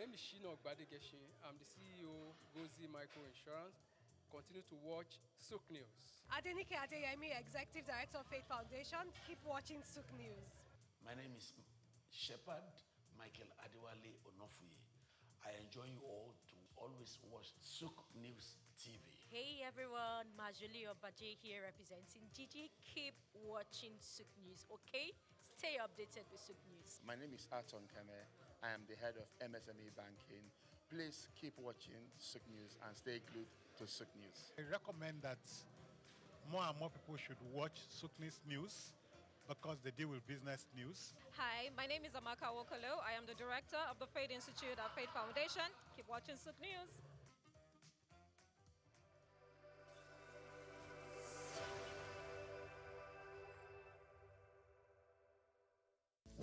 name is Shino Gbadegeshin. I'm the CEO, Gozi Micro Insurance. Continue to watch Souq News. Adenike Adeyemi, Executive Director of Faith Foundation. Keep watching Souq News. My name is Shepherd Michael Adewale Onofuye. I enjoy you all to always watch Souq News TV. Hey everyone, Majuli Obaje here representing Gigi. Keep watching Souq News, okay? Stay updated with Souq News. My name is Aton Kame. I am the head of MSME Banking. Please keep watching Souq News and stay glued to Souq News. I recommend that more and more people should watch Souq News because they deal with business news. Hi, my name is Amaka Wokolo. I am the director of the Faith Institute at Faith Foundation. Keep watching Souq News.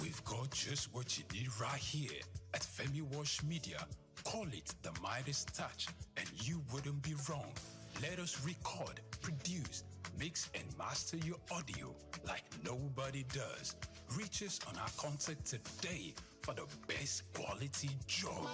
We've got just what you need right here at Femi Wash Media. Call it the Midas touch and you wouldn't be wrong. Let us record, produce, mix and master your audio like nobody does. Reach us on our contact today for the best quality job.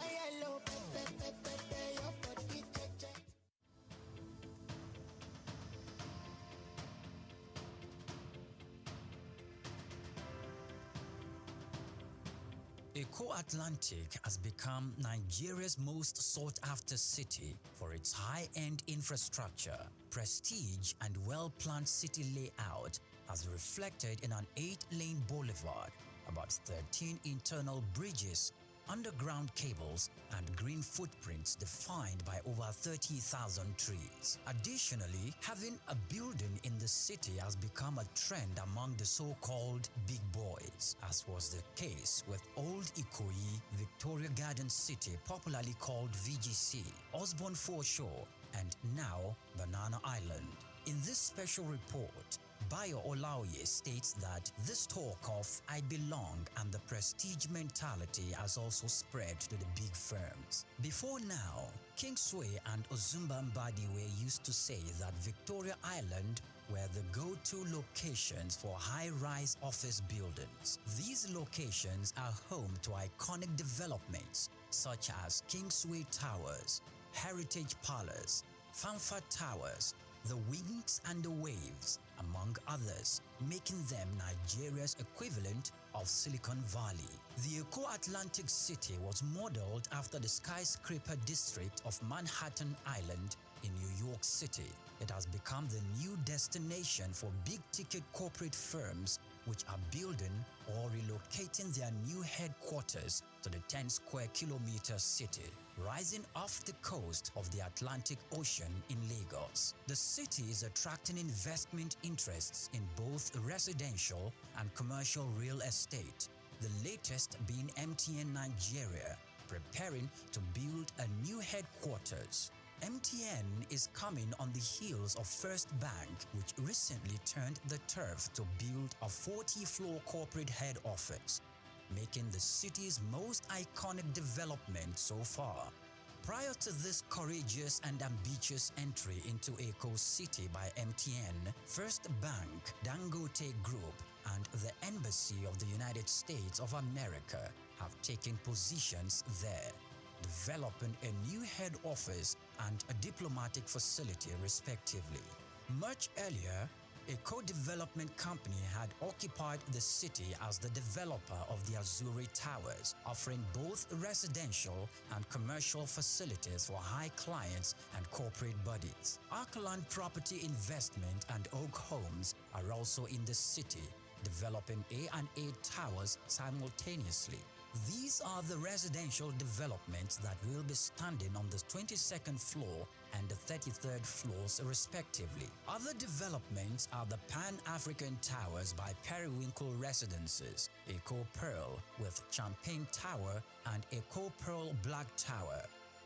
Eko Atlantic has become Nigeria's most sought-after city for its high-end infrastructure, prestige and well-planned city layout as reflected in an 8-lane boulevard, about 13 internal bridges, underground cables and green footprints defined by over 30,000 trees. Additionally, having a building in the city has become a trend among the so-called big boys, as was the case with Old Ikoyi, Victoria Garden City, popularly called VGC, Osborne Foreshore, and now Banana Island. In this special report, Bayo Olaoye states that this talk of "I belong" and the prestige mentality has also spread to the big firms. Before now, Kingsway and Ozumba Mbadiwe used to say that Victoria Island were the go-to locations for high-rise office buildings. These locations are home to iconic developments such as Kingsway Towers, Heritage Palace, Fanfa Towers, the Wings and the Waves, among others, making them Nigeria's equivalent of Silicon Valley. The Eko Atlantic City was modeled after the skyscraper district of Manhattan Island in New York City. It has become the new destination for big-ticket corporate firms which are building or relocating their new headquarters to the 10-square-kilometer city, rising off the coast of the Atlantic Ocean in Lagos. The city is attracting investment interests in both residential and commercial real estate, the latest being MTN Nigeria, preparing to build a new headquarters. MTN is coming on the heels of First Bank, which recently turned the turf to build a 40-floor corporate head office, making the city's most iconic development so far. Prior to this courageous and ambitious entry into Eko City by MTN, First Bank, Dangote Group, and the Embassy of the United States of America have taken positions there, developing a new head office and a diplomatic facility respectively. Much earlier, a co-development company had occupied the city as the developer of the Azuri Towers, offering both residential and commercial facilities for high clients and corporate bodies. Arkaland Property Investment and Oak Homes are also in the city, developing A&A Towers simultaneously. These are the residential developments that will be standing on the 22nd floor and the 33rd floors respectively. Other developments are the Pan-African Towers by Periwinkle Residences, Eco Pearl with Champagne Tower and Eco Pearl Black Tower,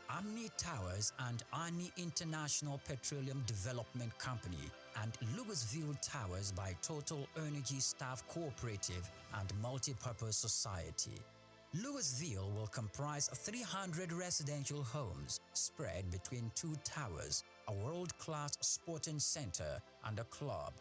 Amni Towers and Ani International Petroleum Development Company, and Louisville Towers by Total Energy Staff Cooperative and Multipurpose Society. Louisville will comprise 300 residential homes spread between 2 towers, a world-class sporting center and a club,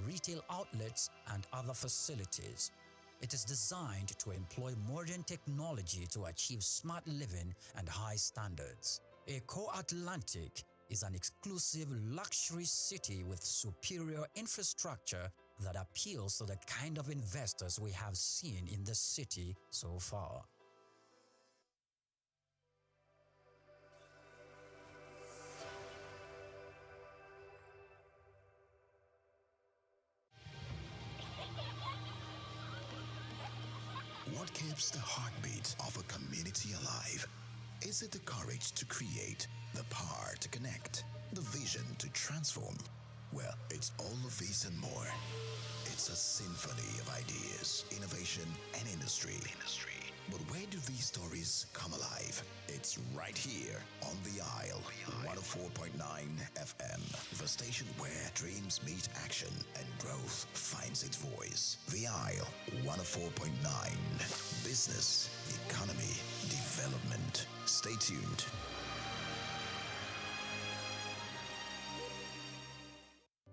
retail outlets and other facilities. It is designed to employ modern technology to achieve smart living and high standards. Eco Atlantic is an exclusive luxury city with superior infrastructure that appeals to the kind of investors we have seen in the city so far. What keeps the heartbeat of a community alive? Is it the courage to create, the power to connect, the vision to transform? Well, it's all of these and more. It's a symphony of ideas, innovation, and industry. But where do these stories come alive? It's right here on The Isle, 104.9 FM, the station where dreams meet action and growth finds its voice. The Isle, 104.9. Business, economy, development. Stay tuned.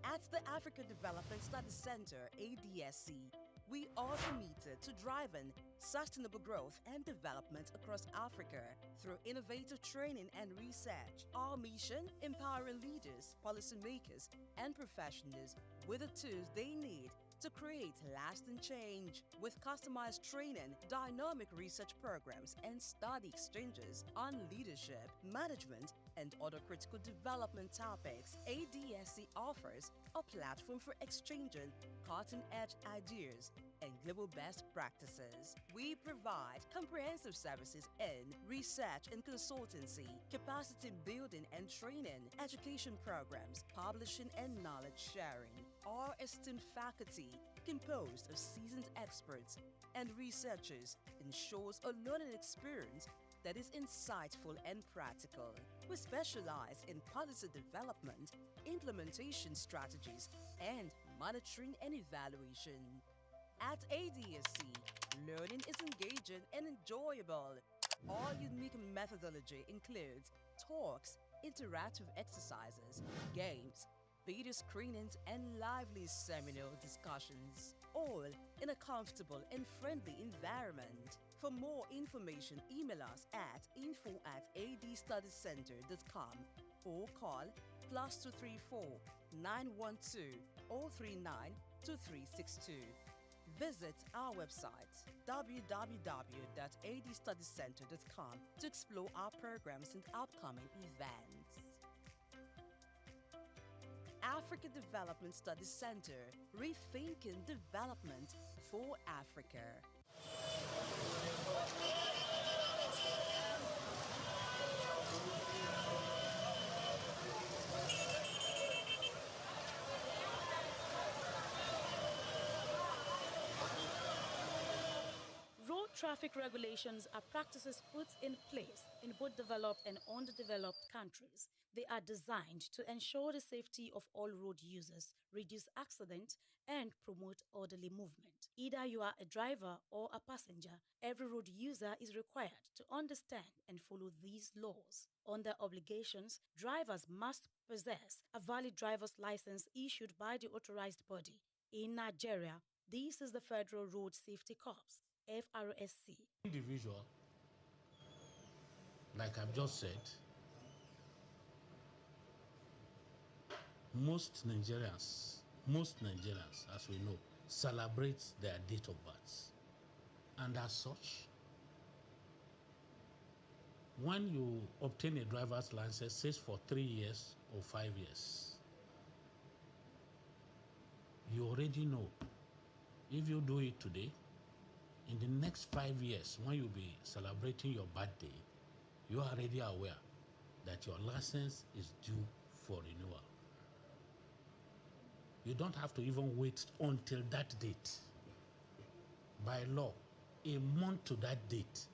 At the Africa Development Study Center, ADSC, we are committed to driving sustainable growth and development across Africa through innovative training and research. Our mission: empowering leaders, policymakers, and professionals with the tools they need to create lasting change. With customized training, dynamic research programs, and study exchanges on leadership, management, and other critical development topics, ADSC offers a platform for exchanging cutting-edge ideas and global best practices. We provide comprehensive services in research and consultancy, capacity building and training, education programs, publishing, and knowledge sharing. Our esteemed faculty, composed of seasoned experts and researchers, ensures a learning experience that is insightful and practical. We specialize in policy development, implementation strategies, and monitoring and evaluation. At ADSC, learning is engaging and enjoyable. Our unique methodology includes talks, interactive exercises, games, video screenings, and lively seminar discussions, all in a comfortable and friendly environment. For more information, email us at info@adstudycenter.com or call +234 912 039 2362. Visit our website www.adstudycenter.com to explore our programs and upcoming events. Africa Development Studies Center, rethinking development for Africa. Road traffic regulations are practices put in place in both developed and underdeveloped countries. They are designed to ensure the safety of all road users, reduce accidents, and promote orderly movement. Either you are a driver or a passenger, every road user is required to understand and follow these laws. Under obligations, drivers must possess a valid driver's license issued by the authorized body. In Nigeria, this is the Federal Road Safety Corps, FRSC. Individual, like I've just said, most Nigerians, as we know, celebrate their date of birth. And as such, when you obtain a driver's license, says for 3 years or 5 years, you already know if you do it today, in the next 5 years, when you'll be celebrating your birthday, you are already aware that your license is due for renewal. You don't have to even wait until that date. By law, a month to that date,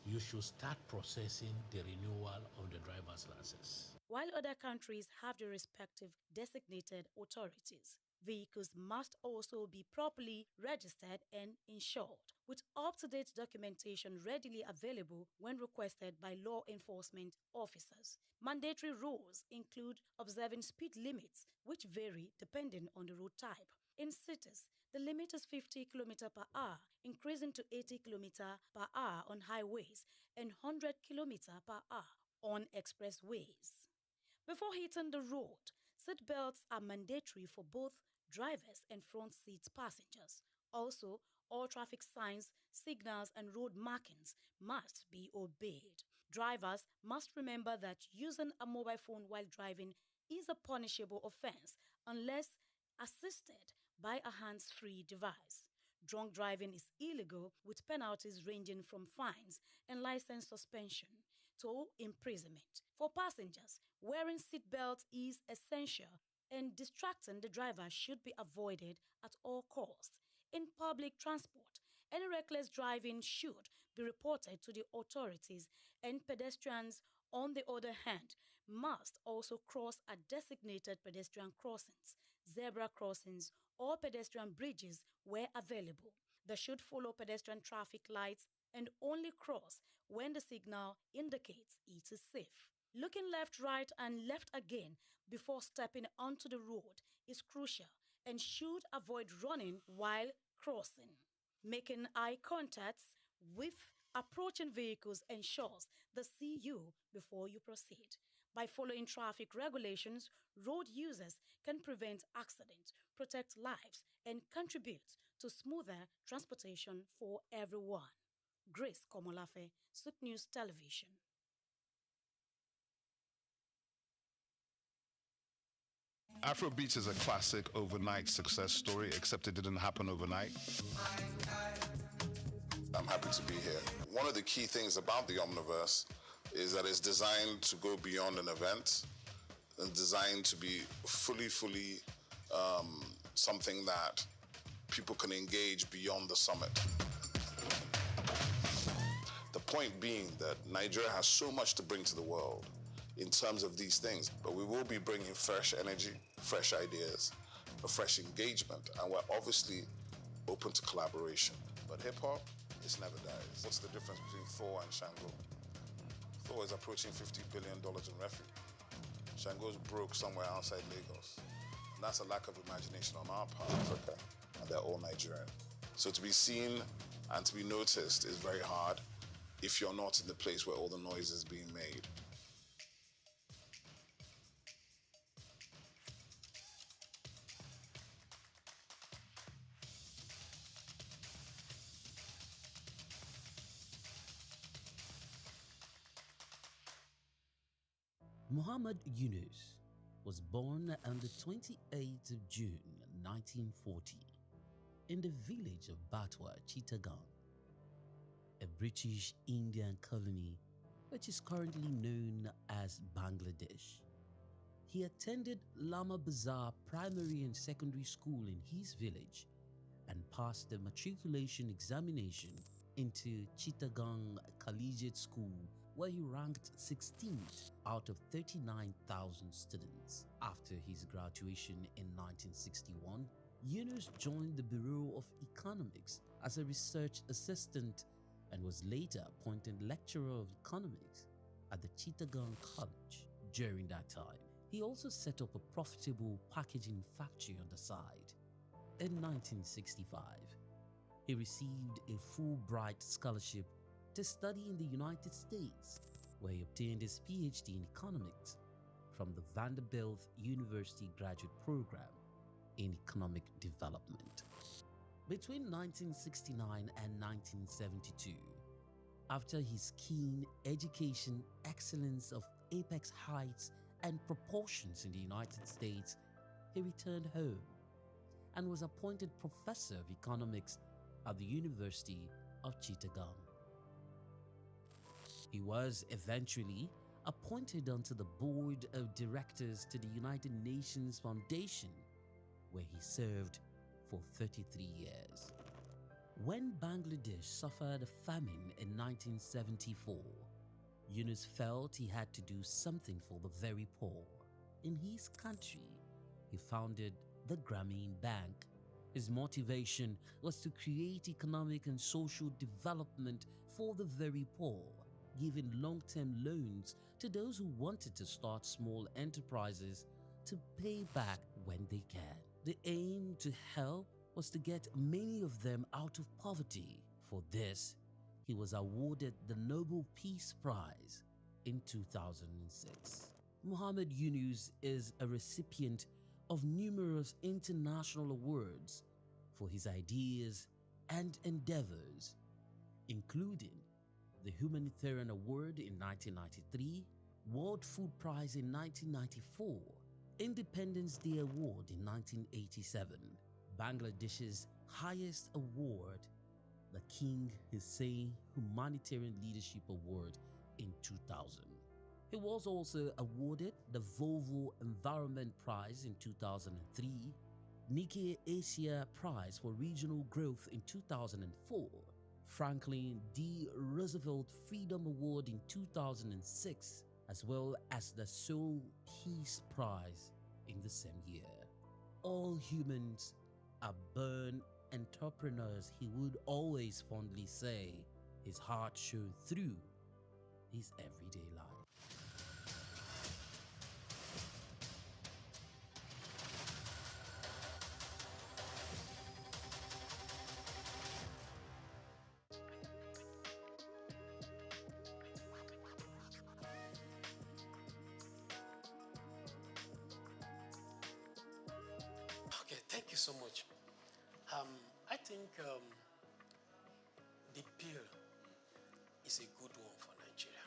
you should start processing the renewal of the driver's license. While other countries have their respective designated authorities, Vehicles must also be properly registered and insured, with up-to-date documentation readily available when requested by law enforcement officers. Mandatory rules include observing speed limits, which vary depending on the road type. In cities, the limit is 50 km per hour, increasing to 80 km per hour on highways and 100 km per hour on expressways. Before hitting the road, seat belts are mandatory for both drivers and front seat passengers. Also, all traffic signs, signals, and road markings must be obeyed. Drivers must remember that using a mobile phone while driving is a punishable offense unless assisted by a hands-free device. Drunk driving is illegal, with penalties ranging from fines and license suspension to imprisonment. For passengers, wearing seatbelts is essential, and distracting the driver should be avoided at all costs. In public transport, any reckless driving should be reported to the authorities, and pedestrians, on the other hand, must also cross at designated pedestrian crossings, zebra crossings, or pedestrian bridges where available. They should follow pedestrian traffic lights and only cross when the signal indicates it is safe. Looking left, right, and left again before stepping onto the road is crucial and should avoid running while crossing. Making eye contact with approaching vehicles ensures they see you before you proceed. By following traffic regulations, road users can prevent accidents, protect lives, and contribute to smoother transportation for everyone. Grace Komolafe, Souq News Television. Afrobeats is a classic overnight success story, except it didn't happen overnight. I'm happy to be here. One of the key things about the Omniverse is that it's designed to go beyond an event and designed to be fully something that people can engage beyond the summit. The point being that Nigeria has so much to bring to the world in terms of these things, but we will be bringing fresh energy, fresh ideas, a fresh engagement, and we're obviously open to collaboration. But hip-hop, it never dies. What's the difference between Thor and Shango? Thor is approaching $50 billion in revenue. Shango's broke somewhere outside Lagos. And that's a lack of imagination on our part, Africa, and they're all Nigerian. So to be seen and to be noticed is very hard if you're not in the place where all the noise is being made. Muhammad Yunus was born on the 28th of June 1940 in the village of Batwa, Chittagong, a British Indian colony which is currently known as Bangladesh. He attended Lama Bazar Primary and Secondary School in his village and passed the matriculation examination into Chittagong Collegiate School, where he ranked 16th out of 39,000 students. After his graduation in 1961, Yunus joined the Bureau of Economics as a research assistant and was later appointed lecturer of economics at the Chittagong College. During that time, he also set up a profitable packaging factory on the side. In 1965, he received a Fulbright scholarship to study in the United States, where he obtained his PhD in economics from the Vanderbilt University Graduate Program in Economic Development. Between 1969 and 1972, after his keen education excellence of apex heights and proportions in the United States, he returned home and was appointed professor of economics at the University of Chittagong. He was eventually appointed onto the board of directors to the United Nations Foundation, where he served for 33 years. When Bangladesh suffered a famine in 1974, Yunus felt he had to do something for the very poor. In his country, he founded the Grameen Bank. His motivation was to create economic and social development for the very poor, giving long-term loans to those who wanted to start small enterprises to pay back when they can. The aim to help was to get many of them out of poverty. For this, he was awarded the Nobel Peace Prize in 2006. Muhammad Yunus is a recipient of numerous international awards for his ideas and endeavors, including the Humanitarian Award in 1993, World Food Prize in 1994, Independence Day Award in 1987, Bangladesh's highest award, the King Hussein Humanitarian Leadership Award in 2000. He was also awarded the Volvo Environment Prize in 2003, Nikkei Asia Prize for Regional Growth in 2004, Franklin D. Roosevelt Freedom Award in 2006, as well as the Souq Peace Prize in the same year. All humans are born entrepreneurs, he would always fondly say. His heart shone through his everyday life. Okay, thank you so much. I think the bill is a good one for Nigeria.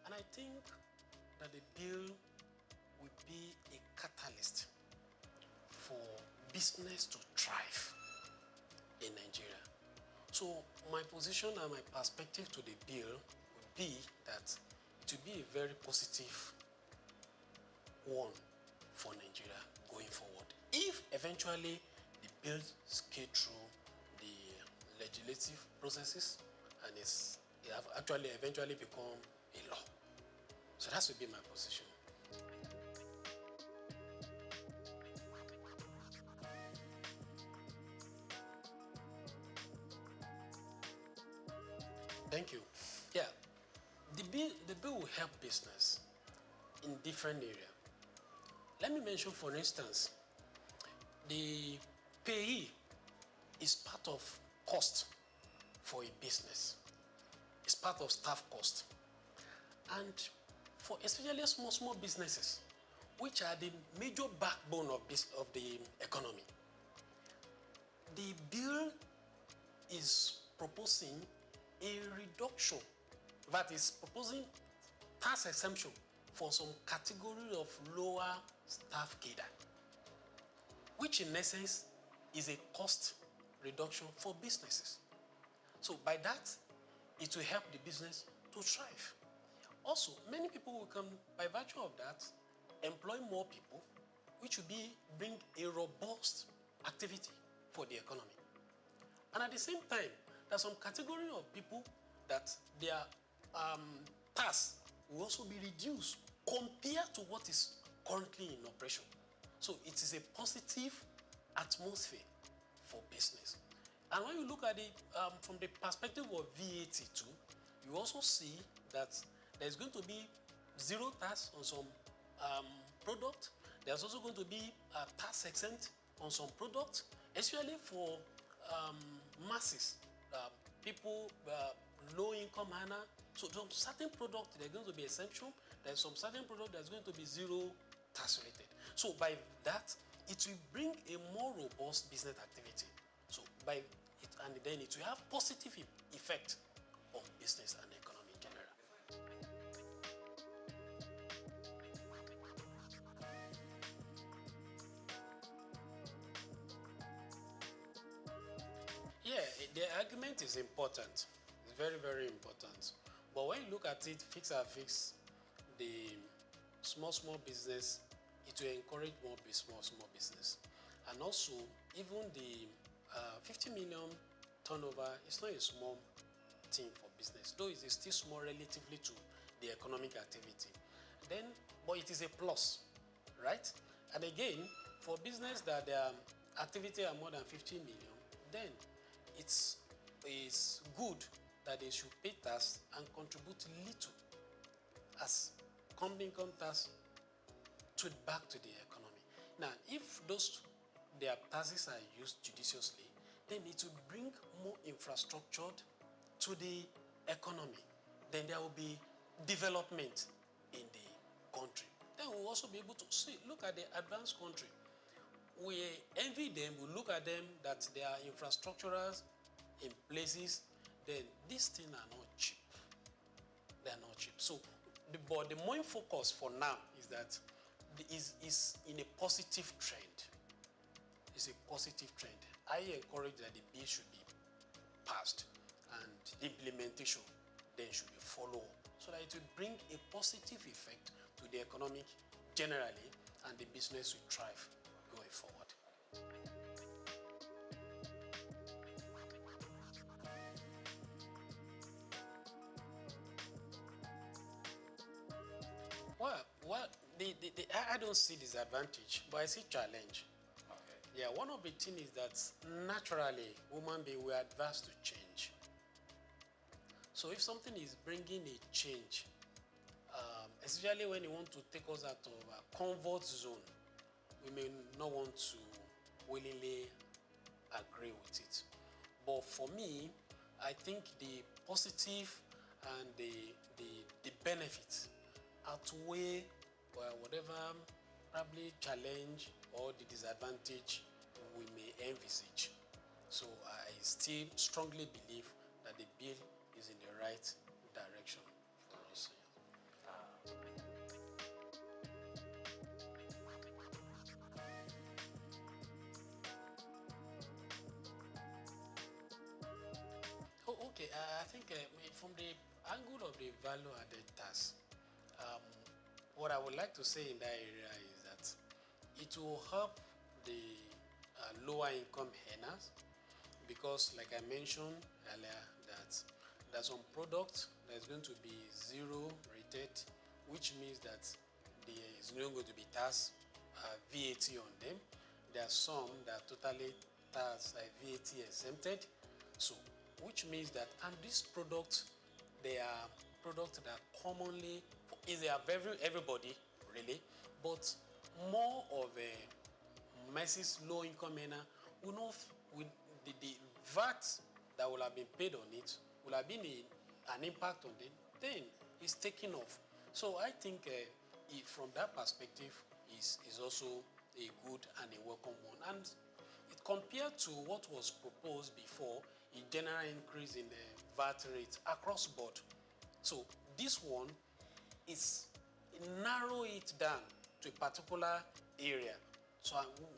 And I think that the bill will be a catalyst for business to thrive in Nigeria. So my position and my perspective to the bill would be that it will be a very positive one for Nigeria going forward. If eventually the bill scale through the legislative processes and it have actually eventually become a law. So that would be my position. Thank you. Yeah, the bill will help business in different areas. Let me mention, for instance, the payee is part of cost for a business. It's part of staff cost. And for especially small businesses, which are the major backbone of the economy, the bill is proposing a reduction, that is proposing tax exemption for some category of lower staff cadre, which in essence is a cost reduction for businesses. So by that, it will help the business to thrive. Also, many people will come, by virtue of that, employ more people, which will bring a robust activity for the economy. And at the same time, there's some category of people that their tax will also be reduced compared to what is currently in operation. So it is a positive atmosphere for business. And when you look at it from the perspective of VAT too, you also see that there's going to be zero tax on some product. There's also going to be a tax exempt on some products, especially for masses, people, low-income earner. So some certain products, there's going to be exemption. There's some certain product that's going to be zero tax related. So by that, it will bring a more robust business activity. So by it, and then it will have positive effect on business and economy in general. Yeah, the argument is important. It's very, very important. But when you look at it, fix and fix, the small business, it will encourage more small business. And also, even the 50 million turnover is not a small thing for business, though it is still small relatively to the economic activity. But it is a plus, right? And again, for business that their activity are more than 50 million, then it's good that they should pay tax and contribute little as company income tax to back to the economy. Now, if their taxes are used judiciously, then it will bring more infrastructure to the economy. Then there will be development in the country. Then we'll also be able to look at the advanced country. We envy them, we look at them that they are infrastructures in places, then these things are not cheap. They are not cheap. So, but the main focus for now is that is in a positive trend. It's a positive trend. I encourage that the bill should be passed and the implementation then should be followed so that it will bring a positive effect to the economic generally and the business will thrive going forward. Well, I don't see disadvantage, but I see challenge. Okay. Yeah, one of the things is that naturally, human beings were adverse to change. So if something is bringing a change, especially when you want to take us out of a comfort zone, we may not want to willingly agree with it. But for me, I think the positive and the benefits outweigh whatever probably challenge or the disadvantage we may envisage. So I still strongly believe that the bill is in the right direction for us. Oh, okay. I think from the angle of the value added tax, what I would like to say in that area is that it will help the lower income earners because, like I mentioned earlier, that there's some products that's going to be zero rated, which means that there is not going to be tax VAT on them. There are some that are totally tax VAT exempted. So, which means that, and these products, they are products that commonly is everybody really, but more of a masses low income earner will not with the VAT that will have been paid on it will have been an impact on them. Then it's taking off. So I think from that perspective is also a good and a welcome one. And it compared to what was proposed before, a general increase in the VAT rate across board. So this one is narrow it down to a particular area. So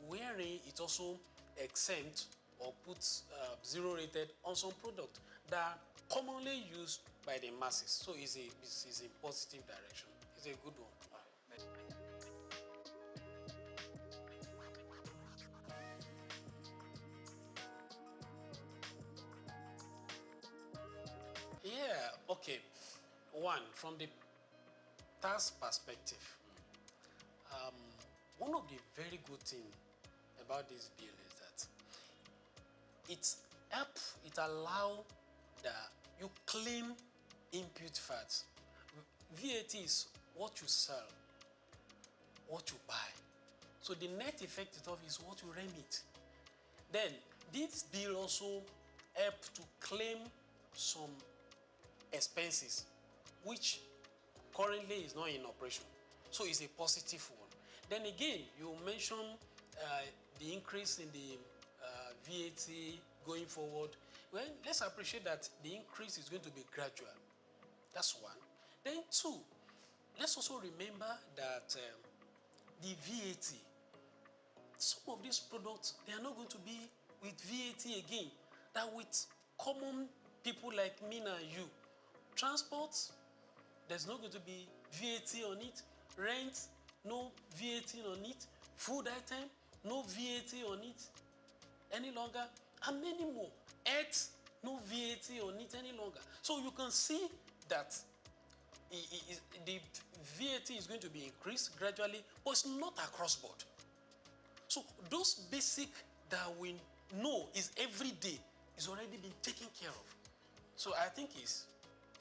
wherein it also exempt or puts zero rated on some product that are commonly used by the masses. So it's a positive direction. It's a good one. Yeah, okay. One, from the tax perspective, one of the very good things about this bill is that it allows that you claim input fats. VAT is what you sell, what you buy. So the net effect of it is what you remit. Then this bill also helps to claim some expenses which currently is not in operation. So it's a positive one. Then again, you mentioned the increase in the VAT going forward. Well, let's appreciate that the increase is going to be gradual. That's one. Then two, let's also remember that the VAT, some of these products, they are not going to be with VAT again. That with common people like me and you, transport, there's not going to be VAT on it. Rent, no VAT on it. Food item, no VAT on it any longer. And many more. Health, no VAT on it any longer. So you can see that the VAT is going to be increased gradually, but it's not across board. So those basic that we know is every day is already been taken care of. So I think it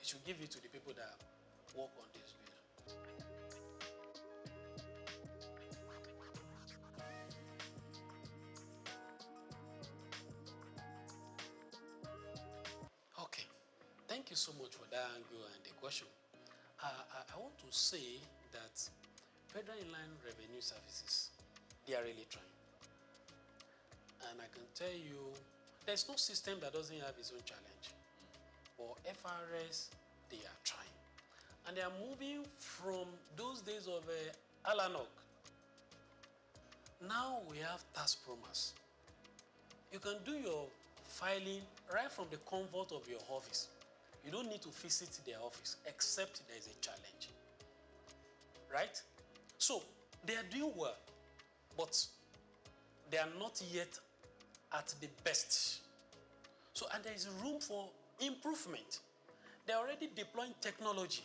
should give it to the people that work on this bill. Okay, thank you so much for that angle and the question. I want to say that Federal Inland Revenue Services, they are really trying. And I can tell you, there's no system that doesn't have its own challenge. But FRS, they are trying. And they are moving from those days of Alanok. Now we have tax promise. You can do your filing right from the comfort of your office. You don't need to visit their office except there is a challenge. Right? So they are doing well, but they are not yet at the best. So, and there is room for improvement. They are already deploying technology.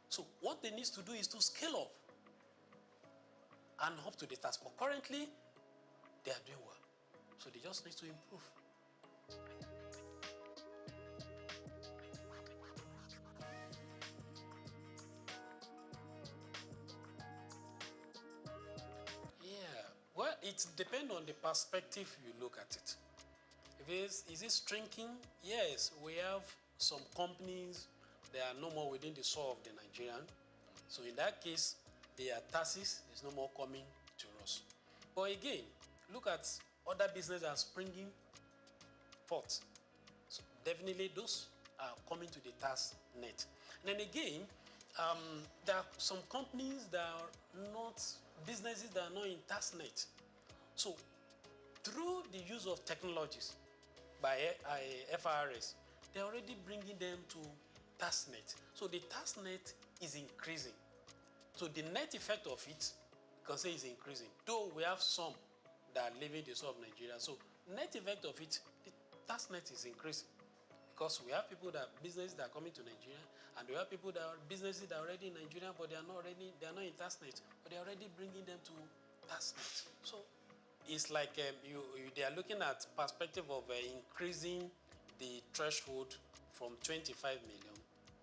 So what they need to do is to scale up and up to the task. But currently, they are doing well. So they just need to improve. Well, it depends on the perspective you look at it. Is it shrinking? Yes, we have some companies that are no more within the soul of the Nigerian. So in that case, their taxes is no more coming to us. But again, look at other businesses that are springing forth. So definitely those are coming to the tax net. And then again, there are some companies that are not, businesses that are not in tax net. So through the use of technologies by FRS, they're already bringing them to tax net. So the tax net is increasing. So the net effect of it, you can say, is increasing. Though we have some that are leaving the soul of Nigeria. So net effect of it, the tax net is increasing. Because we have people that businesses that are coming to Nigeria, and we have people that are businesses that are already in Nigeria, but they are not in tax net, but they are already bringing them to tax net. So it's like they are looking at perspective of increasing the threshold from 25 million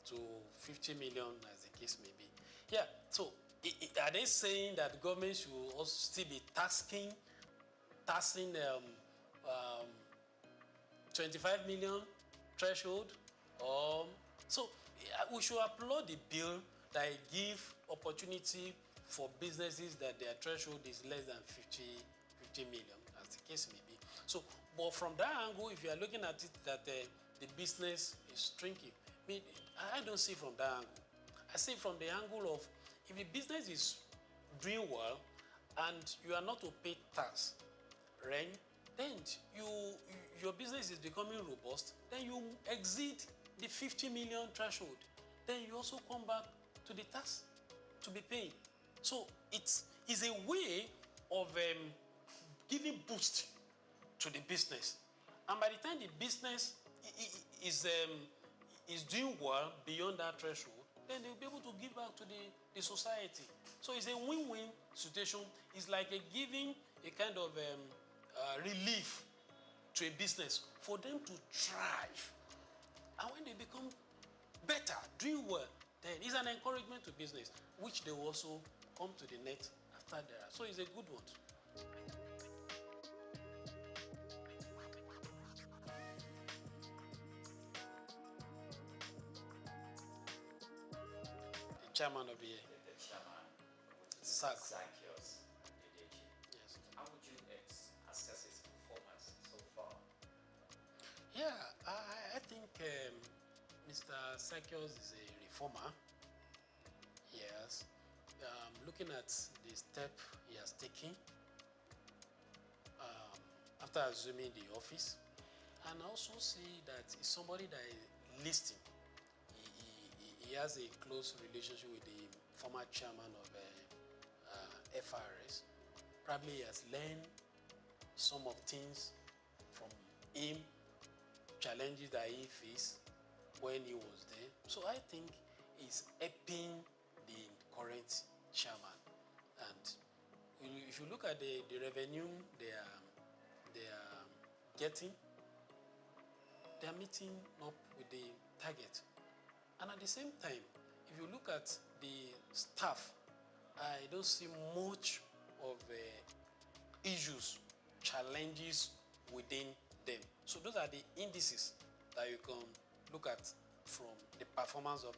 to 50 million, as the case may be. Yeah. So are they saying that the government should also still be taxing 25 million threshold? So we should applaud the bill that give opportunity for businesses that their threshold is less than 50 million, as the case may be. So, but from that angle, if you are looking at it that the business is shrinking, I don't see from that angle. I see from the angle of if the business is doing well and you are not to pay tax, right? Then your business is becoming robust. Then you exceed the 50 million threshold. Then you also come back to the tax to be paid. So it is a way of giving boost to the business. And by the time the business is doing well beyond that threshold, then they'll be able to give back to the society. So it's a win-win situation. It's like giving a kind of relief to a business for them to thrive. And when they become better, doing well, then it's an encouragement to business, which they will also come to the net after that. So it's a good one. The chairman of the year. The chairman, Souq. Yes. How would you assess his performance so far? Yeah, I think Mr. Souq is a reformer. Yes. Looking at the step he has taken after assuming the office, and I also see that he's somebody that is listening. He has a close relationship with the former chairman of FRS. Probably he has learned some of things from him, challenges that he faced when he was there. So I think he's helping the current chairman, and If you look at the revenue they are getting, they are meeting up with the target. And at the same time, if you look at the staff, I don't see much of issues, challenges within them. So those are the indices that you can look at from the performance of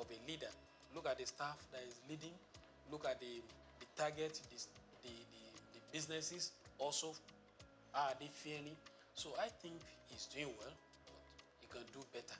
a leader. Look at the staff that is leading, look at the target, the businesses also, are they fairly? So I think he's doing well, but he can do better.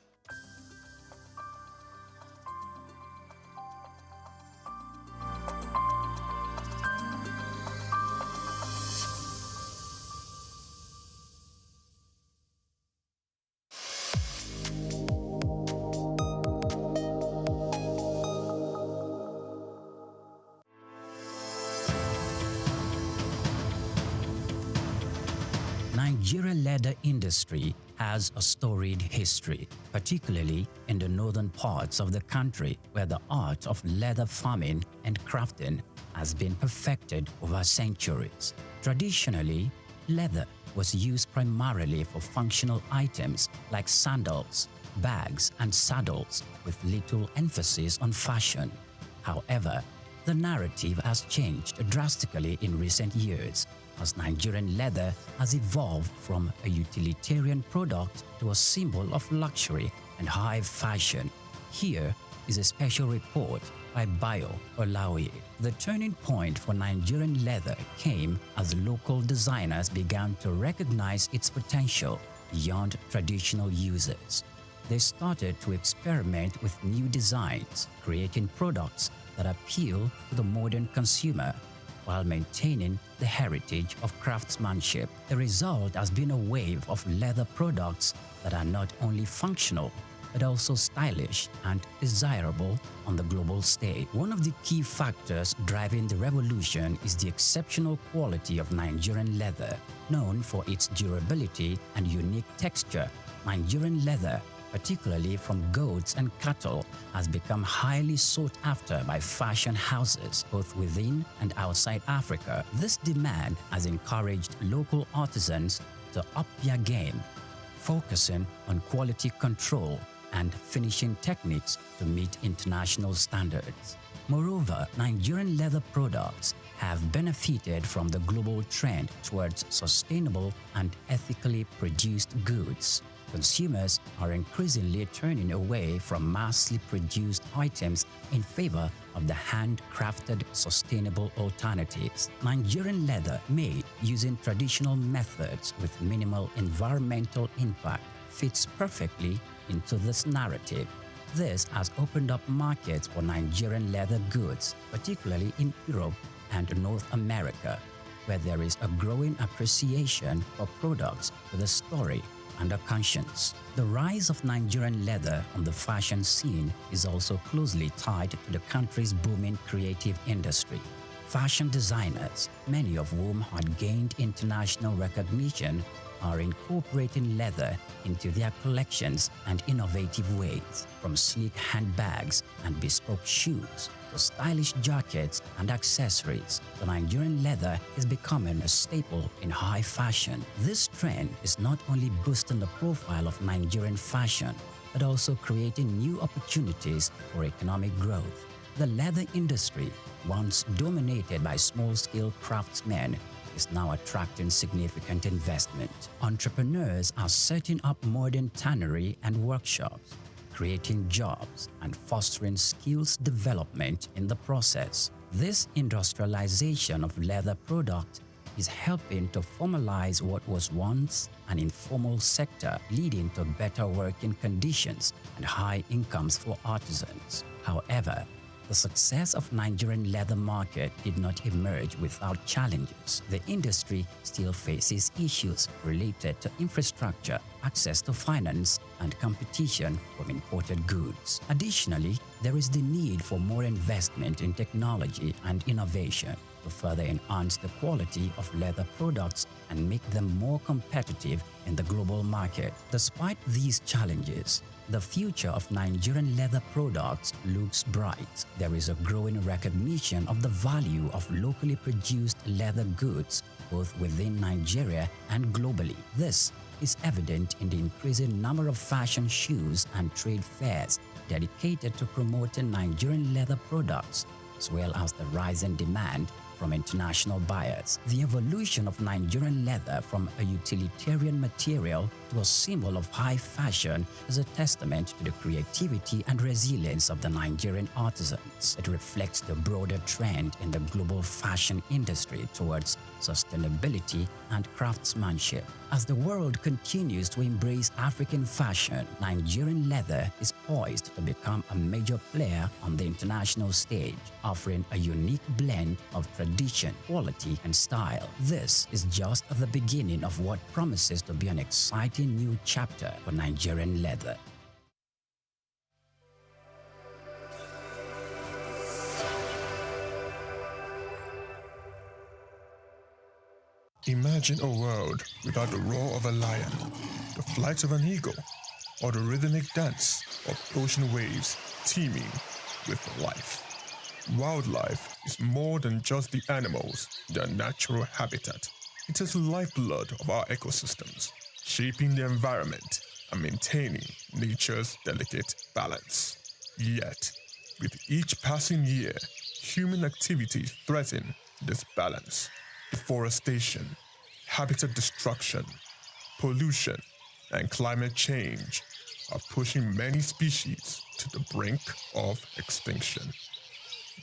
Nigeria leather industry has a storied history, particularly in the northern parts of the country where the art of leather farming and crafting has been perfected over centuries. Traditionally, leather was used primarily for functional items like sandals, bags, and saddles, with little emphasis on fashion. However, the narrative has changed drastically in recent years, as Nigerian leather has evolved from a utilitarian product to a symbol of luxury and high fashion. Here is a special report by Bayo Olaoye. The turning point for Nigerian leather came as local designers began to recognize its potential beyond traditional uses. They started to experiment with new designs, creating products that appeal to the modern consumer while maintaining the heritage of craftsmanship. The result has been a wave of leather products that are not only functional, but also stylish and desirable on the global stage. One of the key factors driving the revolution is the exceptional quality of Nigerian leather. Known for its durability and unique texture, Nigerian leather, particularly from goats and cattle, has become highly sought after by fashion houses both within and outside Africa. This demand has encouraged local artisans to up their game, focusing on quality control and finishing techniques to meet international standards. Moreover, Nigerian leather products have benefited from the global trend towards sustainable and ethically produced goods. Consumers are increasingly turning away from massively produced items in favor of the handcrafted, sustainable alternatives. Nigerian leather made using traditional methods with minimal environmental impact fits perfectly into this narrative. This has opened up markets for Nigerian leather goods, particularly in Europe and North America, where there is a growing appreciation for products with a story and a conscience. The rise of Nigerian leather on the fashion scene is also closely tied to the country's booming creative industry. Fashion designers, many of whom had gained international recognition, are incorporating leather into their collections and innovative ways, from sleek handbags and bespoke shoes to stylish jackets and accessories. The Nigerian leather is becoming a staple in high fashion. This trend is not only boosting the profile of Nigerian fashion, but also creating new opportunities for economic growth. The leather industry, once dominated by small-scale craftsmen, is now attracting significant investment. Entrepreneurs are setting up modern tannery and workshops, creating jobs and fostering skills development in the process. This industrialization of leather products is helping to formalize what was once an informal sector, leading to better working conditions and high incomes for artisans. However, the success of Nigerian leather market did not emerge without challenges. The industry still faces issues related to infrastructure, access to finance, and competition from imported goods. Additionally, there is the need for more investment in technology and innovation. to further enhance the quality of leather products and make them more competitive in the global market. Despite these challenges, the future of Nigerian leather products looks bright. There is a growing recognition of the value of locally produced leather goods, both within Nigeria and globally. This is evident in the increasing number of fashion shows and trade fairs dedicated to promoting Nigerian leather products, as well as the rising demand from international buyers. The evolution of Nigerian leather from a utilitarian material to a symbol of high fashion is a testament to the creativity and resilience of the Nigerian artisans. It reflects the broader trend in the global fashion industry towards sustainability and craftsmanship. As the world continues to embrace African fashion, Nigerian leather is poised to become a major player on the international stage, offering a unique blend of tradition, quality, and style. This is just the beginning of what promises to be an exciting new chapter for Nigerian leather. Imagine a world without the roar of a lion, the flight of an eagle, or the rhythmic dance of ocean waves teeming with life. Wildlife is more than just the animals, their natural habitat. It is the lifeblood of our ecosystems, shaping the environment and maintaining nature's delicate balance. Yet, with each passing year, human activities threaten this balance. Deforestation, habitat destruction, pollution, and climate change are pushing many species to the brink of extinction.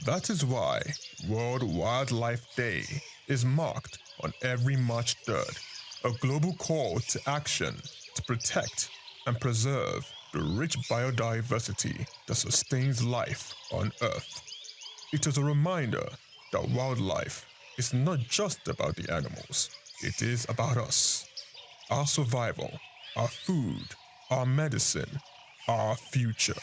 That is why World Wildlife Day is marked on every March 3rd, a global call to action to protect and preserve the rich biodiversity that sustains life on Earth. It is a reminder that wildlife is not just about the animals, it is about us, our survival, our food, our medicine, our future.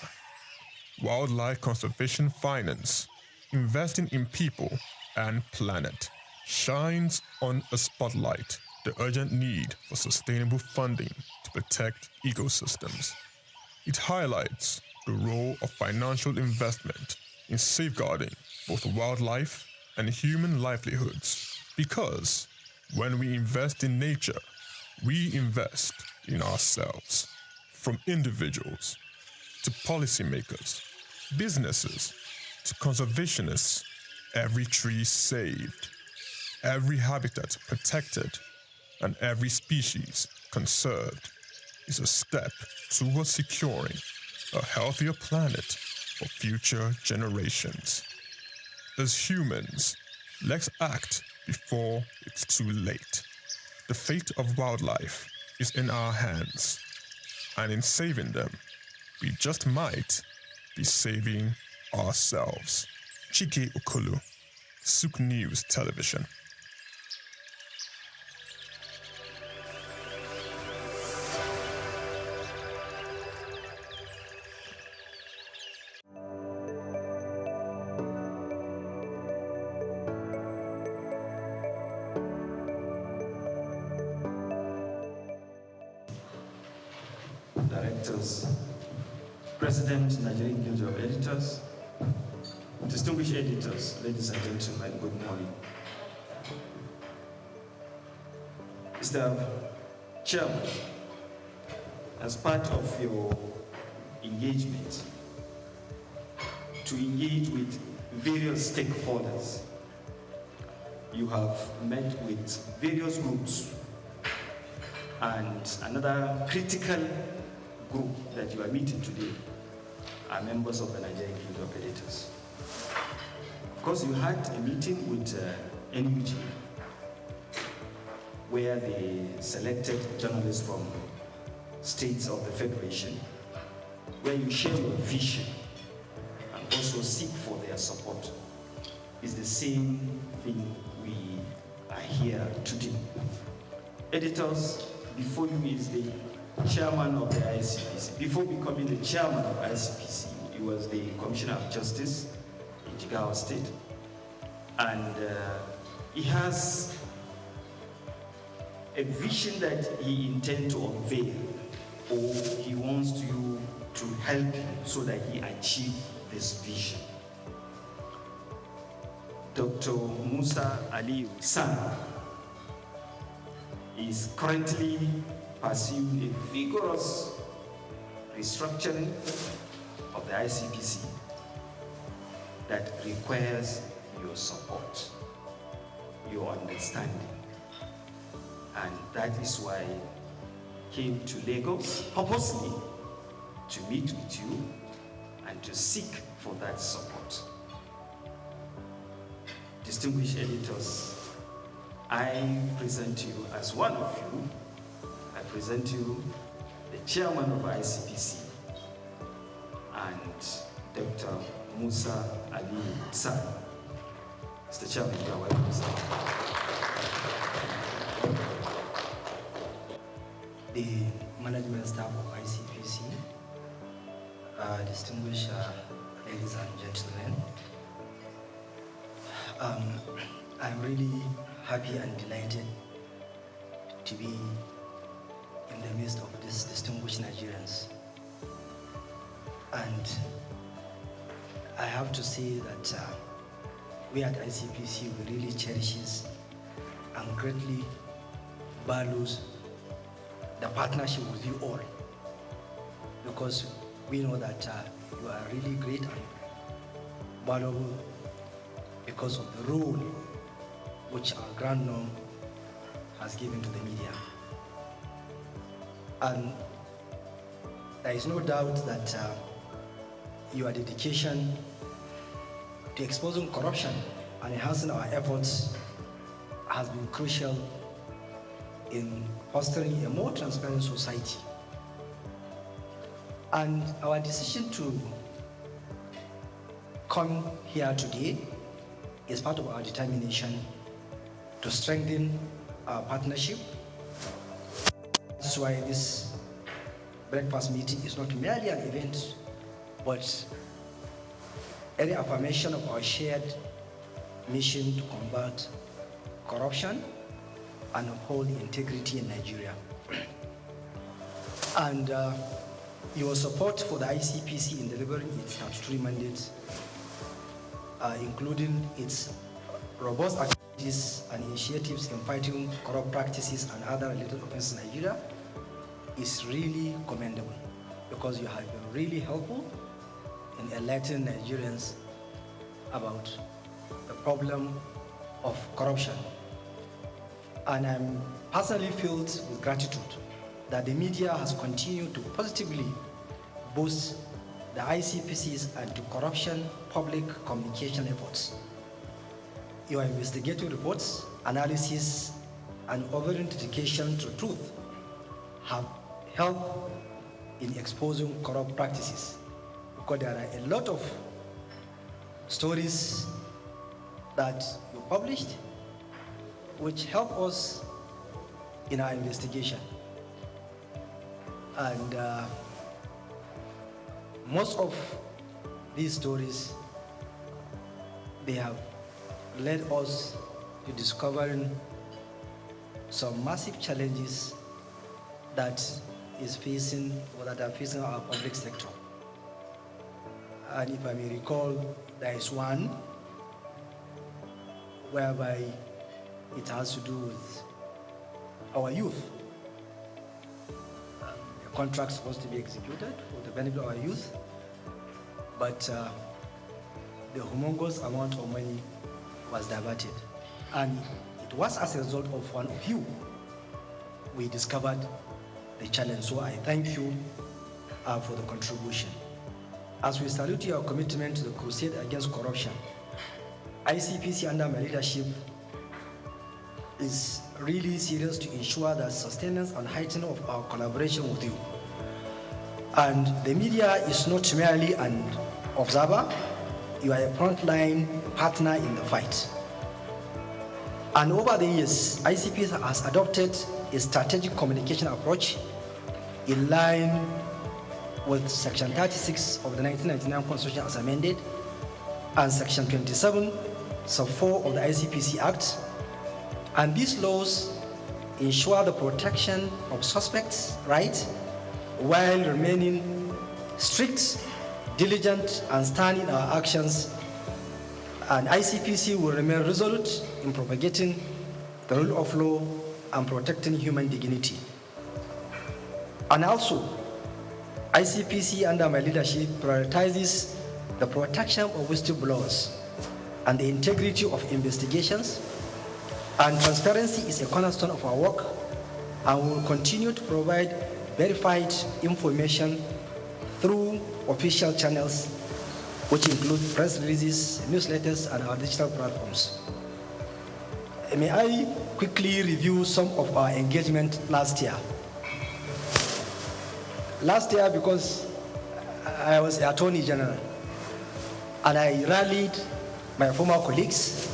Wildlife Conservation Finance, investing in people and planet, shines on a spotlight the urgent need for sustainable funding to protect ecosystems. It highlights the role of financial investment in safeguarding both wildlife and human livelihoods, because when we invest in nature, we invest in ourselves. From individuals to policymakers, businesses to conservationists, every tree saved, every habitat protected, and every species conserved is a step towards securing a healthier planet for future generations. As humans, let's act before it's too late. The fate of wildlife is in our hands, and in saving them, we just might be saving ourselves. Chike Okolo, Souq News Television. Directors, President, Nigerian Guild of Editors, distinguished editors, ladies and gentlemen, good morning. Mr. Chairman, as part of your engagement to engage with various stakeholders, you have met with various groups, and another critical group that you are meeting today are members of the Nigerian Guild of Editors. Of course, you had a meeting with NUG where they selected journalists from states of the Federation, where you share your vision and also seek for their support. It's the same thing we are here to do. Editors, before you is the chairman of the ICPC. Before becoming the chairman of ICPC, he was the Commissioner of Justice in Jigawa State. And he has a vision that he intends to unveil, or he wants you to help him so that he achieve this vision. Dr. Musa Aliyu San is currently pursuing a vigorous restructuring of the ICPC that requires your support, your understanding. And that is why I came to Lagos purposely to meet with you and to seek for that support. Distinguished editors, I present you as one of you. I present you the chairman of ICPC and Dr. Musa Ali San. Mr. Chairman, you are welcome, sir. The management staff of ICPC, distinguished ladies and gentlemen, I'm really happy and delighted to be in the midst of these distinguished Nigerians. And I have to say that we at ICPC, we really cherishes and greatly values the partnership with you all, because we know that you are really great and valuable because of the role which our Grand Norm has given to the media. And there is no doubt that your dedication to exposing corruption and enhancing our efforts has been crucial in fostering a more transparent society. And our decision to come here today is part of our determination to strengthen our partnership. That's why this breakfast meeting is not merely an event, but a reaffirmation of our shared mission to combat corruption and uphold integrity in Nigeria. And your support for the ICPC in delivering its statutory mandates, including its robust activities and initiatives in fighting corrupt practices and other related offenses in Nigeria, is really commendable, because you have been really helpful in enlightening Nigerians about the problem of corruption. And I'm personally filled with gratitude that the media has continued to positively boost the ICPC's anti-corruption public communication efforts. Your investigative reports, analysis, and overall dedication to truth have helped in exposing corrupt practices, because there are a lot of stories that you published which help us in our investigation. And most of these stories, they have led us to discovering some massive challenges that is facing, or that are facing our public sector. And if I may recall, there is one whereby it has to do with our youth. A contract supposed to be executed for the benefit of our youth, but the humongous amount of money was diverted. And it was as a result of one of you we discovered the challenge. So I thank you for the contribution. As we salute your commitment to the crusade against corruption, ICPC under my leadership is really serious to ensure the sustenance and heightening of our collaboration with you. And the media is not merely an observer, you are a frontline partner in the fight. And over the years, ICPC has adopted a strategic communication approach in line with Section 36 of the 1999 Constitution as amended, and Section 27 sub 4 of the ICPC Act. And these laws ensure the protection of suspects' rights while remaining strict, diligent, and stand in our actions. And ICPC will remain resolute in propagating the rule of law and protecting human dignity. And also, ICPC under my leadership prioritizes the protection of whistleblowers and the integrity of investigations. And transparency is a cornerstone of our work, and we will continue to provide verified information through official channels, which include press releases, newsletters, and our digital platforms. May I quickly review some of our engagement last year? Last year, because I was the Attorney General, and I rallied my former colleagues,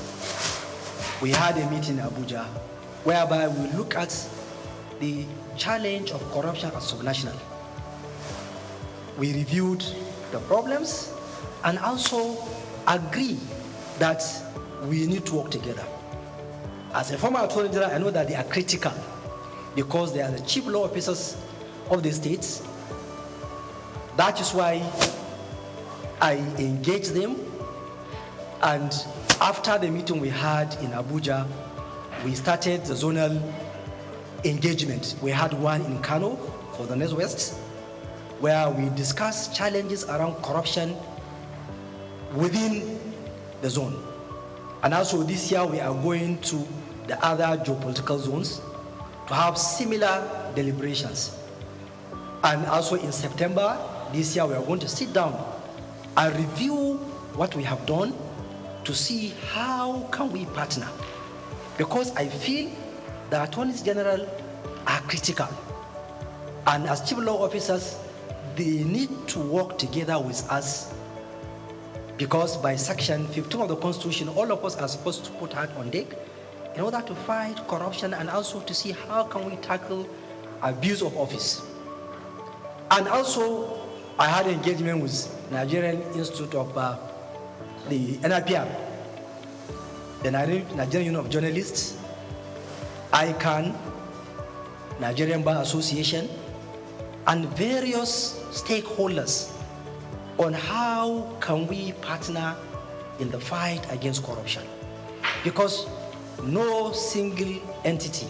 we had a meeting in Abuja whereby we look at the challenge of corruption at subnational. We reviewed the problems and also agree that we need to work together. As a former Attorney General, I know that they are critical because they are the chief law officers of the states. That is why I engaged them, and after the meeting we had in Abuja, we started the zonal engagement. We had one in Kano for the Northwest, where we discussed challenges around corruption within the zone. And also this year we are going to the other geopolitical zones to have similar deliberations. And also in September this year we are going to sit down and review what we have done to see how can we partner. Because I feel the attorneys general are critical. And as chief law officers, they need to work together with us, because by section 15 of the Constitution, all of us are supposed to put hand on deck in order to fight corruption and also to see how can we tackle abuse of office. And also, I had engagement with Nigerian Institute of the NIPR, the Nigerian Union of Journalists, ICANN, Nigerian Bar Association, and various stakeholders on how can we partner in the fight against corruption. Because no single entity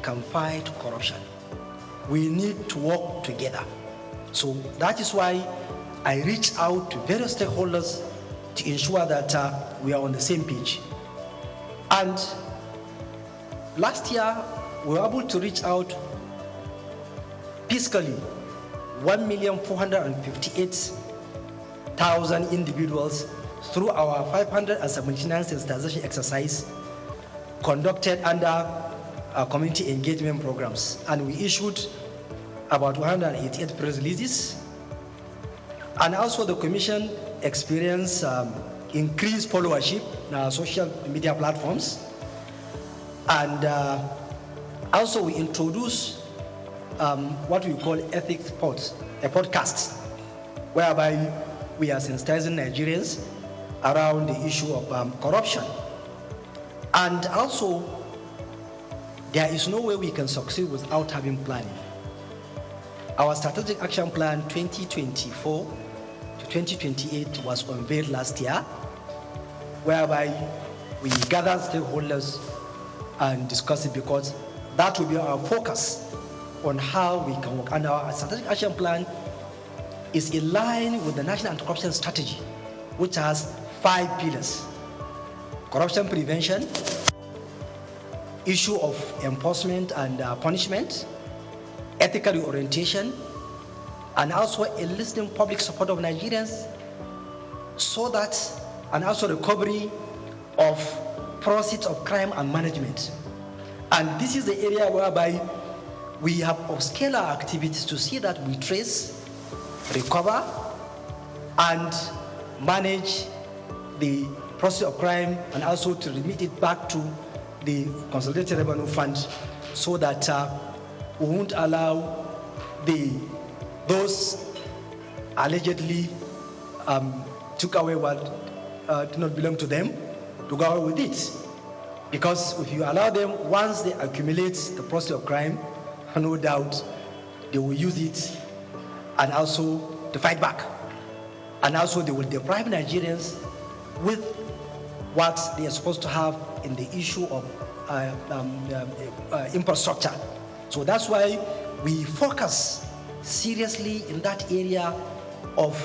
can fight corruption. We need to work together. So that is why I reach out to various stakeholders to ensure that we are on the same page. And last year, we were able to reach out fiscally 1,458,000 individuals through our 579 sensitization exercise conducted under our community engagement programs. And we issued about 188 press releases. And also the Commission experienced increased followership in our social media platforms. And also we introduced what we call ethics pods, a podcast, whereby we are sensitizing Nigerians around the issue of corruption. And also, there is no way we can succeed without having planning. Our strategic action plan 2024 to 2028 was unveiled last year, whereby we gathered stakeholders and discussed it, because that will be our focus on how we can work. And our strategic action plan is in line with the National Anti-Corruption Strategy, which has 5 pillars: corruption prevention, issue of enforcement and punishment, ethical reorientation, and also enlisting public support of Nigerians, so that, and also recovery of proceeds of crime and management. And this is the area whereby we have upscaled our activities to see that we trace, recover, and manage the process of crime, and also to remit it back to the Consolidated Revenue Fund, so that we won't allow those allegedly took away what did not belong to them to go on with it. Because if you allow them, once they accumulate the process of crime, no doubt they will use it and also to fight back. And also they will deprive Nigerians with what they are supposed to have in the issue of infrastructure. So that's why we focus seriously in that area of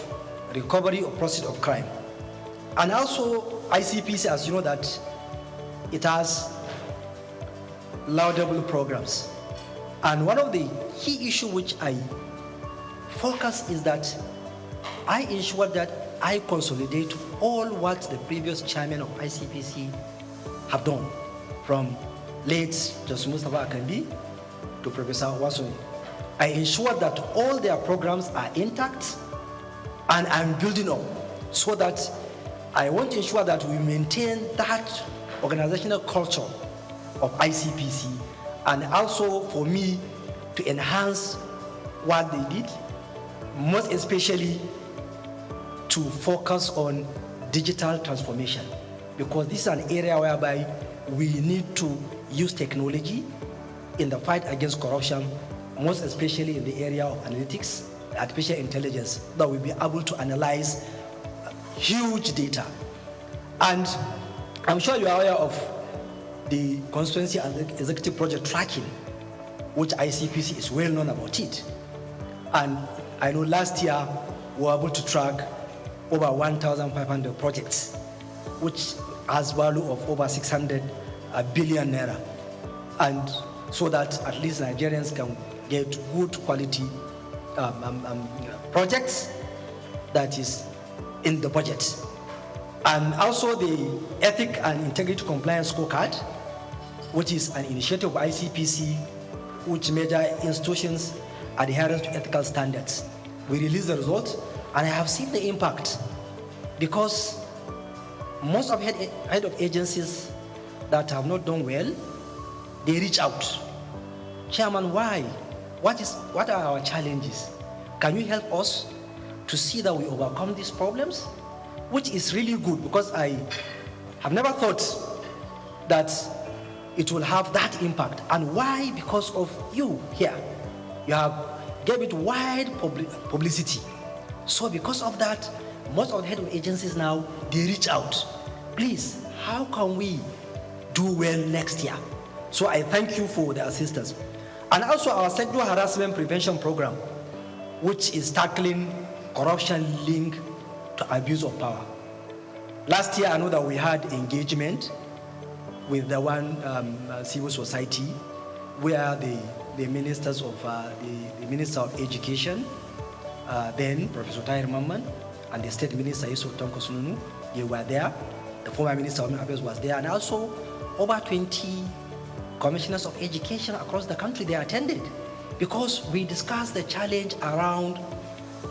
recovery of process of crime. And also ICPC, as you know, that it has laudable programs. And one of the key issues which I focus is that I ensure that I consolidate all what the previous chairman of ICPC have done, from late Justice Mustafa Akambi to Professor Wasoni. I ensure that all their programs are intact and I'm building up, so that I want to ensure that we maintain that organizational culture of ICPC, and also for me to enhance what they did, most especially to focus on digital transformation, because this is an area whereby we need to use technology in the fight against corruption, most especially in the area of analytics, artificial intelligence, that we'll be able to analyze huge data. And I'm sure you are aware of the constituency and executive project tracking, which ICPC is well known about it. And I know last year we were able to track over 1,500 projects, which has value of over 600 billion naira. And so that at least Nigerians can get good quality projects that is in the budget. And also the Ethic and Integrity Compliance Scorecard, which is an initiative of ICPC, which measure institutions' adherence to ethical standards. We released the results, and I have seen the impact, because most of head of agencies that have not done well, they reach out. Chairman, why? What are our challenges? Can you help us to see that we overcome these problems? Which is really good, because I have never thought that it will have that impact. And why? Because of you here. You have gave it wide publicity. So because of that, most of the head of agencies now, they reach out. Please, how can we do well next year? So I thank you for the assistance. And also our sexual harassment prevention program, which is tackling corruption linked to abuse of power. Last year, I know that we had engagement with the one civil society, where the ministers of the Minister of Education, then Professor Tahir Mamman, and the State Minister Yusuf Tonko Sununu, they were there. The former Minister of Affairs was there, and also over 20 commissioners of education across the country, they attended, because we discussed the challenge around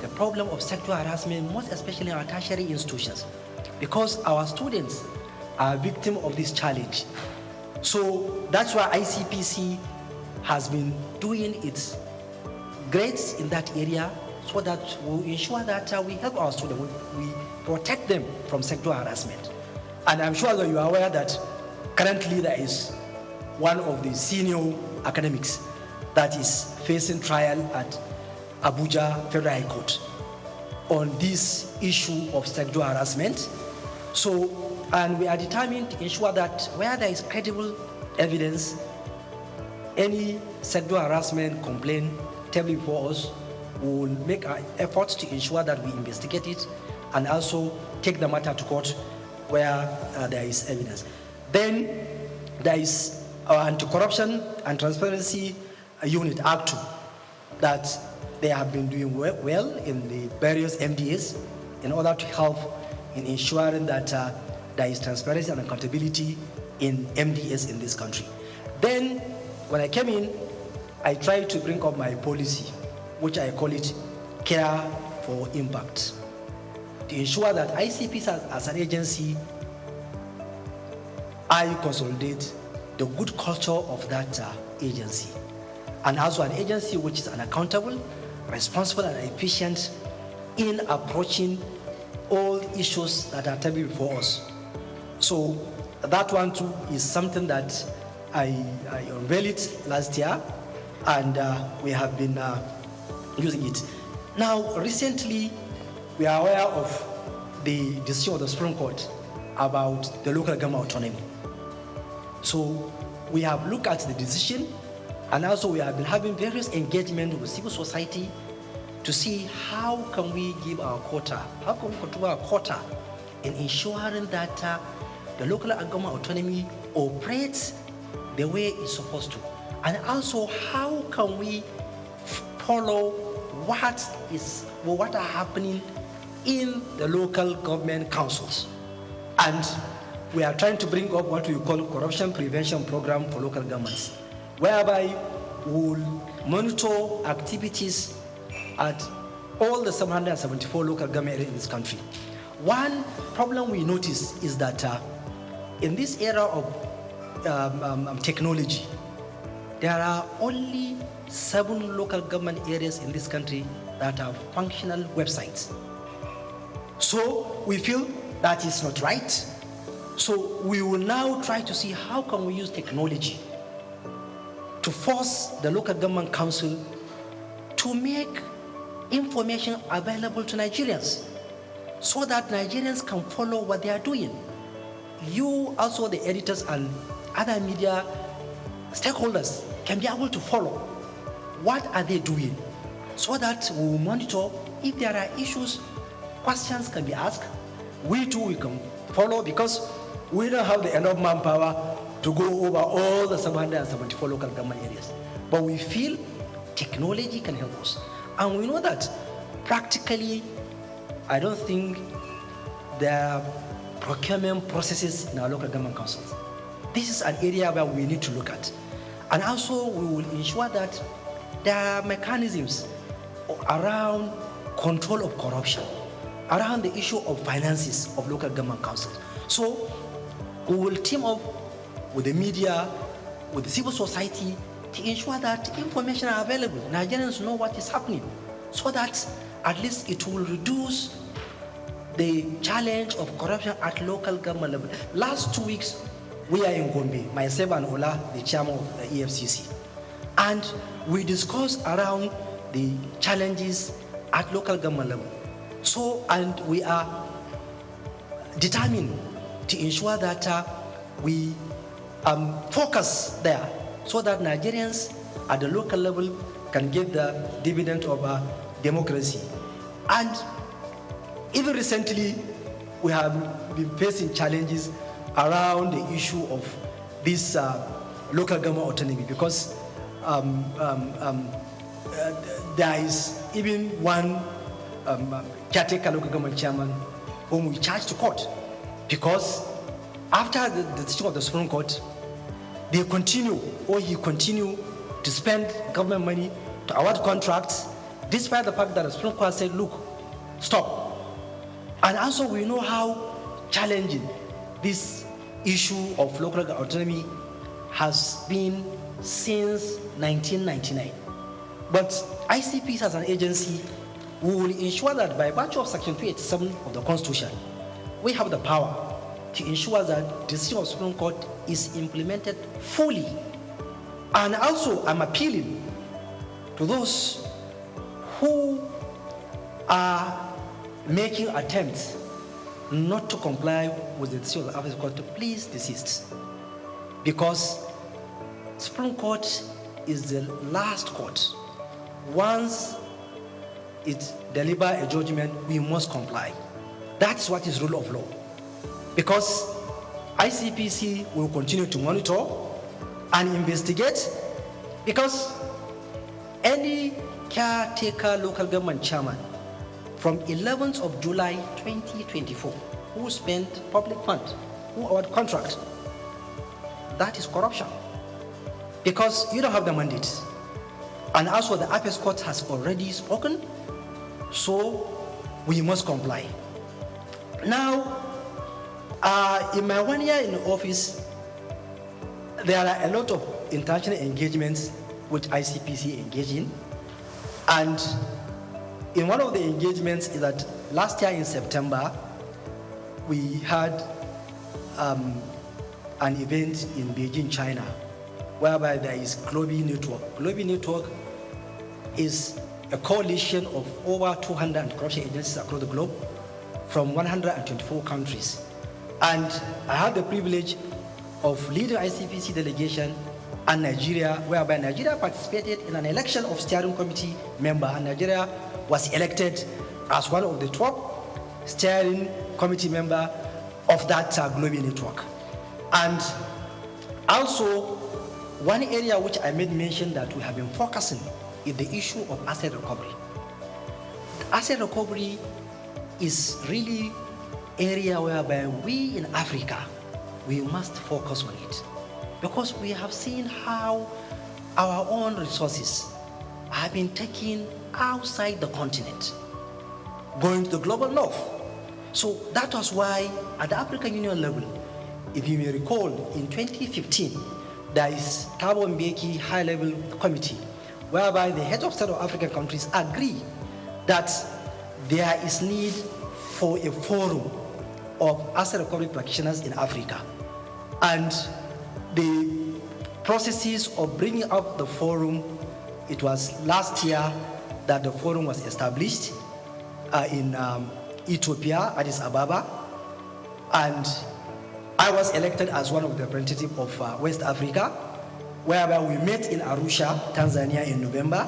the problem of sexual harassment, most especially in our tertiary institutions, because our students are victims of this challenge. So that's why ICPC has been doing its greats in that area, so that we ensure that we help our students, we protect them from sexual harassment. And I'm sure that you are aware that currently there is one of the senior academics that is facing trial at Abuja Federal High Court on this issue of sexual harassment. So, and we are determined to ensure that where there is credible evidence, any sexual harassment complaint tabled before us, we will make our efforts to ensure that we investigate it and also take the matter to court where there is evidence. Then there is our Anti-Corruption and Transparency Unit, Act 2, that they have been doing well in the various MDAs in order to help in ensuring that there is transparency and accountability in MDAs in this country. Then, when I came in, I tried to bring up my policy, which I call it Care for Impact, to ensure that ICPs as an agency, I consolidate the good culture of that agency, and also an agency which is accountable, responsible, and efficient in approaching all issues that are tabled before us. So that one too is something that I unveiled it last year, and we have been using it. Now, recently, we are aware of the decision of the Supreme Court about the local government autonomy. So we have looked at the decision, and also we have been having various engagement with civil society to see how can we give our quota, how can we control our quota in ensuring that the local government autonomy operates the way it's supposed to. And also, how can we follow what are happening in the local government councils. And we are trying to bring up what we call corruption prevention program for local governments, whereby we'll monitor activities at all the 774 local government areas in this country. One problem we notice is that in this era of technology, there are only 7 local government areas in this country that have functional websites. So we feel that is not right. So we will now try to see how can we use technology to force the local government council to make information available to Nigerians so that Nigerians can follow what they are doing. You, also the editors and other media stakeholders, can be able to follow what are they doing so that we will monitor if there are issues, questions can be asked. We too, we can follow because we don't have the enough manpower to go over all the 774 local government areas. But we feel technology can help us. And we know that practically, I don't think there are procurement processes in our local government councils. This is an area where we need to look at. And also, we will ensure that there are mechanisms around control of corruption, around the issue of finances of local government councils. So we will team up with the media, with the civil society to ensure that information are available. Nigerians know what is happening so that at least it will reduce the challenge of corruption at local government level. Last 2 weeks, we are in Gombe, myself and Ola, the chairman of the EFCC. And we discussed around the challenges at local government level. So, and we are determined to ensure that we focus there so that Nigerians at the local level can get the dividend of democracy. And even recently, we have been facing challenges around the issue of this local government autonomy because there is even one caretaker local government chairman whom we charged to court because after the decision of the Supreme Court, he continued to spend government money to award contracts despite the fact that the Supreme Court said, look, stop. And also we know how challenging this issue of local autonomy has been since 1999. But ICPs as an agency will ensure that by virtue of Section 287 of the Constitution, we have the power to ensure that the decision of the Supreme Court is implemented fully. And also, I'm appealing to those who are making attempts not to comply with the decision of the Supreme Court to please desist. Because Supreme Court is the last court. Once it delivers a judgment, we must comply. That's what is rule of law. Because ICPC will continue to monitor and investigate because any caretaker local government chairman from 11th of July 2024 who spent public funds, who award contract, that is corruption. Because you don't have the mandate. And also the Apex Court has already spoken, so we must comply. Now, in my 1 year in office, there are a lot of international engagements which ICPC engage in. And in one of the engagements is that last year in September, we had an event in Beijing, China, whereby there is Global Network. Global Network is a coalition of over 200 corruption agencies across the globe from 124 countries. And I had the privilege of leading ICPC delegation and Nigeria, whereby Nigeria participated in an election of steering committee member, and Nigeria was elected as one of the top steering committee member of that Global Network. And also, one area which I made mention that we have been focusing is the issue of asset recovery. Asset recovery is really area whereby we in Africa, we must focus on it, because we have seen how our own resources have been taken outside the continent, going to the global north. So that was why at the African Union level, if you may recall, in 2015, there is Thabo Mbeki high-level committee, whereby the heads of state of African countries agree that there is need for a forum of asset recovery practitioners in Africa. And the processes of bringing up the forum, it was last year that the forum was established in Ethiopia, Addis Ababa, and I was elected as one of the representatives of West Africa, whereby we met in Arusha, Tanzania in November,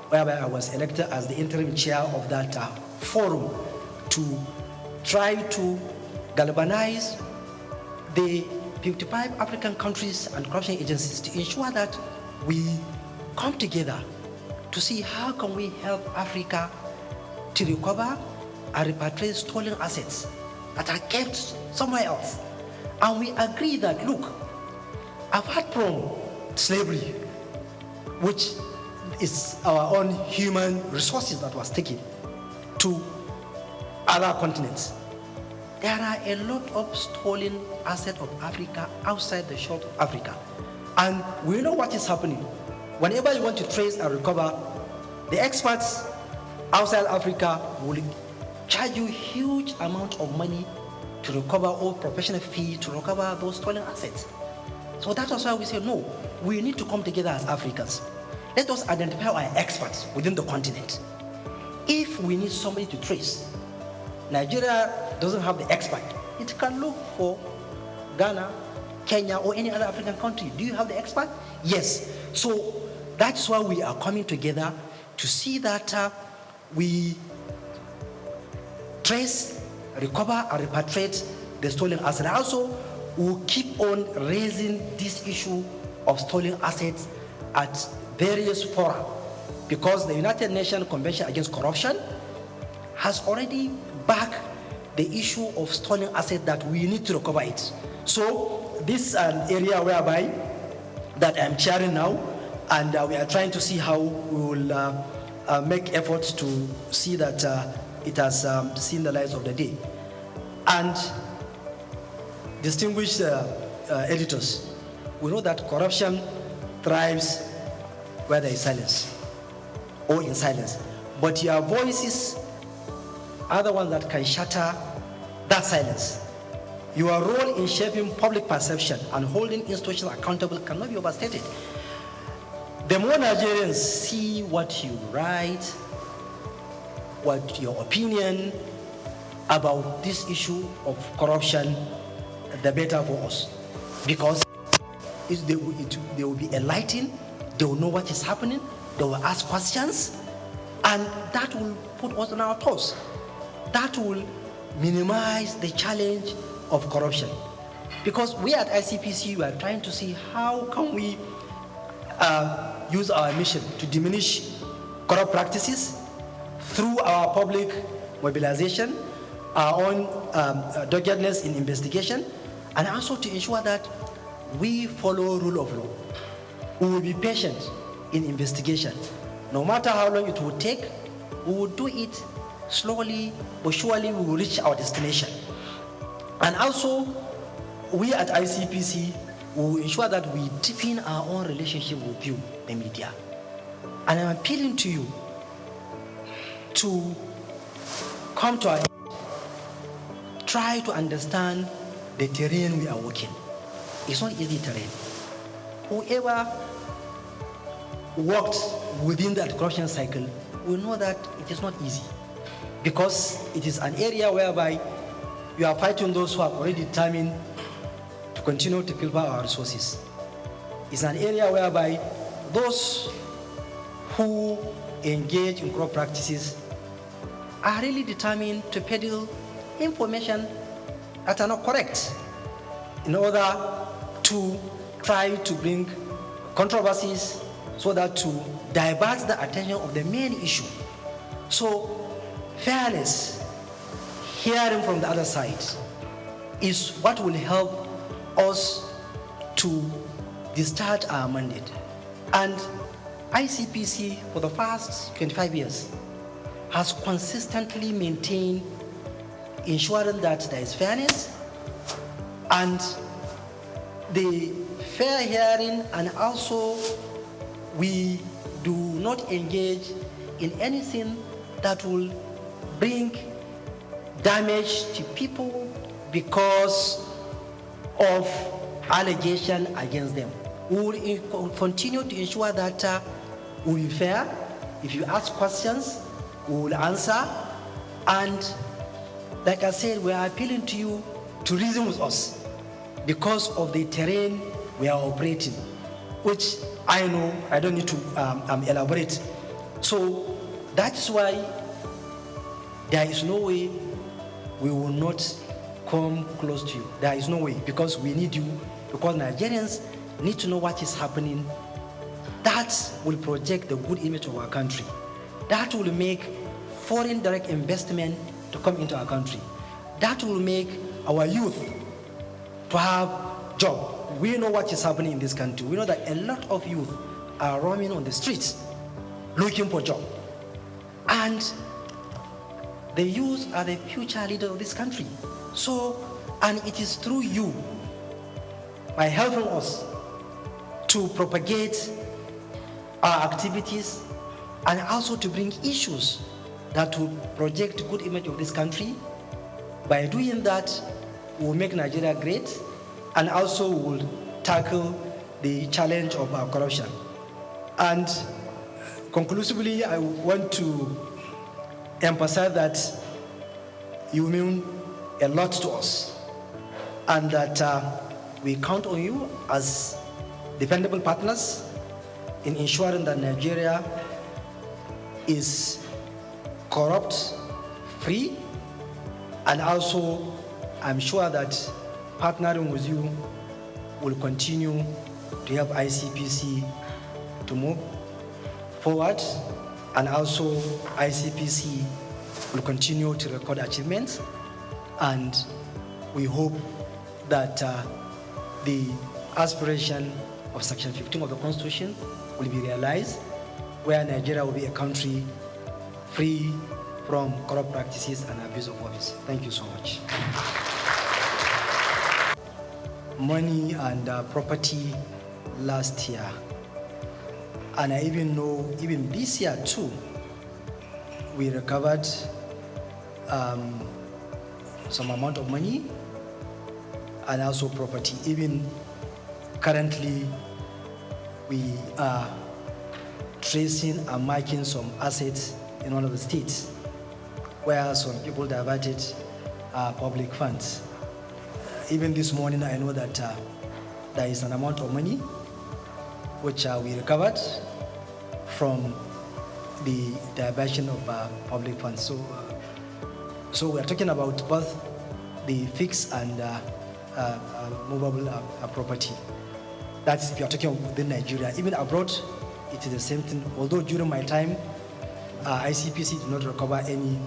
whereby I was elected as the interim chair of that forum to try to galvanize the 55 African countries and corruption agencies to ensure that we come together to see how can we help Africa to recover and repatriate stolen assets that are kept somewhere else. And we agree that, look, apart from slavery, which is our own human resources that was taken to other continents, there are a lot of stolen assets of Africa outside the shore of Africa. And we know what is happening. Whenever you want to trace and recover, the experts outside Africa will charge you huge amount of money to recover all professional fees to recover those stolen assets. So that was why we say, no, we need to come together as Africans. Let us identify our experts within the continent. If we need somebody to trace, Nigeria doesn't have the expert. It can look for Ghana, Kenya, or any other African country. Do you have the expert? Yes. So that's why we are coming together to see that we trace, recover, and repatriate the stolen assets. Also, we'll keep on raising this issue of stolen assets at various fora, because the United Nations Convention Against Corruption has already backed the issue of stolen assets that we need to recover it. So this is an area whereby that I'm chairing now, and we are trying to see how we will make efforts to see that it has seen the light of the day. And distinguished editors, we know that corruption thrives where there is silence, or in silence. But your voices are the ones that can shatter that silence. Your role in shaping public perception and holding institutions accountable cannot be overstated. The more Nigerians see what you write, what your opinion about this issue of corruption, the better for us. Because they will be enlightened, they will know what is happening, they will ask questions, and that will put us on our toes. That will minimize the challenge of corruption. Because we at ICPC, we are trying to see how can we use our mission to diminish corrupt practices through our public mobilization, our own doggedness in investigation, and also to ensure that we follow rule of law. We will be patient in investigation. No matter how long it will take, we will do it slowly but surely. We will reach our destination. And also, we at ICPC will ensure that we deepen our own relationship with you, the media. And I'm appealing to you to come to our aid. Try to understand the terrain we are working. It's not easy terrain. Whoever worked within that corruption cycle will know that it is not easy, because it is an area whereby you are fighting those who are already determined to continue to pilfer our resources. It's an area whereby those who engage in corrupt practices are really determined to peddle information that are not correct in order to try to bring controversies so that to divert the attention of the main issue. So fairness, hearing from the other side, is what will help us to discharge our mandate. And ICPC, for the past 25 years, has consistently maintained ensuring that there is fairness and the fair hearing, and also we do not engage in anything that will bring damage to people because of allegation against them. We will continue to ensure that we will be fair. If you ask questions, we will answer. And like I said, we are appealing to you to reason with us because of the terrain we are operating, which I know I don't need to elaborate. So that's why there is no way we will not come close to you. There is no way, because we need you, because Nigerians need to know what is happening. That will project the good image of our country. That will make foreign direct investment to come into our country. That will make our youth to have job. We know what is happening in this country. We know that a lot of youth are roaming on the streets looking for job. And the youth are the future leaders of this country. So, and it is through you, by helping us to propagate our activities and also to bring issues that will project good image of this country. By doing that, we will make Nigeria great, and also will tackle the challenge of our corruption. And conclusively, I want to emphasize that you mean a lot to us, and that we count on you as dependable partners in ensuring that Nigeria is corrupt-free, and also I'm sure that partnering with you will continue to help ICPC to move forward, and also ICPC will continue to record achievements, and we hope that the aspiration of Section 15 of the Constitution will be realized, where Nigeria will be a country free from corrupt practices and abuse of office. Thank you so much. Money and property last year, and I even know even this year too, we recovered some amount of money and also property. Even currently, we are tracing and marking some assets in one of the states where some people diverted public funds. Even this morning, I know that there is an amount of money which we recovered from the diversion of public funds. So we are talking about both the fixed and movable property. That's if you are talking within Nigeria. Even abroad, it is the same thing. Although during my time, ICPC did not recover any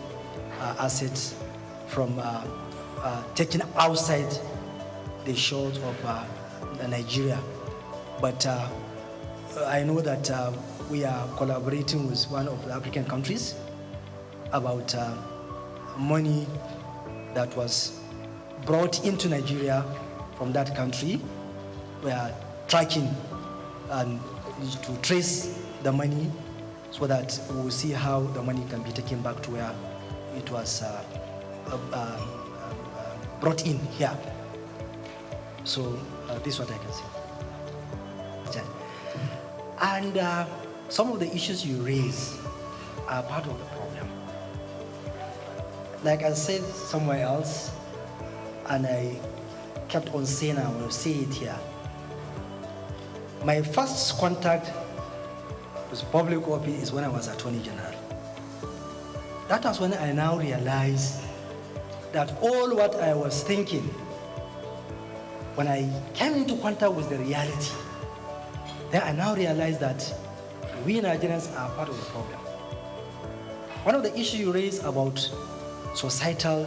assets from taken outside the shores of Nigeria. But I know that we are collaborating with one of the African countries about money that was brought into Nigeria from that country. We are tracking and to trace the money so that we will see how the money can be taken back to where it was brought in here. So this is what I can say. And some of the issues you raise are part of the problem. Like I said somewhere else, and I kept on saying, I will say it here. My first contact with public office is when I was Attorney General. That was when I now realized that all what I was thinking, when I came into contact with the reality, then I now realize that we Nigerians are part of the problem. One of the issues you raised about societal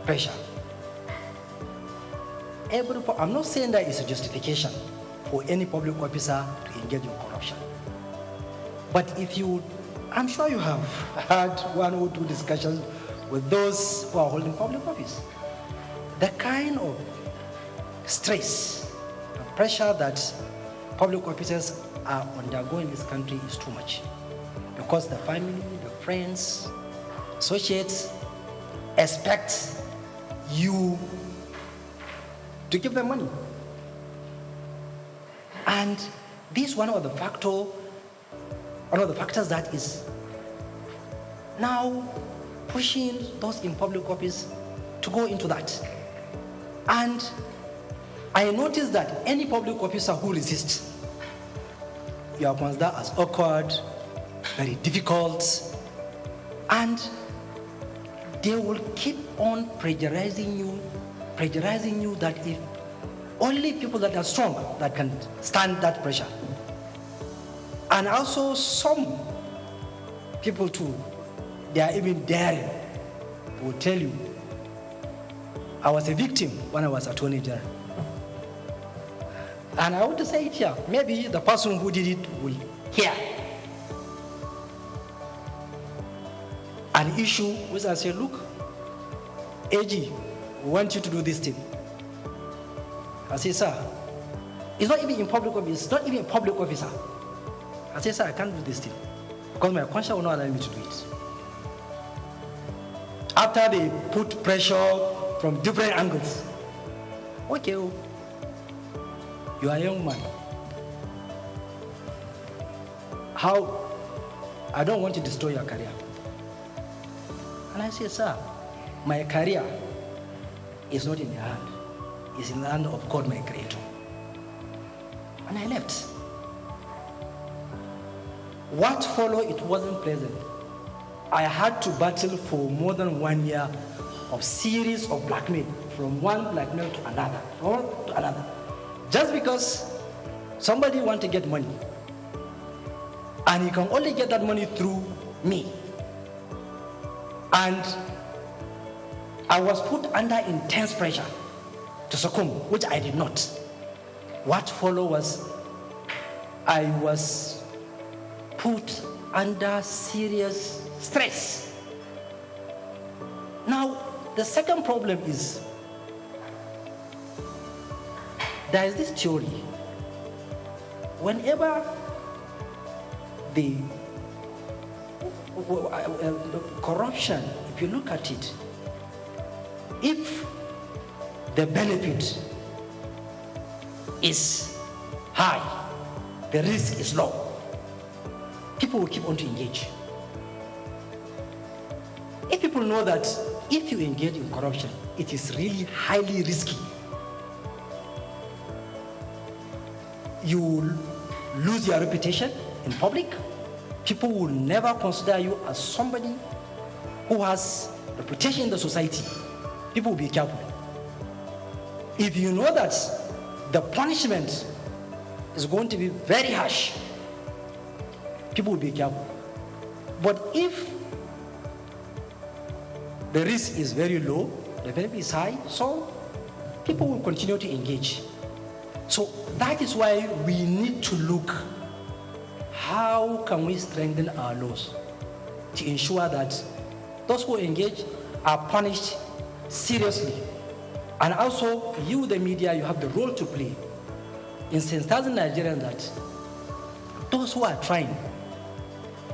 pressure. I'm not saying that it's a justification for any public officer to engage in corruption. But if you, I'm sure you have had one or two discussions with those who are holding public office. The kind of stress, the pressure that public officers are undergoing in this country is too much. Because the family, the friends, associates expect you to give them money. And this is one of the factors that is now pushing those in public office to go into that. And I noticed that any public officer who resists, you are considered as awkward, very difficult, and they will keep on pressurizing you that if only people that are strong that can stand that pressure. And also some people too, they are even daring, will tell you, I was a victim when I was Attorney General. And I want to say it here, maybe the person who did it will hear an issue which I say, look, AG, we want you to do this thing. I say, sir, it's not even in public office, it's not even a public officer. I say, sir, I can't do this thing because my conscience will not allow me to do it. After they put pressure from different angles, okay, you are a young man. How? I don't want to destroy your career. And I say, sir, my career is not in your hand. It's in the hand of God, my Creator. And I left. What followed, it wasn't pleasant. I had to battle for more than 1 year of series of blackmail, from one blackmail to another, just because somebody wants to get money. And he can only get that money through me. And I was put under intense pressure to succumb, which I did not. What followed was I was put under serious stress. Now, the second problem is there is this theory. Whenever the corruption, if you look at it, if the benefit is high, the risk is low, people will keep on to engage. If people know that if you engage in corruption, it is really highly risky, you will lose your reputation in public. People will never consider you as somebody who has reputation in the society. People will be careful. If you know that the punishment is going to be very harsh, people will be careful. But if the risk is very low, the benefit is high, so people will continue to engage. So that is why we need to look, how can we strengthen our laws to ensure that those who engage are punished seriously. And also, you, the media, you have the role to play in sensitizing Nigerians that those who are trying,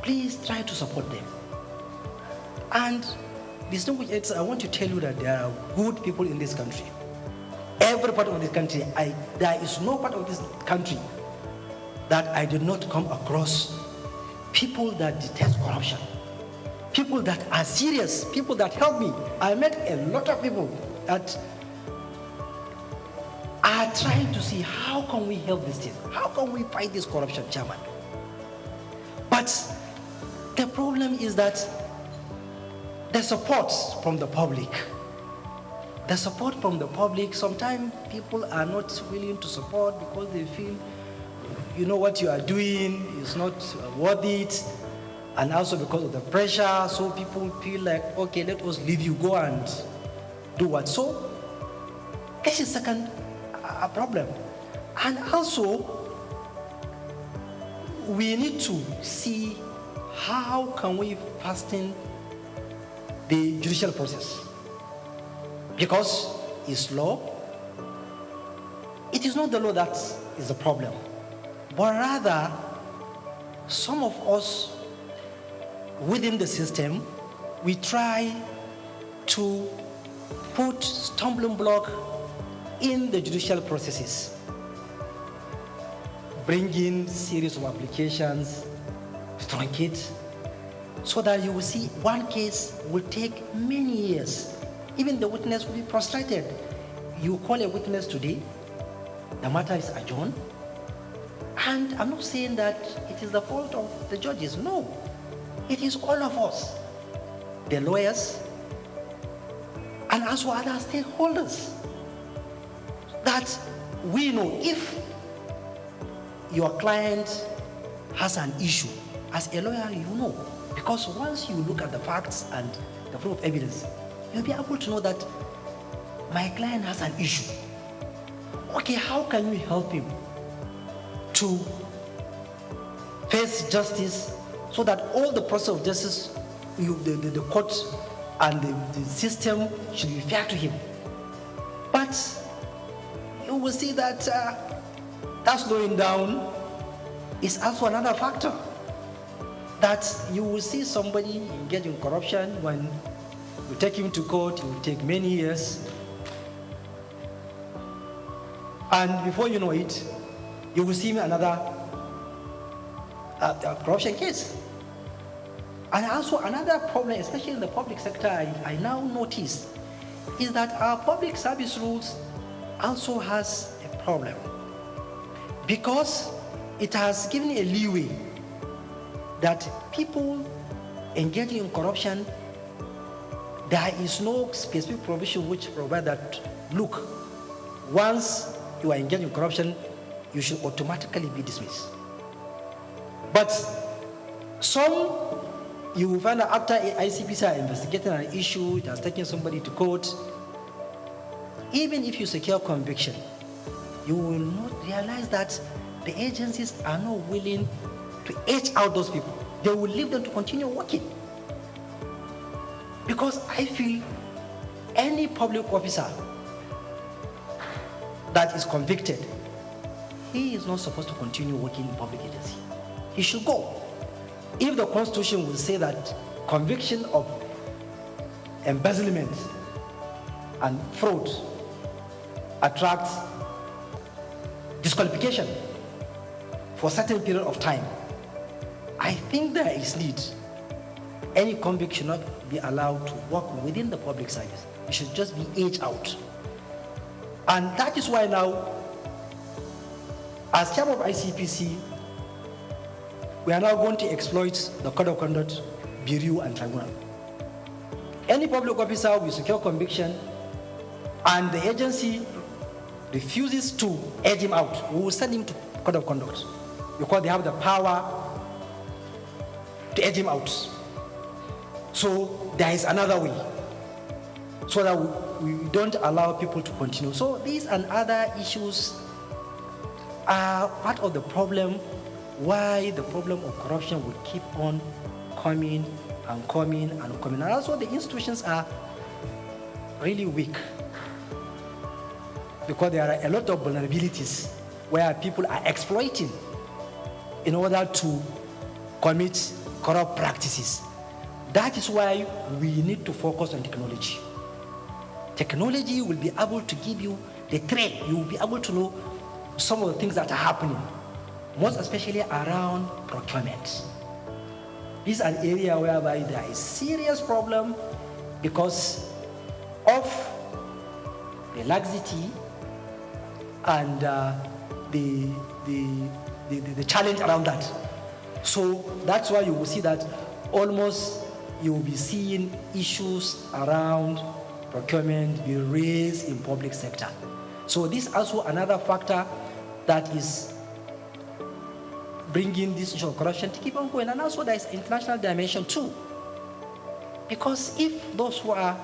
please try to support them. And distinguished, I want to tell you that there are good people in this country. every part of this country. There is no part of this country that I did not come across people that detest corruption, people that are serious, people that help me. I met a lot of people that are trying to see how can we help this thing, how can we fight this corruption, Chairman. But the problem is that the support from the public, sometimes people are not willing to support because they feel, you know, what you are doing is not worth it, and also because of the pressure, so people feel like, okay, let us leave you, go and do what. So this is second problem. And also, we need to see how can we fasten the judicial process, because it's law. It is not the law that is the problem, but rather some of us within the system, we try to put stumbling block in the judicial processes, bring in series of applications, truncate, so that you will see one case will take many years. Even the witness will be frustrated. You call a witness today, the matter is adjourned, and I'm not saying that it is the fault of the judges. No, it is all of us, the lawyers, and also other stakeholders, that we know if your client has an issue, as a lawyer, you know, because once you look at the facts and the proof of evidence, you'll be able to know that my client has an issue. Okay, how can we help him to face justice so that all the process of justice, the court and the system should be fair to him? But you will see that that slowing down is also another factor. That you will see somebody engage in corruption, when you take him to court, it will take many years. And before you know it, you will see another corruption case. And also another problem, especially in the public sector, I now notice, is that our public service rules also has a problem, because it has given a leeway that people engaging in corruption, there is no specific provision which provides that, look, once you are engaged in corruption, you should automatically be dismissed. But some, you will find that after ICPC are investigating an issue, it has taken somebody to court, even if you secure conviction, you will not realize that the agencies are not willing to edge out those people. They will leave them to continue working. Because I feel any public officer that is convicted, he is not supposed to continue working in public agency. He should go. If the Constitution will say that conviction of embezzlement and fraud attracts disqualification for a certain period of time, I think there is need. Any convict should not be allowed to work within the public service. It should just be aged out. And that is why now, as chairman of ICPC, we are now going to exploit the Code of Conduct, Bureau and Tribunal. Any public officer with secure conviction and the agency refuses to edge him out, we will send him to Code of Conduct, because they have the power to edge him out. So there is another way, so that we don't allow people to continue. So these and other issues are part of the problem, why the problem of corruption will keep on coming and coming and coming. And also the institutions are really weak, because there are a lot of vulnerabilities where people are exploiting in order to commit corrupt practices. That is why we need to focus on technology. Technology will be able to give you the threat, you will be able to know some of the things that are happening, most especially around procurement. This is an area whereby there is serious problem because of the laxity and the challenge around that. So that's why you will see that almost you will be seeing issues around procurement be raised in public sector. So this is also another factor that is bringing this issue of corruption to keep on going. And also there is international dimension too. Because if those who are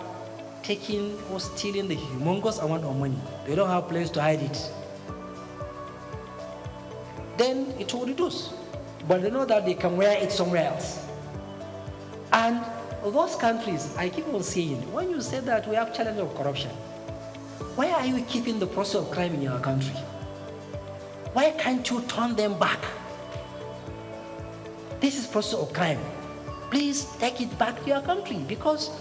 taking or stealing the humongous amount of money, they don't have a place to hide it, then it will reduce. But they know that they can wear it somewhere else. And those countries, I keep on saying, when you say that we have challenge of corruption, why are you keeping the process of crime in your country? Why can't you turn them back? This is process of crime. Please take it back to your country, because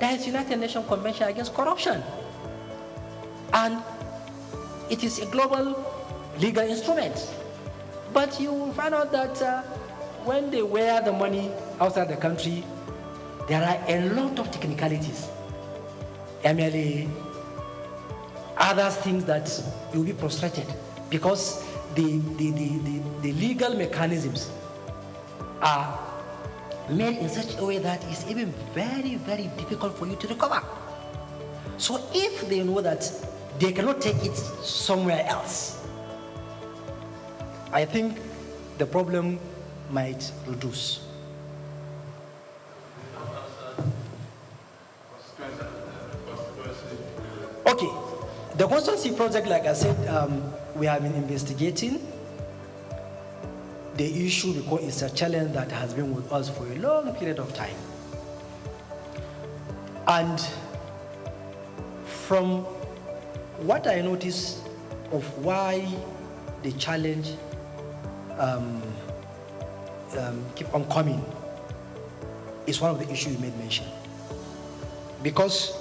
there is United Nations Convention Against Corruption. And it is a global legal instrument. But you will find out that when they wear the money outside the country, there are a lot of technicalities. MLA, other things that you'll be frustrated because the legal mechanisms are made in such a way that it's even very, very difficult for you to recover. So if they know that they cannot take it somewhere else, I think the problem might reduce. Okay, the constituency project, like I said, we have been investigating the issue because it's a challenge that has been with us for a long period of time. And from what I notice of why the challenge keep on coming is one of the issues you made mention. Because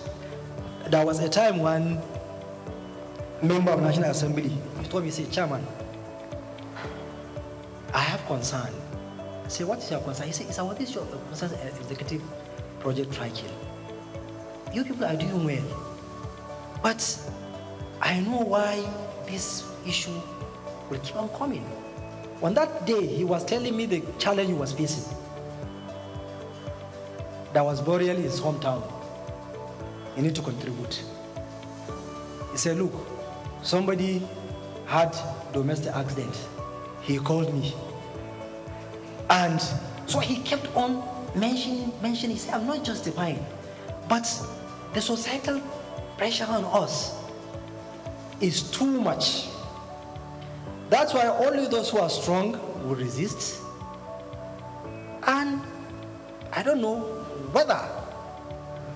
there was a time when member of National Assembly told me, say, Chairman, I have concern. I say, what is your concern? He said, it's about this concern executive project tracking. You people are doing well. But I know why this issue will keep on coming. On that day, he was telling me the challenge he was facing. There was burial in his hometown. You need to contribute. He said, look, somebody had domestic accident. He called me. And so he kept on mentioning, he said, I'm not justifying, but the societal pressure on us is too much. That's why only those who are strong will resist. And I don't know whether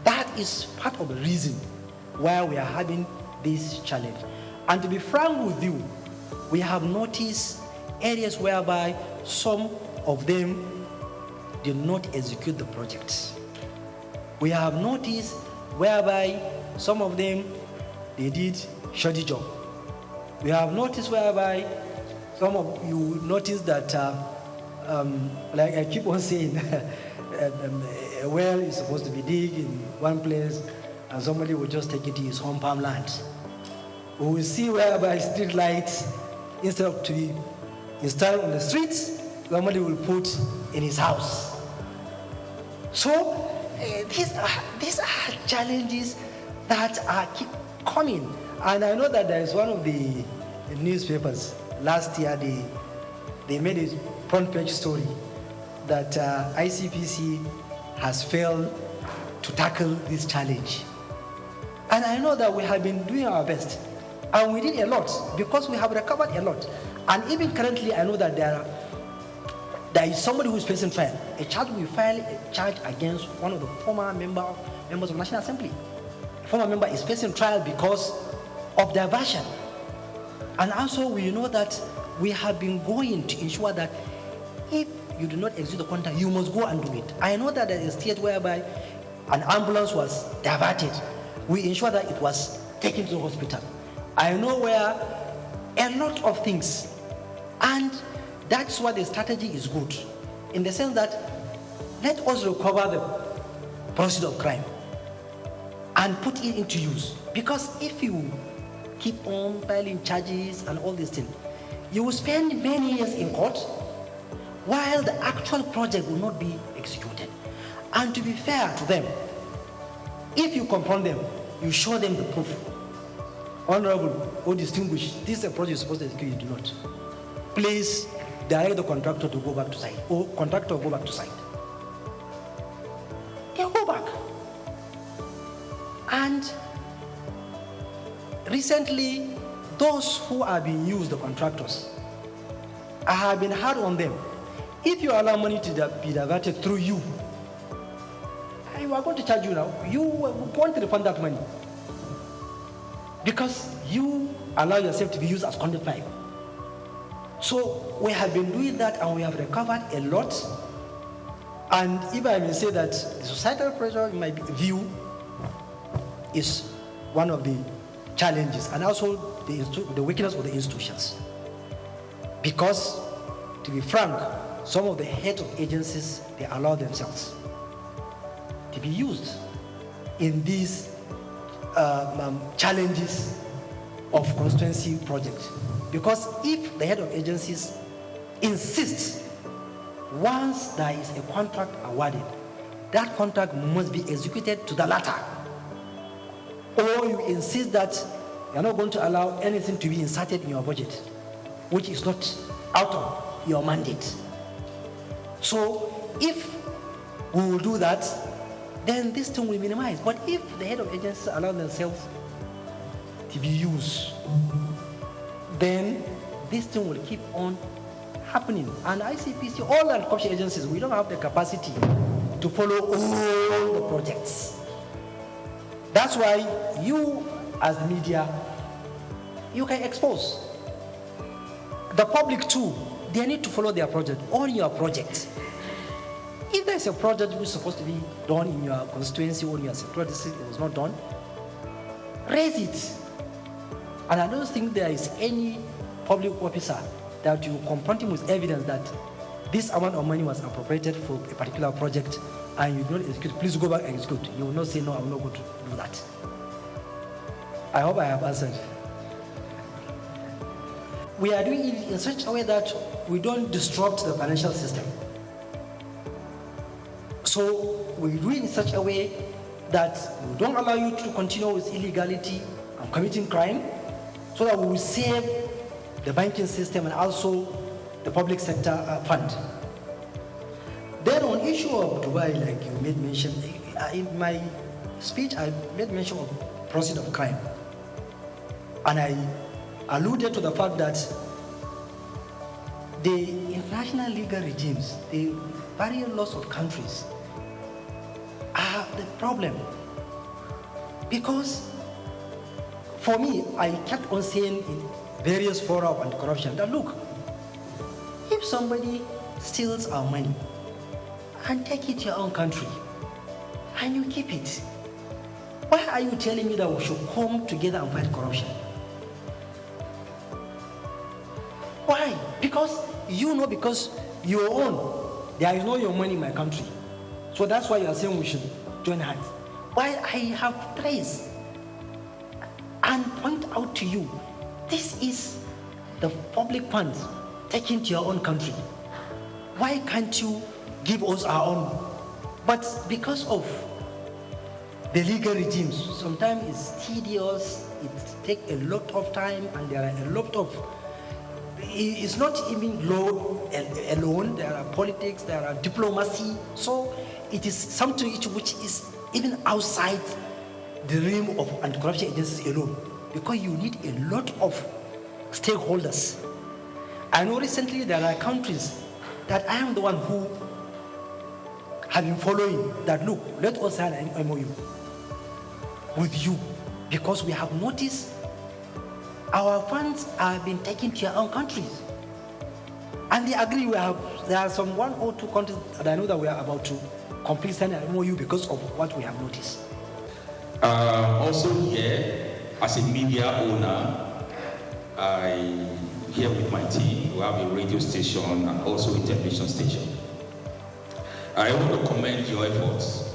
that is part of the reason why we are having this challenge. And to be frank with you, we have noticed areas whereby some of them did not execute the projects. We have noticed whereby some of them, they did shoddy job. We have noticed whereby some of you notice that, like I keep on saying, a well is supposed to be digged in one place and somebody will just take it to his home farmland. We will see whereby street lights, instead of to be installed on the streets, somebody will put in his house. So these are challenges that are keep coming. And I know that there is one of the newspapers last year, they made a front page story that ICPC has failed to tackle this challenge. And I know that we have been doing our best. And we did a lot because we have recovered a lot. And even currently, I know that there is somebody who is facing trial. A charge will file a charge against one of the former members of National Assembly. A former member is facing trial because of diversion. And also, we know that we have been going to ensure that if you do not execute the contract, you must go and do it. I know that there is a state whereby an ambulance was diverted. We ensure that it was taken to the hospital. I know where a lot of things. And that's why the strategy is good, in the sense that let us recover the proceeds of crime and put it into use. Because if you keep on filing charges and all these things, you will spend many years in court while the actual project will not be executed. And to be fair to them, if you confront them, you show them the proof. Honorable or distinguished, this is a project you're supposed to execute, you do not. Please direct the contractor to go back to site, or contractor go back to site. They go back. And recently, those who are being used, the contractors, I have been hard on them. If you allow money to be diverted through you, you are going to charge you now. You want to refund that money because you allow yourself to be used as conduit pipe. So we have been doing that and we have recovered a lot. And if I may say that the societal pressure, in my view, is one of the challenges, and also the weakness of the institutions. Because, to be frank, some of the heads of agencies, they allow themselves to be used in these challenges of constituency projects. Because if the head of agencies insists, once there is a contract awarded, that contract must be executed to the latter. Or you insist that you're not going to allow anything to be inserted in your budget, which is not out of your mandate. So if we will do that, then this thing will minimize. But if the head of agencies allow themselves to be used, then this thing will keep on happening. And ICPC, all the corruption agencies, we don't have the capacity to follow all the projects. That's why you, as the media, you can expose. The public too, they need to follow their project, on your project. If there's a project which is supposed to be done in your constituency or in your sector district, it was not done, raise it. And I don't think there is any public officer that you confront him with evidence that this amount of money was appropriated for a particular project and you don't execute, please go back and execute. You will not say, no, I'm not going to do that. I hope I have answered. We are doing it in such a way that we don't disrupt the financial system. So we do it in such a way that we don't allow you to continue with illegality and committing crime, so that we will save the banking system and also the public sector fund. Then on issue of Dubai, like you made mention, in my speech I made mention of proceeds of crime. And I alluded to the fact that the international legal regimes, the various laws of countries are the problem. Because for me, I kept on saying in various fora of anti-corruption that look, if somebody steals our money and take it to your own country and you keep it, why are you telling me that we should come together and fight corruption? Why? Because you know, because your own, there is no your money in my country. So that's why you are saying we should join hands. While I have traced and point out to you, this is the public funds taken to your own country. Why can't you give us our own? But because of the legal regimes, sometimes it's tedious, it takes a lot of time, and there are a lot of, it's not even law alone, there are politics, there are diplomacy, so it is something which is even outside the realm of anti-corruption agencies alone, because you need a lot of stakeholders. I know recently there are countries that I am the one who have been following that, look, let us sign an MOU with you, because we have noticed our funds are being taken to your own countries. And they agree. There are some 1 or 2 countries that I know that we are about to complete signing an MOU because of what we have noticed. Also here, As a media owner, I here with my team, we have a radio station and also a television station. I want to commend your efforts.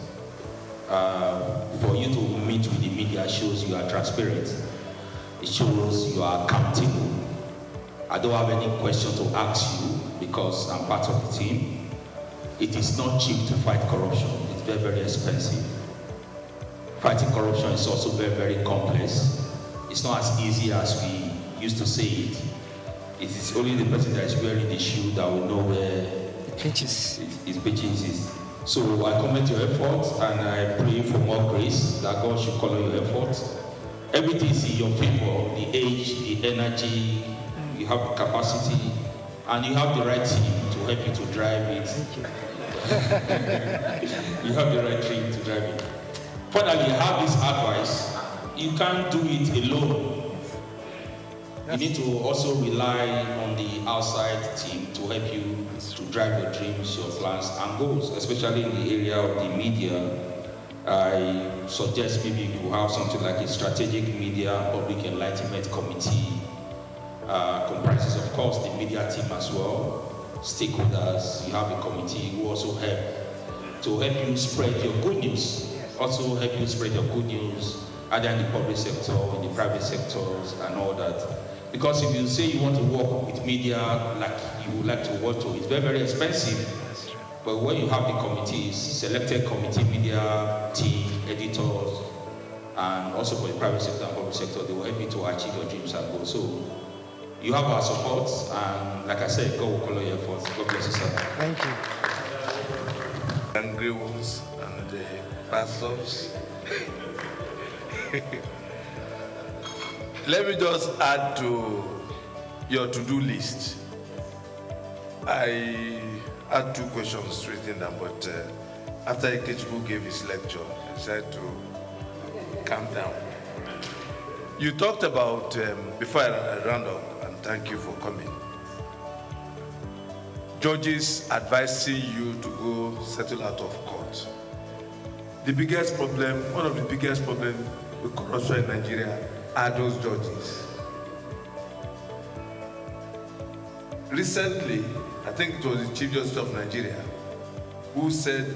For you to meet with the media shows you are transparent. It shows you are accountable. I don't have any question to ask you because I'm part of the team. It is not cheap to fight corruption. It's very, very expensive. Fighting corruption is also very, very complex. It's not as easy as we used to say it. It is only the person that is wearing the shoe that will know where his pitches is. So I commend your efforts and I pray for more grace that God should color your efforts. Everything is in your favor, the age, the energy, you have the capacity, and you have the right team to help you to drive it. You have the right team to drive it. Finally, I have this advice. You can't do it alone. You need to also rely on the outside team to help you to drive your dreams, your plans, and goals, especially in the area of the media. I suggest maybe you could have something like a strategic media public enlightenment committee. Comprises, of course, the media team as well, stakeholders. You have a committee who also help you spread your good news. Also help you spread your good news either in the public sector, in the private sectors, and all that. Because if you say you want to work with media like you would like to work to, it's very, very expensive. But when you have the committees, selected committee, media team, editors, and also for the private sector and public sector, they will help you to achieve your dreams and goals. So you have our support, and like I said, God will color your efforts. God bless you, sir. Thank you. Angry ones and the pastors. Let me just add to your to-do list. I had two questions written down, but after Ikechukwu gave his lecture, I decided to calm down. You talked about, before I round up, and thank you for coming, judges advising you to go settle out of court. The biggest problem, one of the biggest problems with corruption in Nigeria are those judges. Recently, I think it was the Chief Justice of Nigeria who said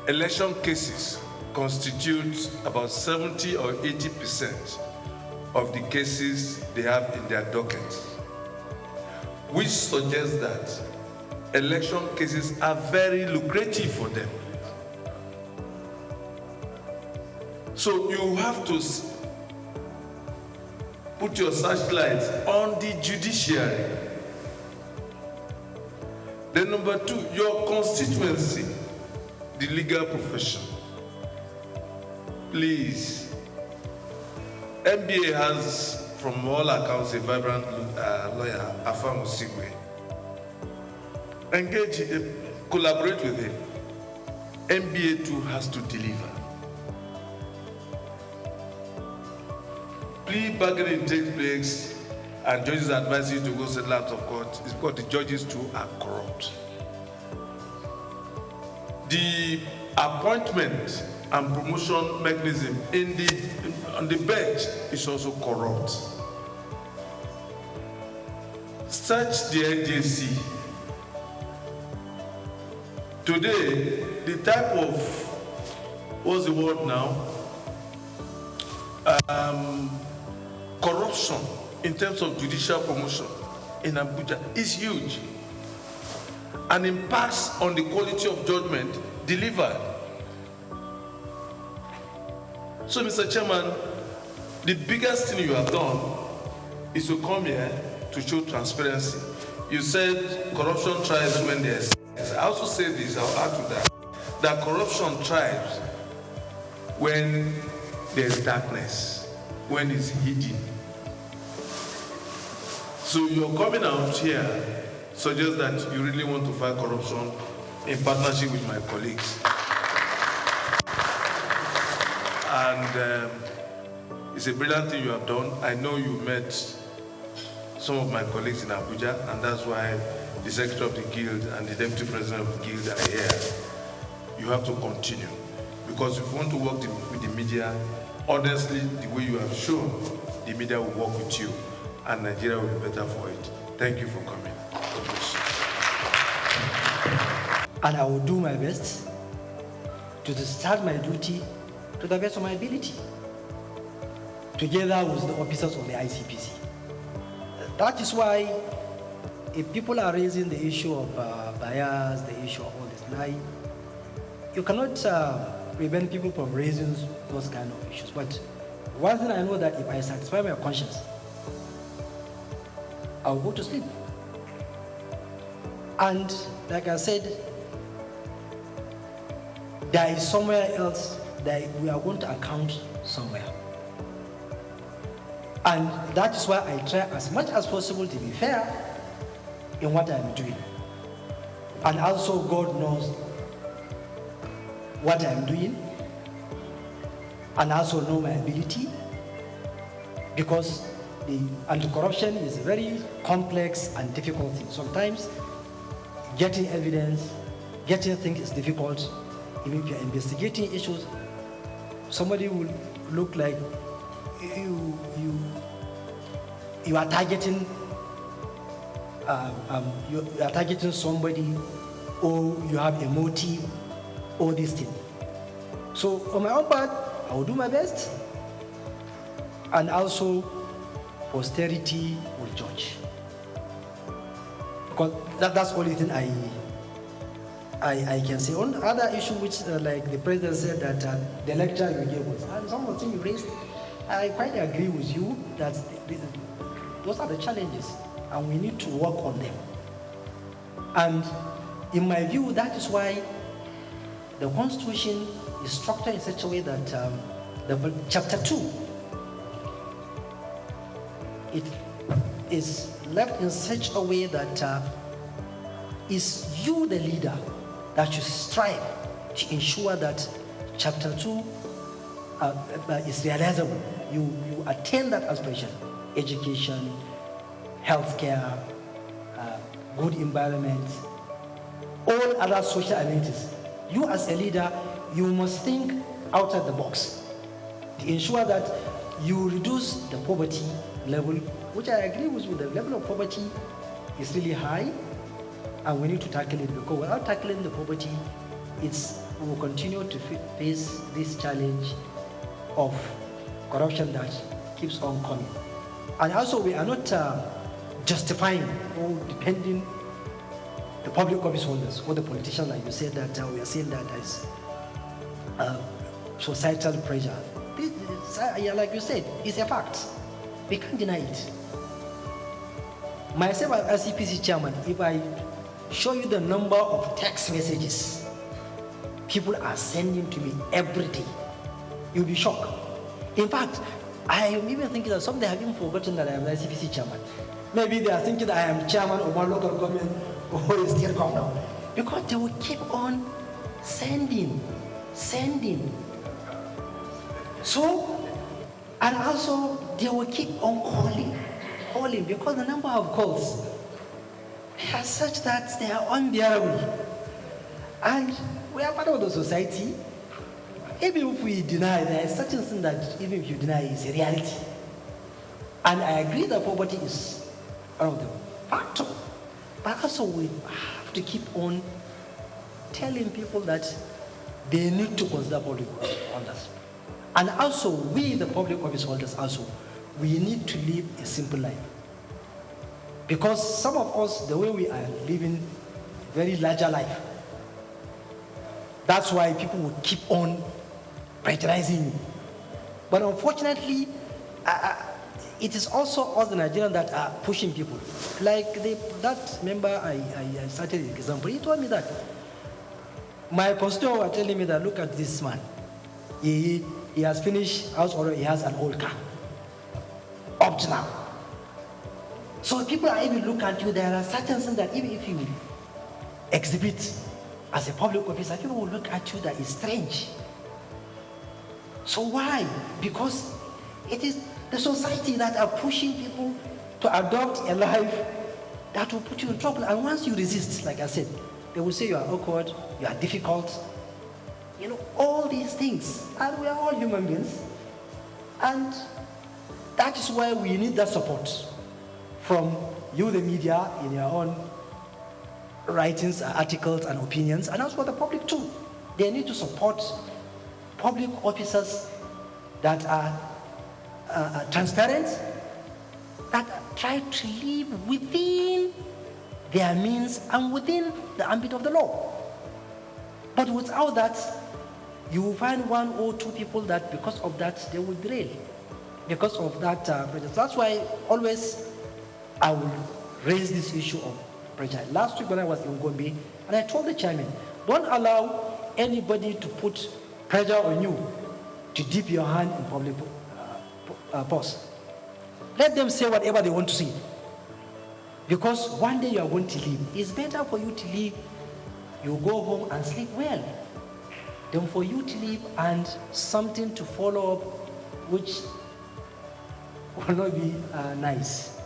election cases constitute about 70 or 80% of the cases they have in their docket, which suggests that election cases are very lucrative for them. So you have to put your searchlight on the judiciary. Then number two, your constituency, the legal profession. Please, MBA has, from all accounts, a vibrant lawyer, Afam Osigwe. Engage him, collaborate with him. MBA too has to deliver. Plea bargaining takes place and judges advise you to go settle out of court. It's because the judges too are corrupt. The appointment and promotion mechanism on the bench is also corrupt. Search the NJC. Today, the type of, what's the word now? Corruption in terms of judicial promotion in Abuja is huge and impacts on the quality of judgment delivered. So, Mr. Chairman, the biggest thing you have done is to come here to show transparency. You said corruption thrives when there's. I also say this, I'll add to that corruption thrives when there's darkness, when it's hidden. So your coming out here suggests that you really want to fight corruption in partnership with my colleagues. And it's a brilliant thing you have done. I know you met some of my colleagues in Abuja, and that's why the Secretary of the Guild and the Deputy President of the Guild are here. You have to continue, because if you want to work with the media, honestly, the way you have shown, the media will work with you and Nigeria will be better for it. Thank you for coming. God bless you. And I will do my best to discharge my duty to the best of my ability, together with the officers of the ICPC. That is why if people are raising the issue of bias, the issue of all this lie, you cannot prevent people from raising those kind of issues. But one thing I know, that if I satisfy my conscience, I'll go to sleep. And like I said, there is somewhere else that we are going to account somewhere. And that is why I try as much as possible to be fair in what I'm doing. And also God knows what I'm doing, and also know my ability, because the anti-corruption is a very complex and difficult thing. Sometimes getting evidence, getting things is difficult. Even if you're investigating issues, somebody will look like you are targeting somebody, or you have a motive, all these things. So on my own part, I will do my best, and also posterity will judge. Because that's the only thing I can say. On other issue, which like the president said that the lecture you gave us, and some of the things you raised, I quite agree with you that those are the challenges, and we need to work on them. And in my view, that is why the Constitution is structured in such a way that the Chapter 2, it is left in such a way that is you, the leader, that you strive to ensure that Chapter 2 is realizable. You attain that aspiration: education, healthcare, good environment, all other social amenities. You as a leader, you must think outside the box to ensure that you reduce the poverty level, which I agree with you. The level of poverty is really high, and we need to tackle it, because without tackling the poverty, we will continue to face this challenge of corruption that keeps on coming. And also, we are not justifying or depending the public office holders or the politicians, like you said, that we are saying that there is societal pressure. Like you said, it's a fact. We can't deny it. Myself as CPC chairman, if I show you the number of text messages people are sending to me every day, you'll be shocked. In fact, I am even thinking that some they have even forgotten that I am the CPC chairman. Maybe they are thinking that I am chairman of one local government or a state governor, because they will keep on sending. So, and also they will keep on calling, because the number of calls are such that they are unbearable. And we are part of the society. Even if we deny, there is such a thing that even if you deny, is a reality. And I agree that poverty is one of the factors. But also we have to keep on telling people that they need to consider public office holders. And also we, the public office holders, also, we need to live a simple life. Because some of us, the way we are living a very larger life, that's why people will keep on pressurizing you. But unfortunately, it is also us, the Nigerians, that are pushing people. Like that member I started the example, he told me that my constituents were telling me that, look at this man. He has finished house order, he has an old car. Up to now. So people are even looking at you, there are certain things that even if you exhibit as a public officer, people will look at you that is strange. So why? Because it is the society that are pushing people to adopt a life that will put you in trouble. And once you resist, like I said, they will say you are awkward, you are difficult, all these things. And we are all human beings. And that is why we need that support from you, the media, in your own writings, articles, and opinions, and also the public too. They need to support public officers that are transparent, that try to live within their means and within the ambit of the law. But without that, you will find one or two people that because of that, they will derail. Because of that prejudice. That's why always I will raise this issue of prejudice. Last week when I was in Gombe, and I told the chairman, don't allow anybody to put pressure on you to dip your hand in public purse. Let them say whatever they want to say. Because one day you are going to leave. It's better for you to leave, you go home and sleep well, than for you to leave and something to follow up which will not be nice.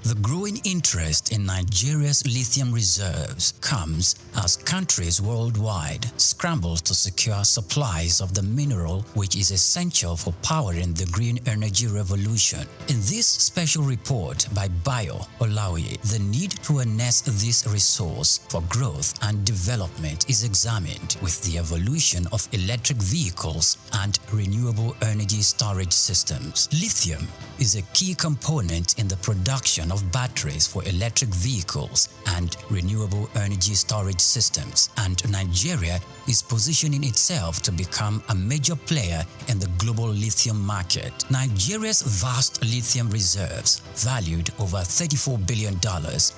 The growing interest in Nigeria's lithium reserves comes as countries worldwide scramble to secure supplies of the mineral which is essential for powering the green energy revolution. In this special report by Bayo Olaoye, the need to harness this resource for growth and development is examined with the evolution of electric vehicles and renewable energy storage systems. Lithium is a key component in the production of batteries for electric vehicles and renewable energy storage systems, and Nigeria is positioning itself to become a major player in the global lithium market. Nigeria's vast lithium reserves, valued over $34 billion,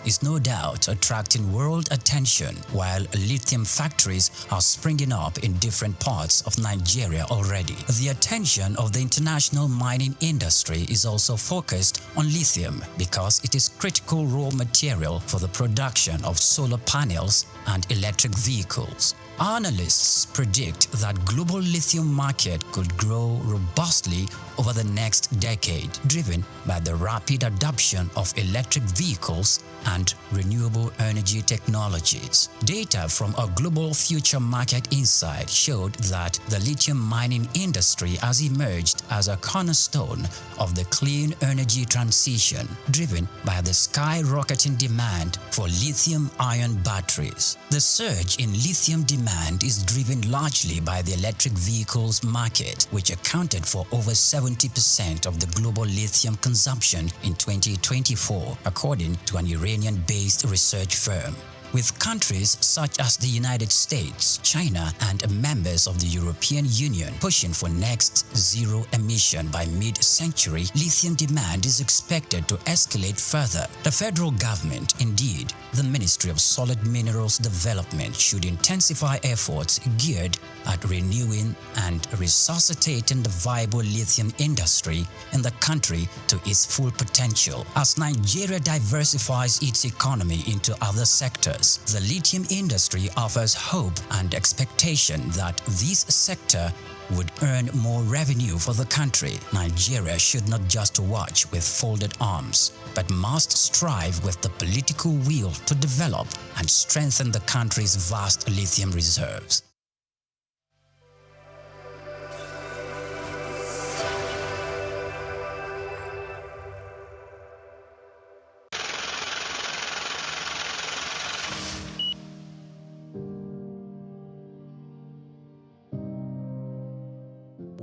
is no doubt attracting world attention, while lithium factories are springing up in different parts of Nigeria already. The attention of the international mining industry is also focused on lithium because it is critical raw material for the production of solar panels and electric vehicles. Analysts predict that global lithium market could grow robustly over the next decade, driven by the rapid adoption of electric vehicles and renewable energy technologies. Data from a global future market insight showed that the lithium mining industry has emerged as a cornerstone of the clean energy transition, driven by the skyrocketing demand for lithium-ion batteries. The surge in lithium demand is driven largely by the electric vehicles market, which accounted for over 70% of the global lithium consumption in 2024, according to an Iranian-based research firm. With countries such as the United States, China, and members of the European Union pushing for next zero emission by mid-century, lithium demand is expected to escalate further. The federal government, indeed, the Ministry of Solid Minerals Development, should intensify efforts geared at renewing and resuscitating the viable lithium industry in the country to its full potential. As Nigeria diversifies its economy into other sectors, the lithium industry offers hope and expectation that this sector would earn more revenue for the country. Nigeria should not just watch with folded arms, but must strive with the political will to develop and strengthen the country's vast lithium reserves.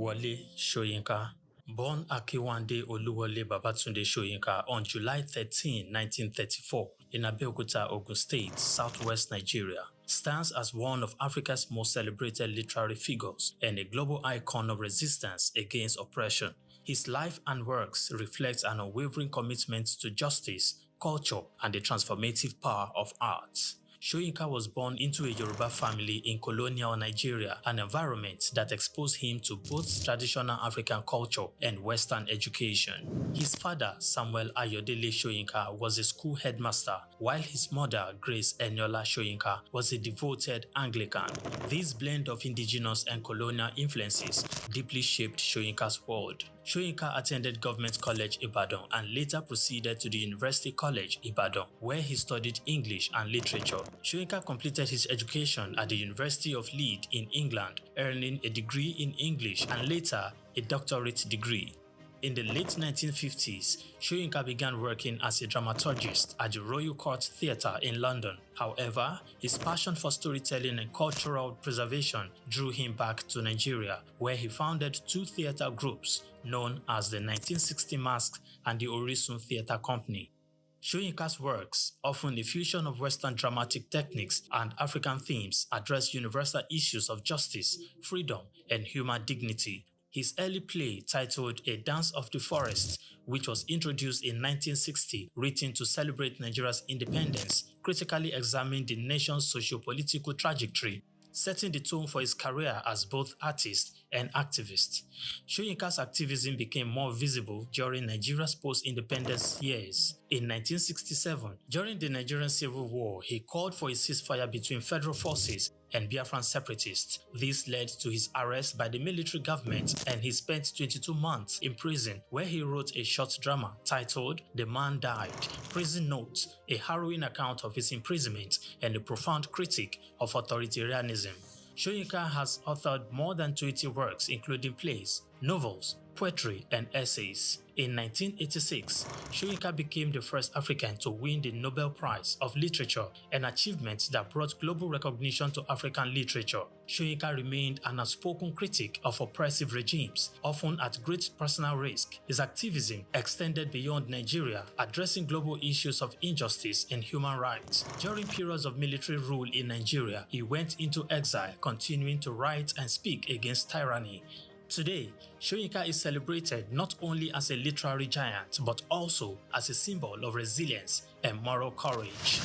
Wole Soyinka. Born Akiwande Oluwole Babatunde Soyinka on July 13, 1934, in Abeokuta, Ogun State, southwest Nigeria, stands as one of Africa's most celebrated literary figures and a global icon of resistance against oppression. His life and works reflect an unwavering commitment to justice, culture, and the transformative power of art. Soyinka was born into a Yoruba family in colonial Nigeria, an environment that exposed him to both traditional African culture and Western education. His father, Samuel Ayodele Soyinka, was a school headmaster, while his mother, Grace Eniola Soyinka, was a devoted Anglican. This blend of indigenous and colonial influences deeply shaped Soyinka's world. Soyinka attended Government College Ibadan and later proceeded to the University College Ibadan, where he studied English and literature. Soyinka completed his education at the University of Leeds in England, earning a degree in English and later a doctorate degree. In the late 1950s, Soyinka began working as a dramaturgist at the Royal Court Theatre in London. However, his passion for storytelling and cultural preservation drew him back to Nigeria, where he founded two theatre groups known as the 1960 Masks and the Orisun Theatre Company. Soyinka's works, often a fusion of Western dramatic techniques and African themes, address universal issues of justice, freedom, and human dignity. His early play, titled A Dance of the Forest, which was introduced in 1960, written to celebrate Nigeria's independence, critically examined the nation's socio-political trajectory, setting the tone for his career as both artist and activist. Soyinka's activism became more visible during Nigeria's post-independence years. In 1967, during the Nigerian Civil War, he called for a ceasefire between federal forces and Biafran separatists. This led to his arrest by the military government, and he spent 22 months in prison, where he wrote a short drama titled The Man Died, Prison Notes, a harrowing account of his imprisonment and a profound critique of authoritarianism. Soyinka has authored more than 20 works, including plays, novels, poetry, and essays. In 1986, Soyinka became the first African to win the Nobel Prize of Literature, an achievement that brought global recognition to African literature. Soyinka remained an outspoken critic of oppressive regimes, often at great personal risk. His activism extended beyond Nigeria, addressing global issues of injustice and human rights. During periods of military rule in Nigeria, he went into exile, continuing to write and speak against tyranny. Today, Soyinka is celebrated not only as a literary giant, but also as a symbol of resilience and moral courage.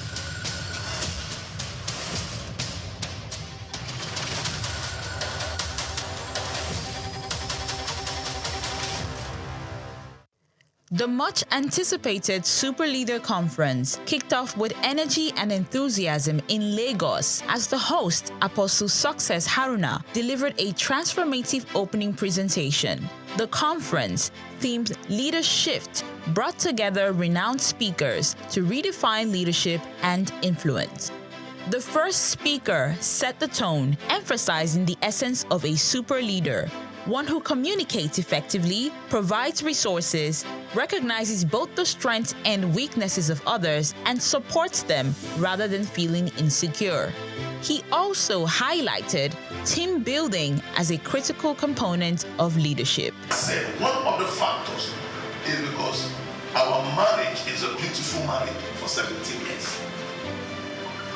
The much-anticipated Super Leader Conference kicked off with energy and enthusiasm in Lagos as the host, Apostle Success Haruna, delivered a transformative opening presentation. The conference, themed Leader Shift, brought together renowned speakers to redefine leadership and influence. The first speaker set the tone, emphasizing the essence of a super leader, one who communicates effectively, provides resources, recognizes both the strengths and weaknesses of others, and supports them rather than feeling insecure. He also highlighted team building as a critical component of leadership. One of the factors is because our marriage is a beautiful marriage for 17 years.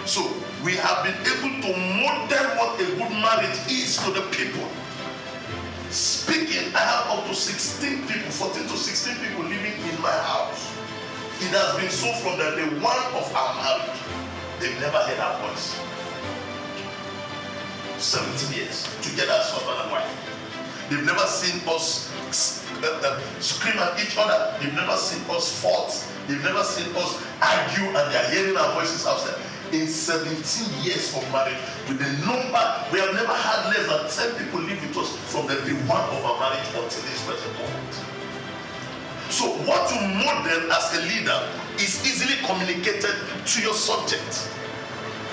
So we have been able to model what a good marriage is to the people. Speaking, I have up to 16 people, 14 to 16 people living in my house. It has been so from the day one of our marriage. They've never heard our voice. 17 years together as husband and wife. They've never seen us scream at each other. They've never seen us fight. They've never seen us argue, and they're hearing our voices outside. In 17 years of marriage, with the number, we have never had less than 10 people live with us from the day one of our marriage until this present moment. So what you model as a leader is easily communicated to your subject.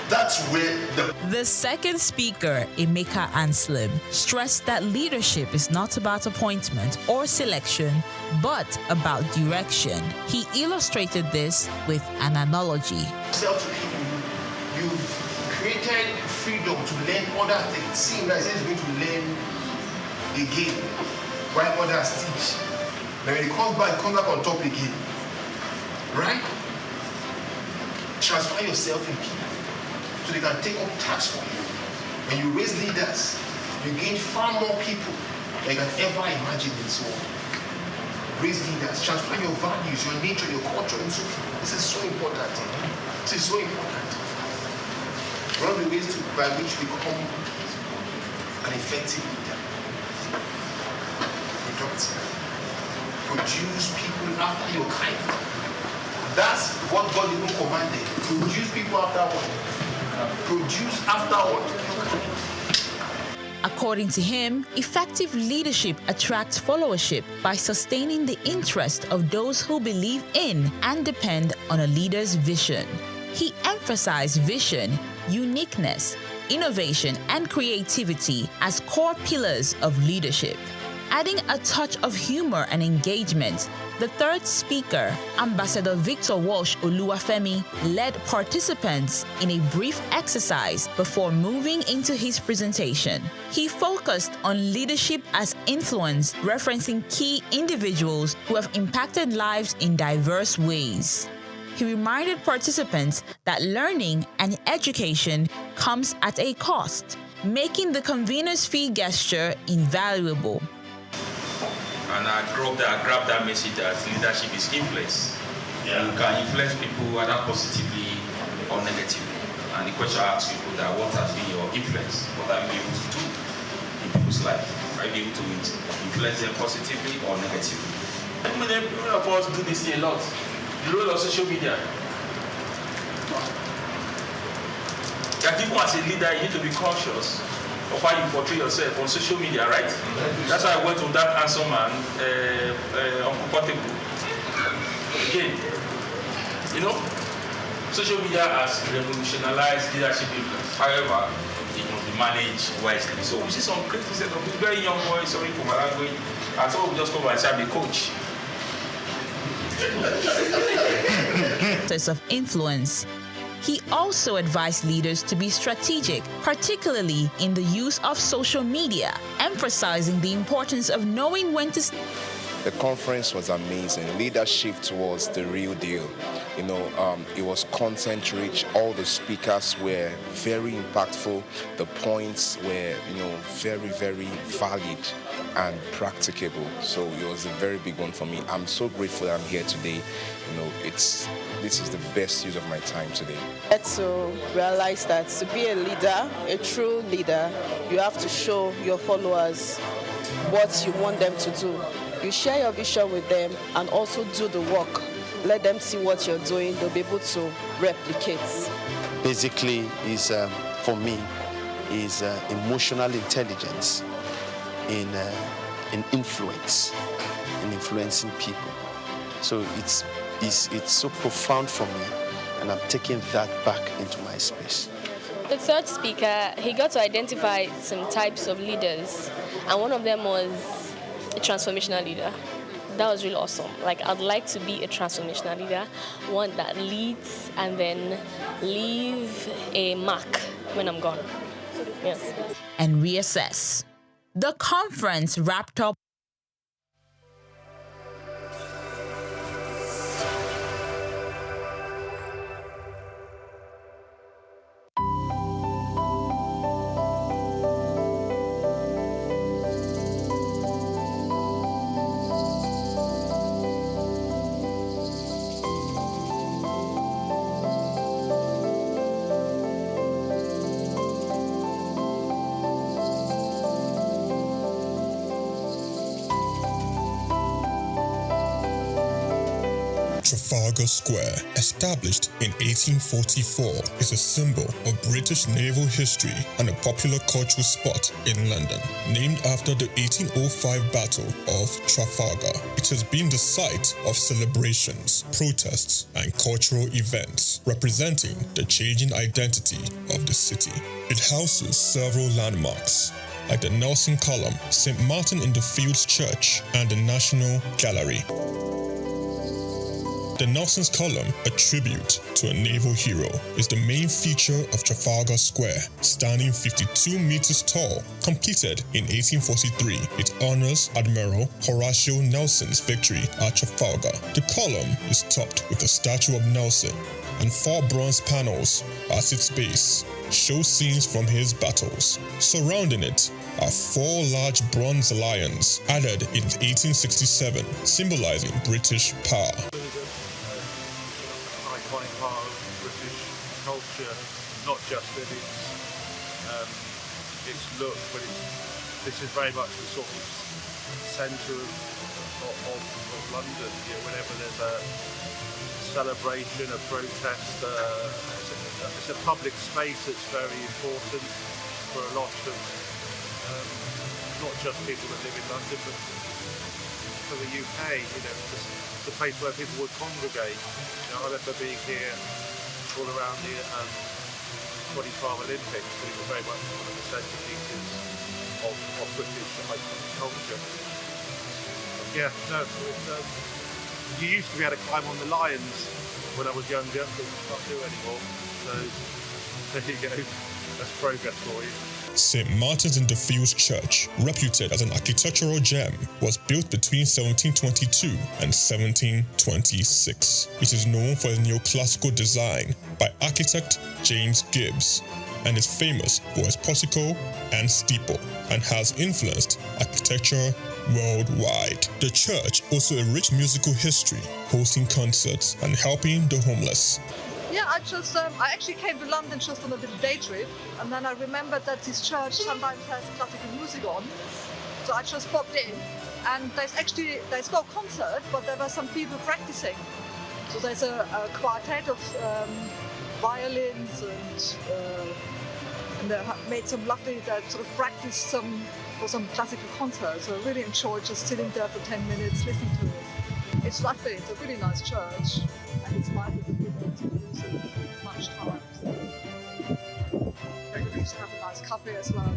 That's where The second speaker, Emeka Anslim, stressed that leadership is not about appointment or selection, but about direction. He illustrated this with an analogy. You've created freedom to learn other things. Seeing that he's going to learn again while others teach. Then when it comes back on top again. Right? Transfer yourself in people so they can take up tasks for you. When you raise leaders, you gain far more people than you can ever imagine in this world. Raise leaders, transfer your values, your nature, your culture into people. This is so important. This is so important. One of the ways by which we become an effective leader, productive, produce people after your kind. That's what God even commanded. Produce people after what? Produce after what? According to him, effective leadership attracts followership by sustaining the interest of those who believe in and depend on a leader's vision. He emphasized vision, uniqueness, innovation, and creativity as core pillars of leadership. Adding a touch of humor and engagement, the third speaker, Ambassador Victor Walsh Oluwafemi, led participants in a brief exercise before moving into his presentation. He focused on leadership as influence, referencing key individuals who have impacted lives in diverse ways. He reminded participants that learning and education comes at a cost, making the convener's fee gesture invaluable. And I grabbed that message that leadership is influence. Yeah. You can influence people either positively or negatively. And the question I ask people that what has been your influence? What have you been able to do in people's life? Are you able to influence them positively or negatively? Many of us do this a lot. The role of social media. That even as a leader, you need to be conscious of how you portray yourself on social media, right? That's why I went with that handsome man, uncomfortable. Again, you know, social media has revolutionized leadership influence. However, it must be managed wisely. So we see some crazy set of very young boys, sorry for my language, and some will just come and say, I'm a coach. Of influence. He also advised leaders to be strategic, particularly in the use of social media, emphasizing the importance of knowing when to... The conference was amazing. Leadership was the real deal. You know, it was content-rich. All the speakers were very impactful. The points were, very, very valid and practicable. So it was a very big one for me. I'm so grateful that I'm here today. This is the best use of my time today. To realize that to be a leader, a true leader, you have to show your followers what you want them to do. You share your vision with them and also do the work. Let them see what you're doing. They'll be able to replicate. Basically, for me, is emotional intelligence in influence, in influencing people. So it's so profound for me, and I'm taking that back into my space. The third speaker, he got to identify some types of leaders, and one of them was a transformational leader. That was really awesome. Like, I'd like to be a transformational leader, one that leads and then leave a mark when I'm gone. Yes. And reassess. The conference wrapped up Trafalgar Square, established in 1844, is a symbol of British naval history and a popular cultural spot in London. Named after the 1805 Battle of Trafalgar, it has been the site of celebrations, protests, and cultural events, representing the changing identity of the city. It houses several landmarks, like the Nelson Column, St. Martin in the Fields Church, and the National Gallery. The Nelson's Column, a tribute to a naval hero, is the main feature of Trafalgar Square. Standing 52 meters tall, completed in 1843, it honors Admiral Horatio Nelson's victory at Trafalgar. The column is topped with a statue of Nelson, and 4 bronze panels at its base show scenes from his battles. Surrounding it are 4 large bronze lions added in 1867, symbolizing British power. Iconic part of British culture, not just in its look, but this is very much the sort of centre of London. You know, whenever there's a celebration, a protest, it's a public space that's very important for a lot of not just people that live in London, but for the UK. You know, it's a place where people would congregate. You know, I remember being here all around the 2012 Olympics, but it was very much one of the centerpieces of British culture. Yeah, no, you used to be able to climb on the lions when I was younger, but you can't do anymore. So there you go. That's progress for you. St. Martin's in the Fields Church, reputed as an architectural gem, was built between 1722 and 1726. It is known for its neoclassical design by architect James Gibbs, and is famous for its portico and steeple, and has influenced architecture worldwide. The church also a rich musical history, hosting concerts and helping the homeless. Yeah, I actually came to London just on a little day trip, and then I remembered that this church sometimes has classical music on, so I just popped in, and there's no concert, but there were some people practicing. So there's a quartet of violins, and they made some lovely, sort of practice for some classical concerts. So I really enjoyed just sitting there for 10 minutes listening to it. It's lovely, it's a really nice church, and it's nice that the people don't use it much time. So we used to have a nice cafe as well.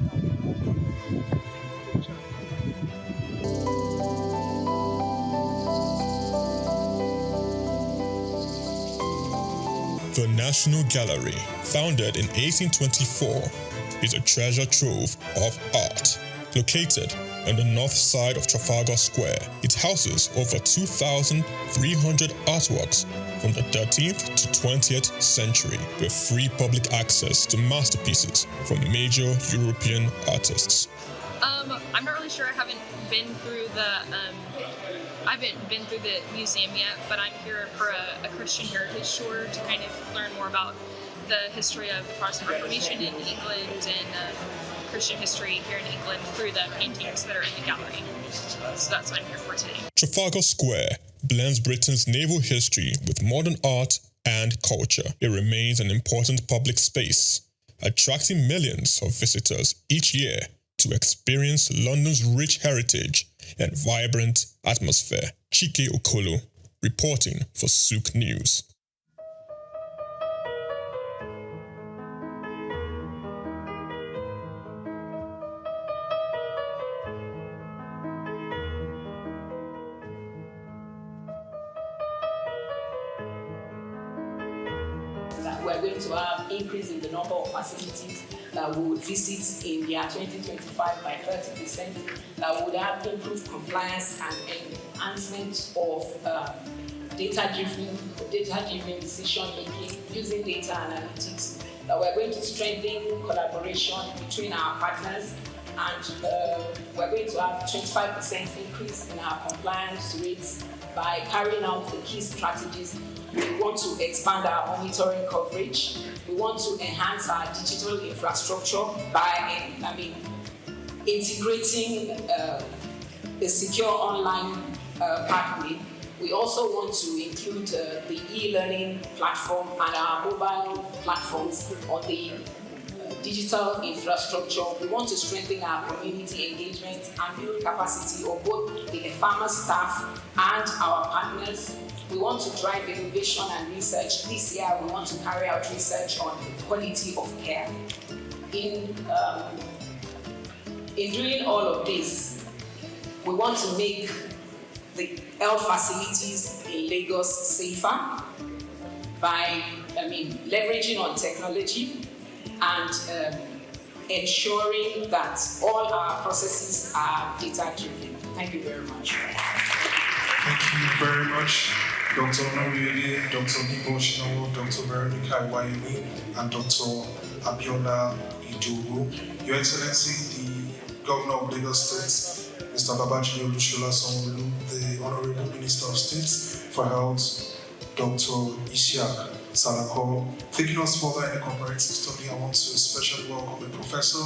The National Gallery, founded in 1824, is a treasure trove of art. Located on the north side of Trafalgar Square, it houses over 2,300 artworks from the 13th to 20th century, with free public access to masterpieces from major European artists. I'm not really sure. I haven't been through the museum yet, but I'm here for a Christian heritage tour to kind of learn more about the history of the Protestant Reformation in England and Christian history here in England through the paintings that are in the gallery. So that's what I'm here for today. Trafalgar Square blends Britain's naval history with modern art and culture. It remains an important public space, attracting millions of visitors each year to experience London's rich heritage and vibrant atmosphere. Chike Okolo, reporting for Souq News. We're going to have increase in the number of facilities that we would visit in the year 2025 by 30%, that would have improved compliance and enhancement of data-driven decision-making using data analytics, that we're going to strengthen collaboration between our partners, and we're going to have 25% increase in our compliance rates by carrying out the key strategies. We want to expand our monitoring coverage. We want to enhance our digital infrastructure by integrating a secure online pathway. We also want to include the e-learning platform and our mobile platforms on the digital infrastructure. We want to strengthen our community engagement and build capacity of both the farmer staff and our partners. We want to drive innovation and research. This year, we want to carry out research on the quality of care. In doing all of this, we want to make the health facilities in Lagos safer by, leveraging on technology and ensuring that all our processes are data-driven. Thank you very much. Thank you very much, Dr. Onoriede, Dr. Nibo Shinowo, Dr. Veronica Iwayemi, and Dr. Abiola Idowu. Your Excellency, the Governor of Lagos State, Mr. Babajide Olusola Sanwo-Olu, the Honorable Minister of State for Health, Dr. Isiaq Salako. Taking us further in the comparative study, I want to especially welcome a professor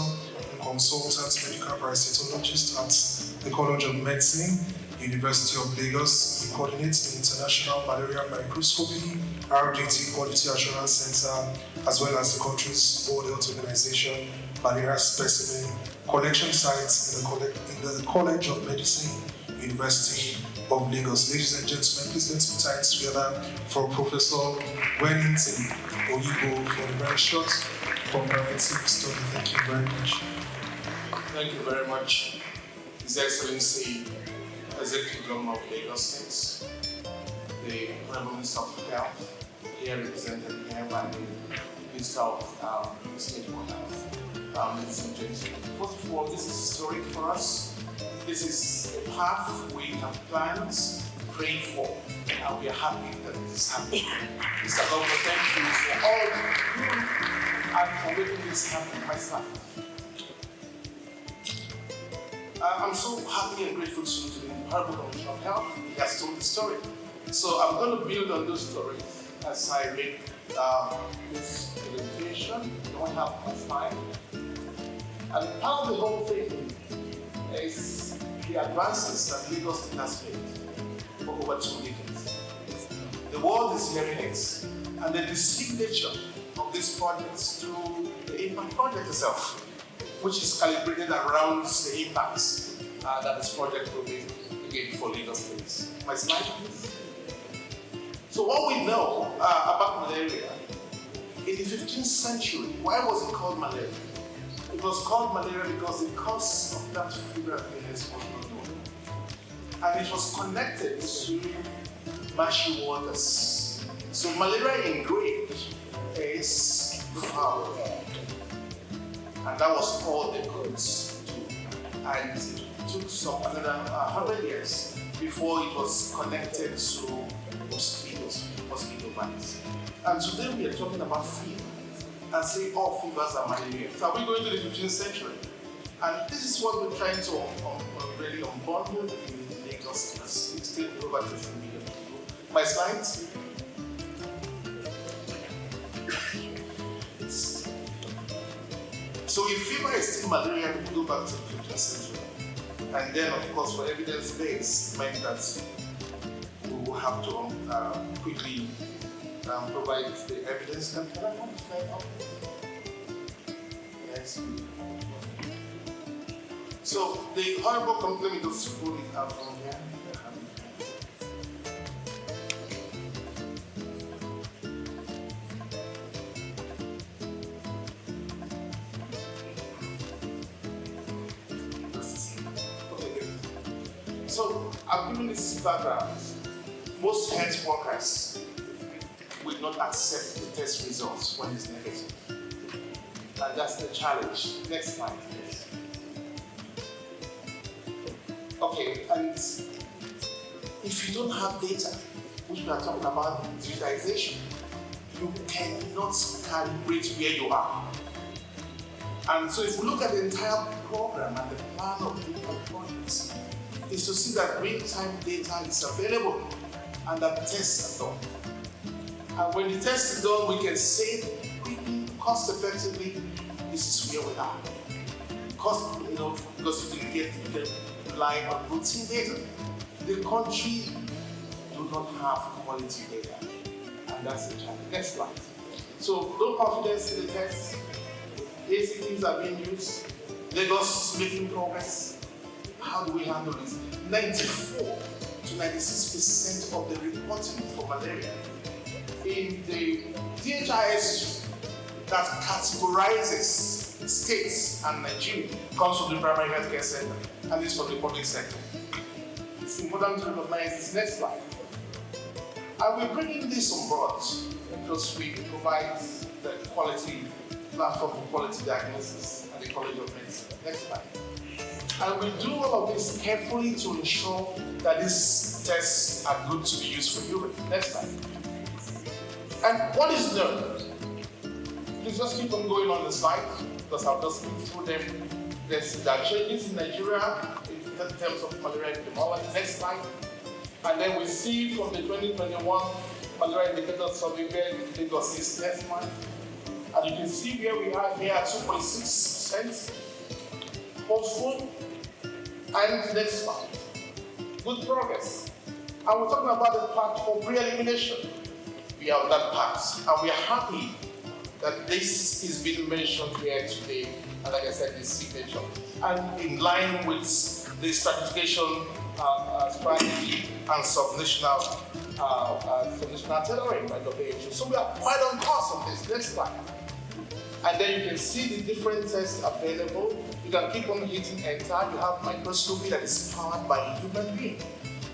and consultant medical parasitologist at the College of Medicine, University of Lagos. He coordinates the International Malaria Microscopy, RDT Quality Assurance Center, as well as the country's World Health Organization malaria specimen collection sites in the College of Medicine, University of Lagos. Ladies and gentlemen, please let's put our hands together for Professor Wellington Oyibo for the very short comparative study. Thank you very much. Thank you very much, His Excellency, Executive Governor of Lagos State, the Honorable Minister of Health, here represented here by the Minister of State for Health. Ladies and gentlemen, first of all, this is historic for us. This is a path we have planned, prayed for, and we are happy that this is happening. Mr. Governor, thank you for all you do and for making this happen myself. I'm so happy and grateful to the Honorable Commissioner of Health. He has told the story. So I'm going to build on those stories as I make this presentation. We don't have much time. And part of the whole thing is the advances that Lagos State has made for over 2 decades. The world is hearing it, and the distinct nature of this project through the impact project itself, which is calibrated around the impacts that this project will be again for Lagos State. My slide, please. So what we know about malaria, in the 15th century, why was it called malaria? It was called malaria because the cause of that fever illness was not known. And it was connected to marshy waters. So malaria in Greek is foul. And that was all they could do. And it took some another 100 years before it was connected to mosquito bites. And today we are talking about fever and say all fevers are malaria. So are we going to the 15th century? And this is what we're trying to really unbundle in Lagos as 16 over 15 million people. My slides. So if fever is still malaria, we go back to the 15th century. And then, of course, for evidence base, meant that we will have to quickly provide the evidence. And can I have the slide up? Yes. So the horrible complaint, let me just pull it out from here. So I've given this background. Most health workers will not accept the test results when it's negative. And that's the challenge. Next slide, please. Okay, and if you don't have data, which we are talking about digitization, you cannot calibrate where you are. And so if we look at the entire program and the plan of the projects, is to see that real-time data is available and that tests are done. And when the test is done, we can say quickly, cost-effectively, this is where we are. Because you can rely on routine data. The country do not have quality data, and that's the challenge. Next slide. So, no confidence in the test. ACTs are being used. Lagos is making progress. How do we handle this? 94 to 96% of the reporting for malaria in the DHIS that categorizes states and Nigeria comes from the primary healthcare center and is from the public sector. It's important to recognize this. Next slide. And we're bringing this on board because we provide the quality platform for quality diagnosis at the College of Medicine. Next slide. And we do all of this carefully to ensure that these tests are good to be used for humans. Next slide. And what is known? Please just keep on going on the slide because I'll just go through them. There are changes in Nigeria in terms of malaria epidemiology. Next slide. And then we see from the 2021 malaria indicator survey where Lagos is. Next slide. And you can see where we are here at 2.6% hopeful. And next slide. Good progress. And we're talking about the path for pre-elimination. We are on that path. And we are happy that this is being mentioned here today. And like I said, this signature. And in line with the stratification strategy and subnational tailoring by WHO. So we are quite on course on this. Next slide. And then you can see the different tests available. You can keep on hitting enter. You have microscopy that is powered by a human being.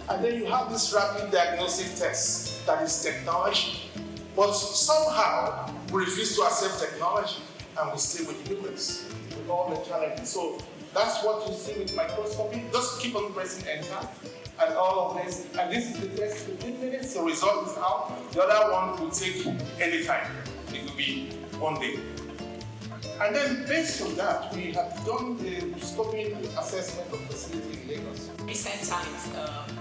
And then you have this rapid diagnostic test that is technology. But somehow we refuse to accept technology and we stay with humans with all the challenges. So that's what you see with microscopy. Just keep on pressing enter and all of this. And this is the test 15 minutes. The result is out. The other one will take any time. It will be 1 day. And then based on that, we have done the scoping assessment of facility in Lagos. Recent times,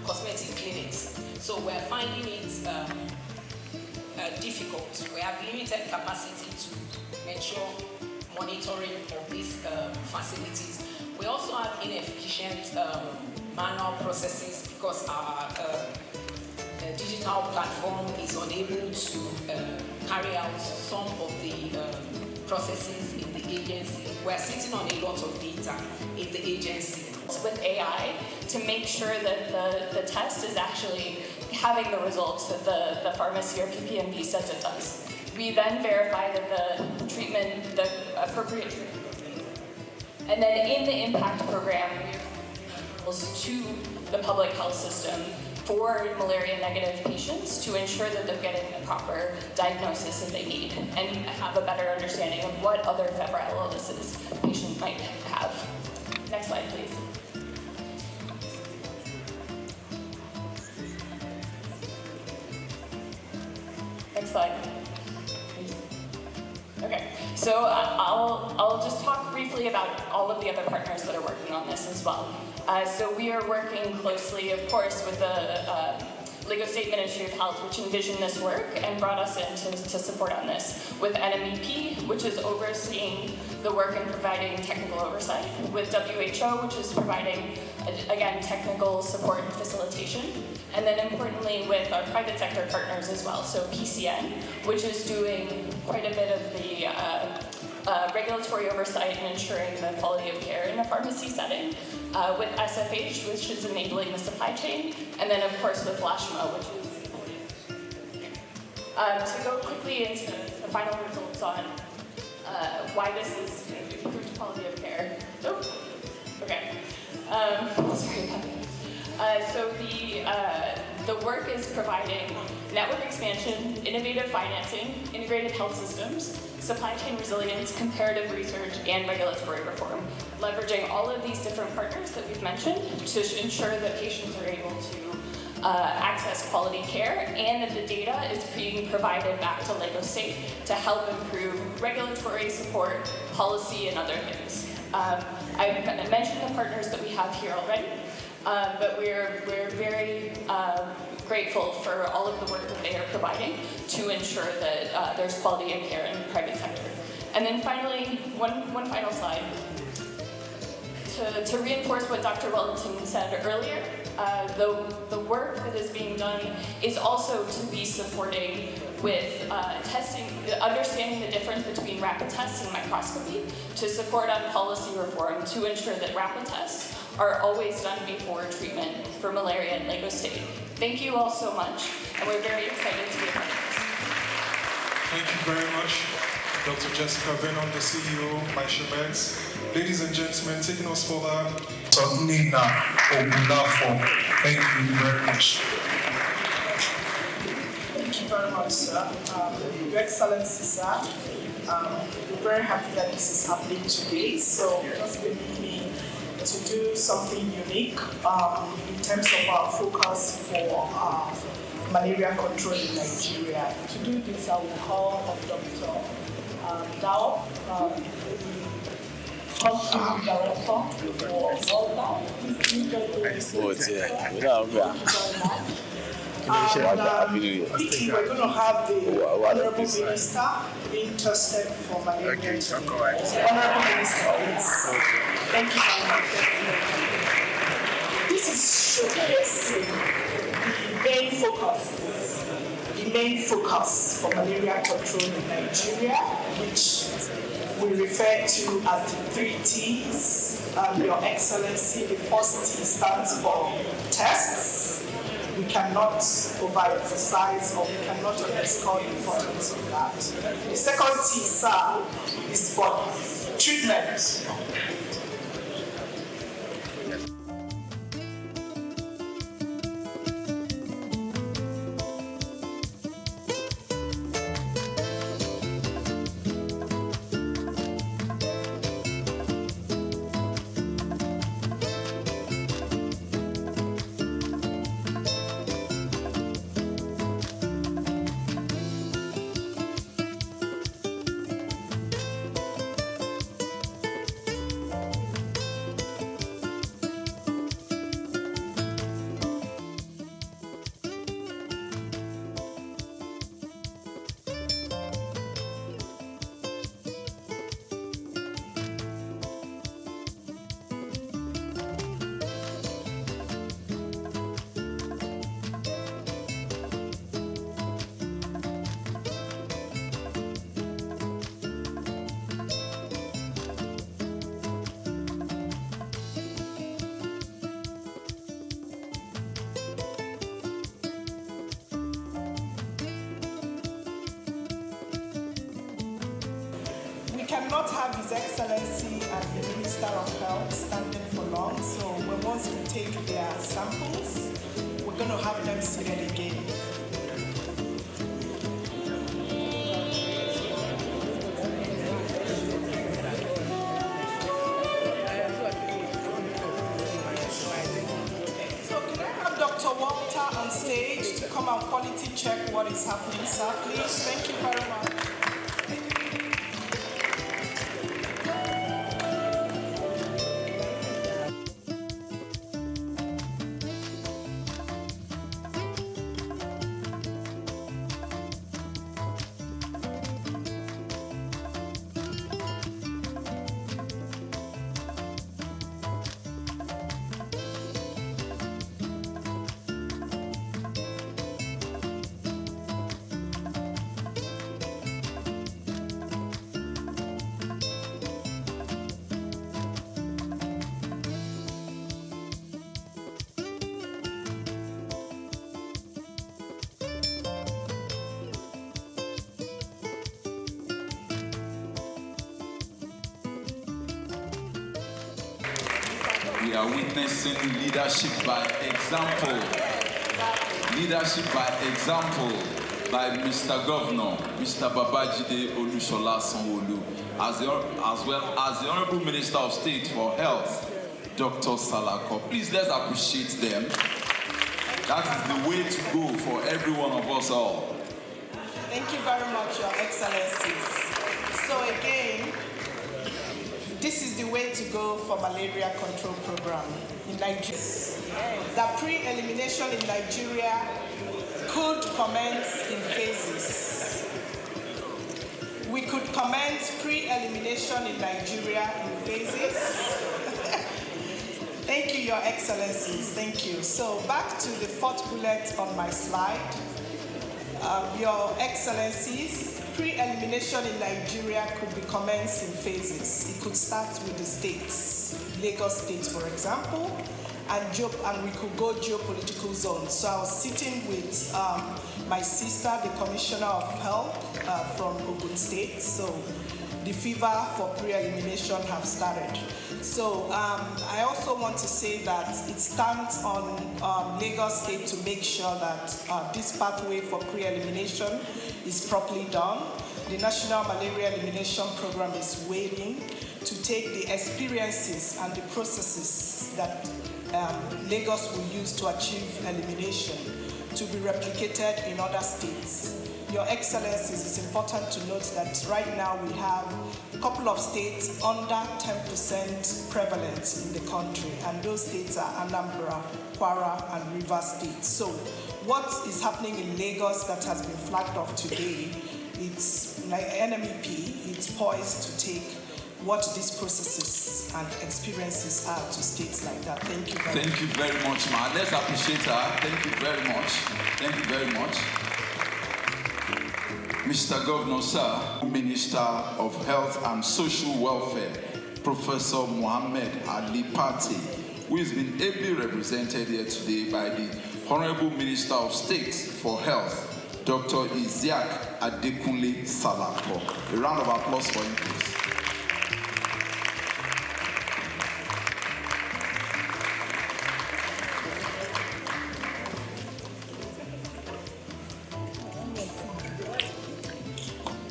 cosmetic clinics. So we're finding it difficult. We have limited capacity to ensure monitoring of these facilities. We also have inefficient manual processes because our digital platform is unable to carry out some of the processes in the agency. We're sitting on a lot of data in the agency. With AI to make sure that the test is actually having the results that the pharmacy or PPMP says it does. We then verify that the treatment, the appropriate treatment. And then in the impact program, we to the public health system for malaria-negative patients to ensure that they're getting the proper diagnosis that they need and have a better understanding of what other febrile illnesses patients might have. Next slide, please. Next slide. Okay, so I'll just talk briefly about all of the other partners that are working on this as well. So we are working closely, of course, with the Lagos State Ministry of Health, which envisioned this work and brought us in to support on this, with NMEP, which is overseeing the work and providing technical oversight, with WHO, which is providing, again, technical support and facilitation, and then importantly with our private sector partners as well, so PCN, which is doing quite a bit of the regulatory oversight and ensuring the quality of care in a pharmacy setting, with SFH, which is enabling the supply chain, and then of course with LASHMA, which is to go quickly into the final results on why this is improved quality of care. Oh, okay. Sorry about that. So the work is providing network expansion, innovative financing, integrated health systems, supply chain resilience, comparative research, and regulatory reform, leveraging all of these different partners that we've mentioned to ensure that patients are able to access quality care and that the data is being provided back to Lagos State to help improve regulatory support, policy, and other things. I mentioned the partners that we have here already, but we're very grateful for all of the work that they are providing to ensure that there's quality of care in the private sector. And then finally, one final slide. To reinforce what Dr. Wellington said earlier, the work that is being done is also to be supporting with testing, understanding the difference between rapid tests and microscopy, to support on policy reform to ensure that rapid tests are always done before treatment for malaria in Lagos State. Thank you all so much, and we're very excited to be a part of this. Thank you very much, Dr. Jessica Venon, the CEO, MyShareMeds. Ladies and gentlemen, taking us further, Dr. Nina Obulafo. Thank you very much. Thank you very much, sir. Your Excellency, sir. We're very happy that this is happening today. So just permit me to do something unique in terms of our focus for malaria control in Nigeria. To do this, I will call on Dr. Dao, Country Director for Malta. Quickly, we're going to have the Honorable Minister being tested for malaria. Honorable Minister, please. Thank you very much. This is showcasing the main focus for malaria control in Nigeria, which we refer to as the 3 T's. Your Excellency, the first T stands for tests. We cannot overemphasize or we cannot underscore the importance of that. The second T, sir, is for treatment. Cannot have His Excellency and the Minister of Health standing for long, so once we take their samples, we're going to have them seated again. So can I have Dr. Walter on stage to come and quality check what is happening, sir, please? Thank you very much. We are witnessing leadership by example. Leadership by example by Mr. Governor, Mr. Babajide Olusola Sanwo-Olu, as well as the Honorable Minister of State for Health, Dr. Salako. Please, let's appreciate them. That is the way to go for every one of us all. Thank you very much, Your Excellencies. So again, this is the way to go for malaria control program in Nigeria. The pre-elimination in Nigeria could commence in phases. We could commence pre-elimination in Nigeria in phases. Thank you, Your Excellencies. Thank you. So back to the fourth bullet on my slide. Your Excellencies, pre-elimination in Nigeria could be commenced in phases. It could start with the states, Lagos State, for example, and we could go geopolitical zones. So I was sitting with my sister, the Commissioner of Health from Ogun State. So the fever for pre-elimination have started. So I also want to say that it stands on Lagos State to make sure that this pathway for pre-elimination is properly done. The National Malaria Elimination Program is waiting to take the experiences and the processes that Lagos will use to achieve elimination to be replicated in other states. Your Excellencies, it's important to note that right now we have a couple of states under 10% prevalence in the country, and those states are Anambra, Kwara, and Rivers State. So what is happening in Lagos that has been flagged off today, it's like NMEP, it's poised to take what these processes and experiences are to states like that. Thank you very much. Thank you very much, ma. Let's appreciate her. Thank you very much. Thank you very much. Mr. Governor, sir, Minister of Health and Social Welfare, Professor Mohammed Ali Pate, who has been ably represented here today by the Honorable Minister of State for Health, Dr. Isiaq Adekunle Salako. A round of applause for him, please.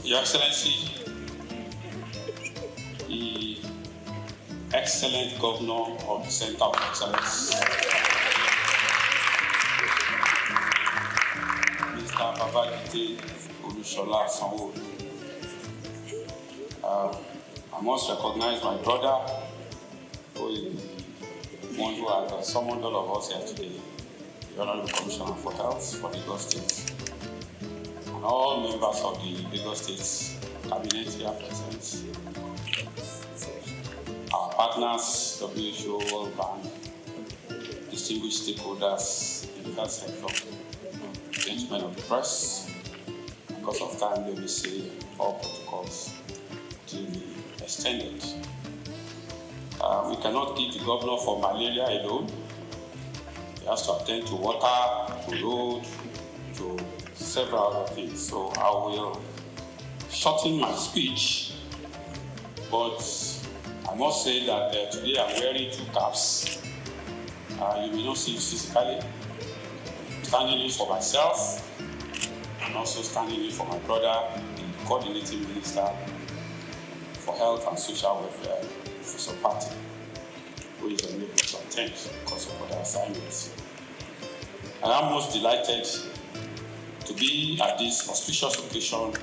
Your Excellency, the excellent Governor of the Center of Excellence, Mr. Babajide Sanwo. I must recognize my brother, who is one who has summoned all of us here today, the Honorable Commissioner for Health for Lagos State. And all members of the Lagos State Cabinet here present, our partners, WHO, World Bank, distinguished stakeholders in the health sector, gentlemen of the press. Because of time, let me say all protocols to be extended. We cannot give the governor for malaria alone. He has to attend to water, to road, to several other things. So I will shorten my speech, but I must say that today I'm wearing two caps. You may not see it physically. I'm standing in for myself and also standing in for my brother, the coordinating minister for health and social welfare, Professor Pate, who is unable to attend because of other assignments. I am most delighted to be at this auspicious occasion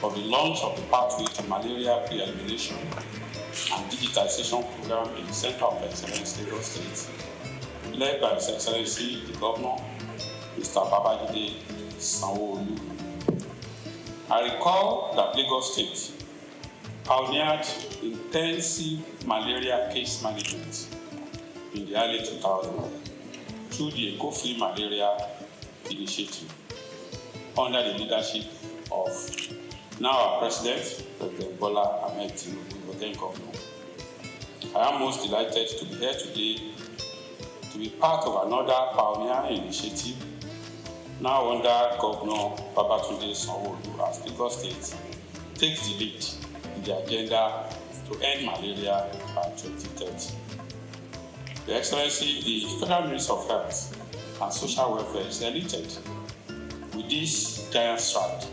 of the launch of the Pathway to Malaria Pre-Elimination and Digitization Program in the Center of Excellence, Lagos State, led by His Excellency the Governor, Mr. Babajide Sanwo. I recall that Lagos State pioneered intensive malaria case management in the early 2000s through the Eco-Free Malaria Initiative under the leadership of now our President, President Bola Ahmed Tinubu, then Governor. I am most delighted to be here today to be part of another pioneering initiative now under Governor Babatunde Sanwo-Olu as Lagos State takes the lead in the agenda to end malaria by 2030. Your Excellency, the Federal Ministry of Health and Social Welfare is elated with this giant stride,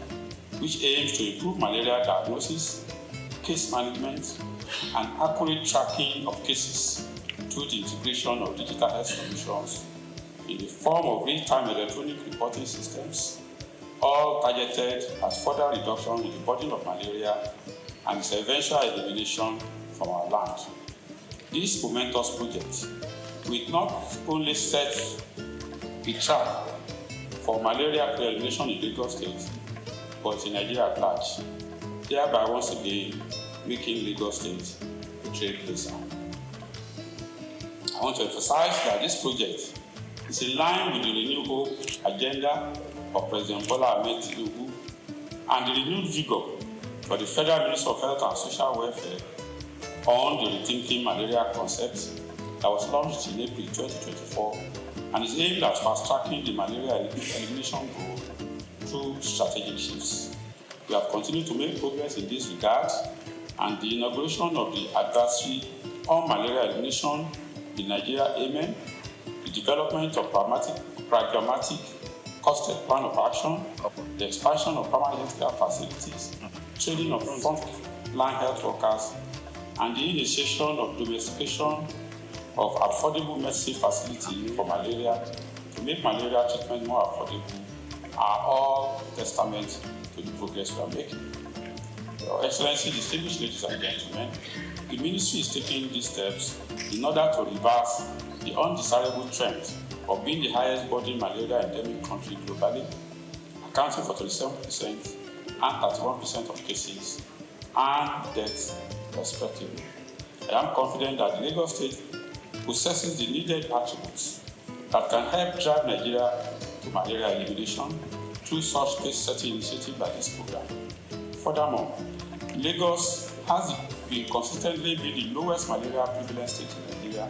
which aims to improve malaria diagnosis, case management, and accurate tracking of cases through the integration of digital health solutions in the form of real-time electronic reporting systems, all targeted at further reduction in the burden of malaria and its eventual elimination from our land. This momentous project will not only set the track for malaria pre-elimination in Lagos State, but in Nigeria at large, thereby once again making Lagos State a trailblazer. I want to emphasize that this project is in line with the renewed hope agenda of President Bola Ahmed Tinubu and the renewed vigor for the Federal Ministry of Health and Social Welfare on the Rethinking Malaria concept that was launched in April 2024 and is aimed at fast-tracking the malaria elimination goal through strategic shifts. We have continued to make progress in this regard, and the inauguration of the advisory on malaria elimination in Nigeria, aiming the development of pragmatic, costed plan of action, the expansion of permanent healthcare facilities, training of frontline health workers, and the initiation of domestication of affordable medicine facilities for malaria to make malaria treatment more affordable are all testament to the progress we are making. Your Excellency, distinguished ladies and gentlemen, the Ministry is taking these steps in order to reverse the undesirable trend of being the highest burden malaria endemic country globally, accounting for 37% and 31% of cases and deaths, respectively. I am confident that Lagos State possesses the needed attributes that can help drive Nigeria to malaria elimination through such case-setting initiatives like this program. Furthermore, Lagos has been consistently the lowest malaria prevalence state in Nigeria,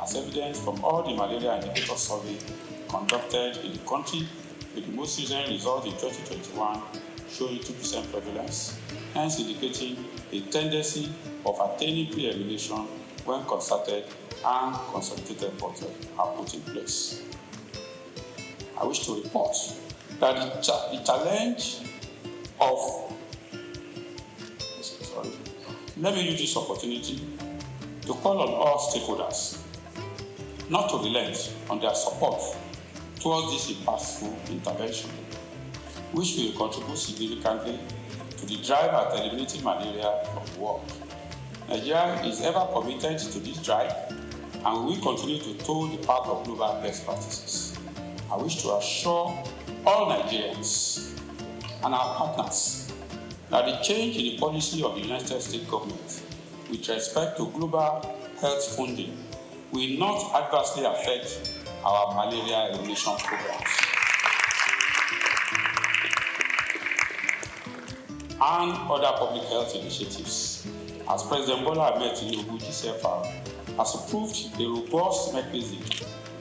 as evidenced from all the malaria indicator survey conducted in the country, with the most recent result in 2021 showing 2% prevalence, hence indicating a tendency of attaining pre-elimination when concerted and consolidated efforts are put in place. I wish to report that the challenge of let me use this opportunity to call on all stakeholders not to relent on their support towards this impactful intervention, which will contribute significantly to the drive at eliminating malaria from the world. Nigeria is ever committed to this drive and we will continue to toe the path of global best practices. I wish to assure all Nigerians and our partners that the change in the policy of the United States government with respect to global health funding will not adversely affect our malaria elimination programs and other public health initiatives, as President Bola Ahmed Tinubu GCFR has approved a robust mechanism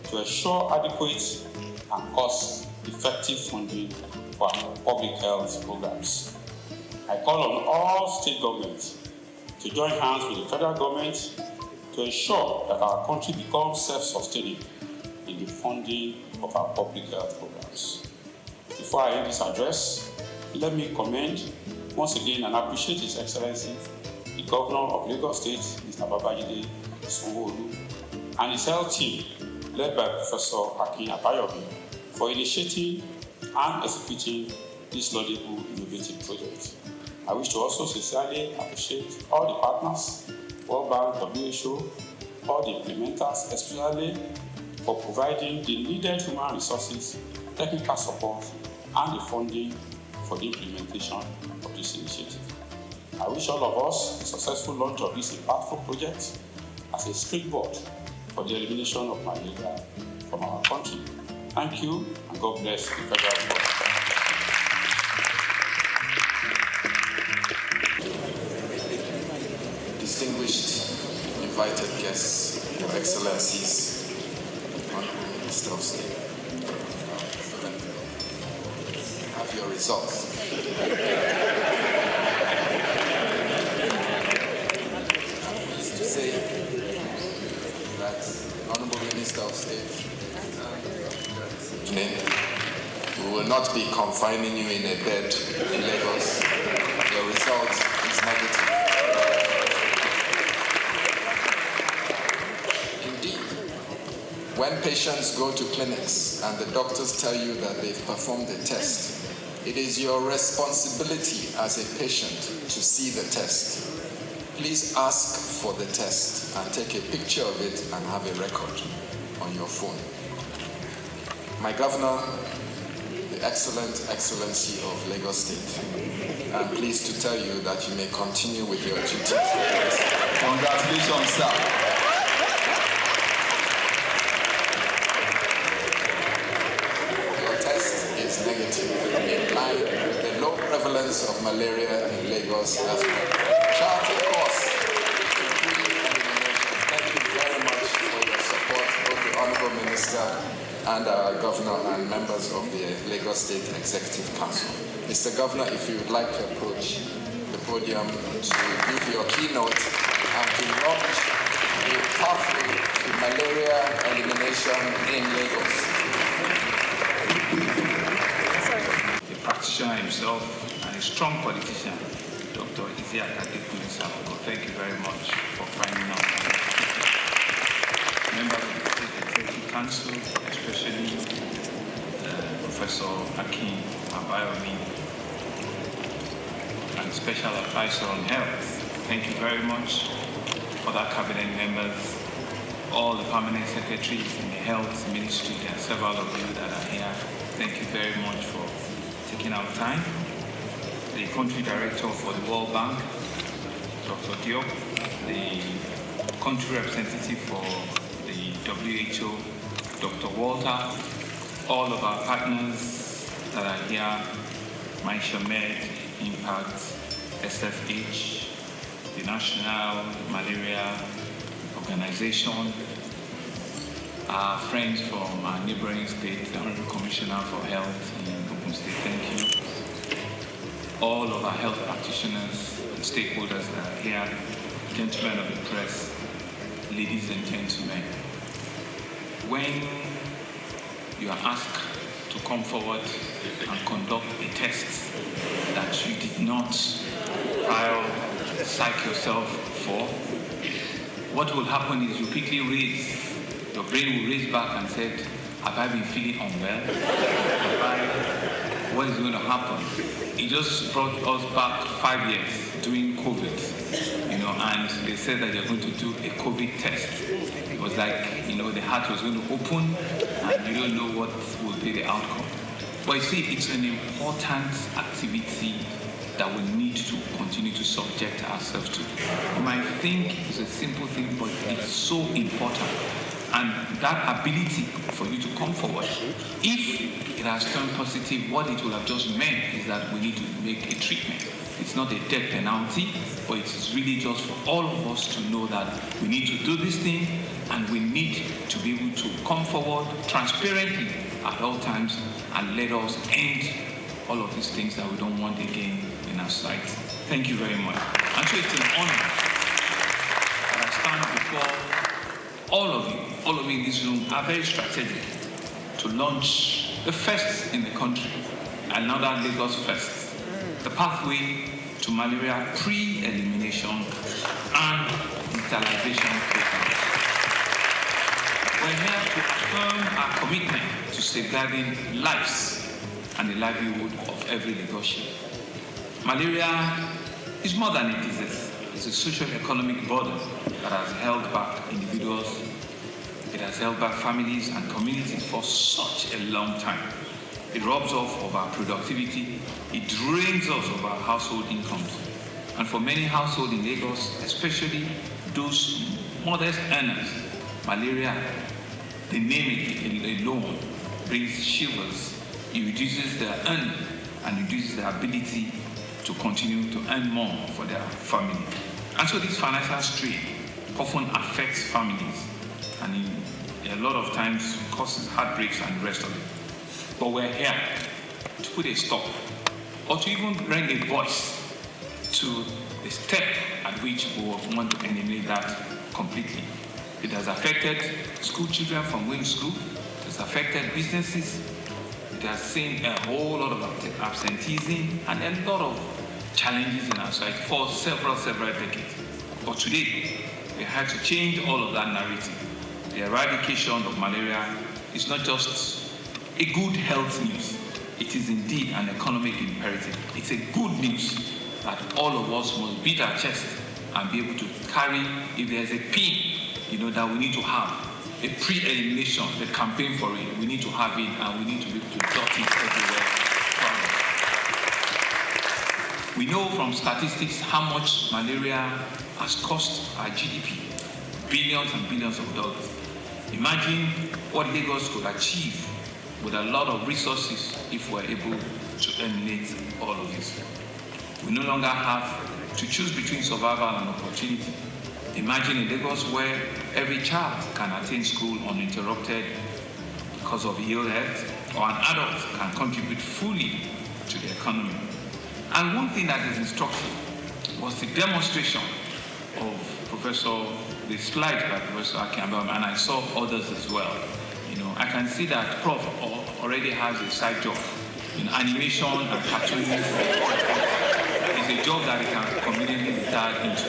to ensure adequate and cost-effective funding for our public health programs. I call on all state governments to join hands with the federal government to ensure that our country becomes self-sustaining in the funding of our public health programs. Before I end this address, let me commend once again and appreciate His Excellency, the Governor of Lagos State, Mr. Babajide Sanwo-Olu, and his health team, led by Professor Akin Abayomi, for initiating and executing this laudable innovative project. I wish to also sincerely appreciate all the partners, World Bank, WHO, all the implementers, especially for providing the needed human resources, technical support, and the funding for the implementation of this initiative. I wish all of us a successful launch of this impactful project as a springboard for the elimination of malaria from our country. Thank you, and God bless the federal government. Distinguished invited guests, Your Excellencies, Honorable Minister of State, have your results. Pleased to say that the Honorable Minister of State, we will not be confining you in a bed in Lagos. Your result is negative. When patients go to clinics and the doctors tell you that they've performed a test, it is your responsibility as a patient to see the test. Please ask for the test and take a picture of it and have a record on your phone. My governor, the Excellency of Lagos State, I'm pleased to tell you that you may continue with your duties. Congratulations, sir. Negative, in line with the low prevalence of malaria in Lagos as well. Chart a course to pre-elimination. Thank you very much for your support, both the Honorable Minister and our Governor and members of the Lagos State Executive Council. Mr. Governor, if you would like to approach the podium to give your keynote and to launch the pathway to malaria elimination in Lagos. A practitioner himself and a strong politician, Dr. Thank you very much for finding out. Members of the State Executive Council, especially Professor Akin Abayomi, and Special Advisor on Health. Thank you very much. Other cabinet members, all the permanent secretaries in the health ministry, and several of you that are here. Thank you very much for taking out time. The country director for the World Bank, Dr. Diop, the country representative for the WHO, Dr. Walter, all of our partners that are here, MyShamed, Impact, SFH, the National Malaria Organization, our friends from our neighboring state, the Honorable Commissioner for Health in Ogun State, thank you. All of our health practitioners and stakeholders that are here, gentlemen of the press, ladies and gentlemen. When you are asked to come forward and conduct a test that you did not prior psych yourself for, what will happen is you quickly your brain will raise back and say, have I been feeling unwell? What is going to happen? It just brought us back 5 years during COVID, and they said that they're going to do a COVID test. It was like, the heart was going to open and you don't know what will be the outcome. But you see, it's an important activity that we need to continue to subject ourselves to. You might think it's a simple thing, but it's so important. And that ability for you to come forward, if it has turned positive, what it will have just meant is that we need to make a treatment. It's not a death penalty, but it's really just for all of us to know that we need to do this thing and we need to be able to come forward transparently at all times and let us end all of these things that we don't want again in our sight. Thank you very much. And so it's an honor that I stand before all of you in this room are very strategic to launch the first in the country, another Lagos first, the pathway to malaria pre-elimination and digitalization program. We're here to affirm our commitment to safeguarding lives and the livelihood of every Lagosian. Malaria is more than a disease. It's a social-economic burden that has held back individuals, it has held back families and communities for such a long time. It robs us of our productivity, it drains us of our household incomes. And for many households in Lagos, especially those modest earners, malaria, the name alone brings shivers. It reduces their earning and reduces their ability to continue to earn more for their family. And so this financial strain often affects families and a lot of times causes heartbreaks and the rest of it. But we're here to put a stop or to even bring a voice to the step at which we want to eliminate that completely. It has affected school children from going to school, it has affected businesses, it has seen a whole lot of absenteeism and a lot of challenges in our society for several decades. But today, we have to change all of that narrative. The eradication of malaria is not just a good health news, it is indeed an economic imperative. It's a good news that all of us must beat our chest and be able to carry, if there's a pin, that we need to have, a pre-elimination, the campaign for it, we need to have it and we need to be able to dot it everywhere. We know from statistics how much malaria has cost our GDP, billions and billions of dollars. Imagine what Lagos could achieve with a lot of resources if we're able to eliminate all of this. We no longer have to choose between survival and opportunity. Imagine a Lagos where every child can attend school uninterrupted because of ill health, or an adult can contribute fully to the economy. And one thing that is instructive was the demonstration of Professor the slides by Professor Akiambam, and I saw others as well. I can see that Prof already has a side job. Animation and cartooning is a job that he can conveniently retire into.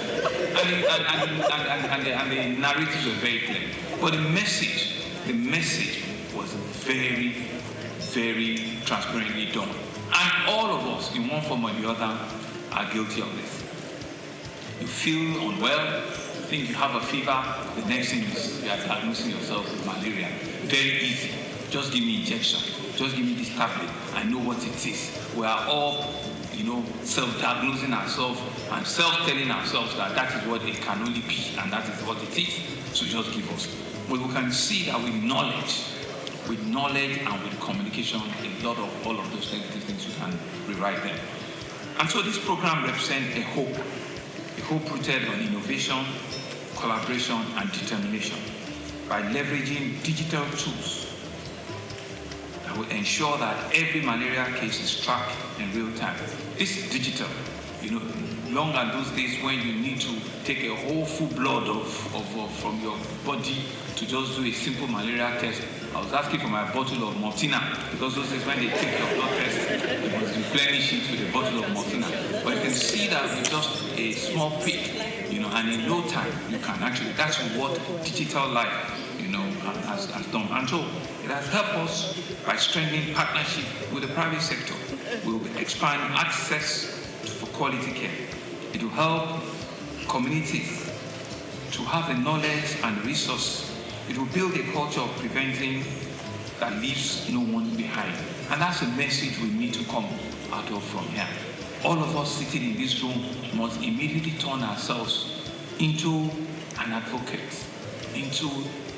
And the narratives were very clear. But the message was very, very transparently done. And all of us, in one form or the other, are guilty of this. You feel unwell, you think you have a fever, the next thing is you are diagnosing yourself with malaria. Very easy. Just give me injection. Just give me this tablet. I know what it is. We are all, self-diagnosing ourselves and self-telling ourselves that that is what it can only be and that is what it is. So just give us. But we can see that with knowledge and with communication, a lot of all of those negative things, you can rewrite them. And so this program represents a hope rooted on innovation, collaboration, and determination by leveraging digital tools that will ensure that every malaria case is tracked in real time. This is digital. Long are those days when you need to take a whole full blood from your body to just do a simple malaria test. I was asking for my bottle of Mortina because those days when they take your blood test, they must replenish it with a bottle of Mortina. But you can see that with just a small prick, and in no time you can actually. That's what digital life, has done. And so it has helped us by strengthening partnership with the private sector. We will expand access for quality care. It will help communities to have the knowledge and resources. It will build a culture of preventing that leaves no one behind. And that's the message we need to come out of from here. All of us sitting in this room must immediately turn ourselves into an advocate, into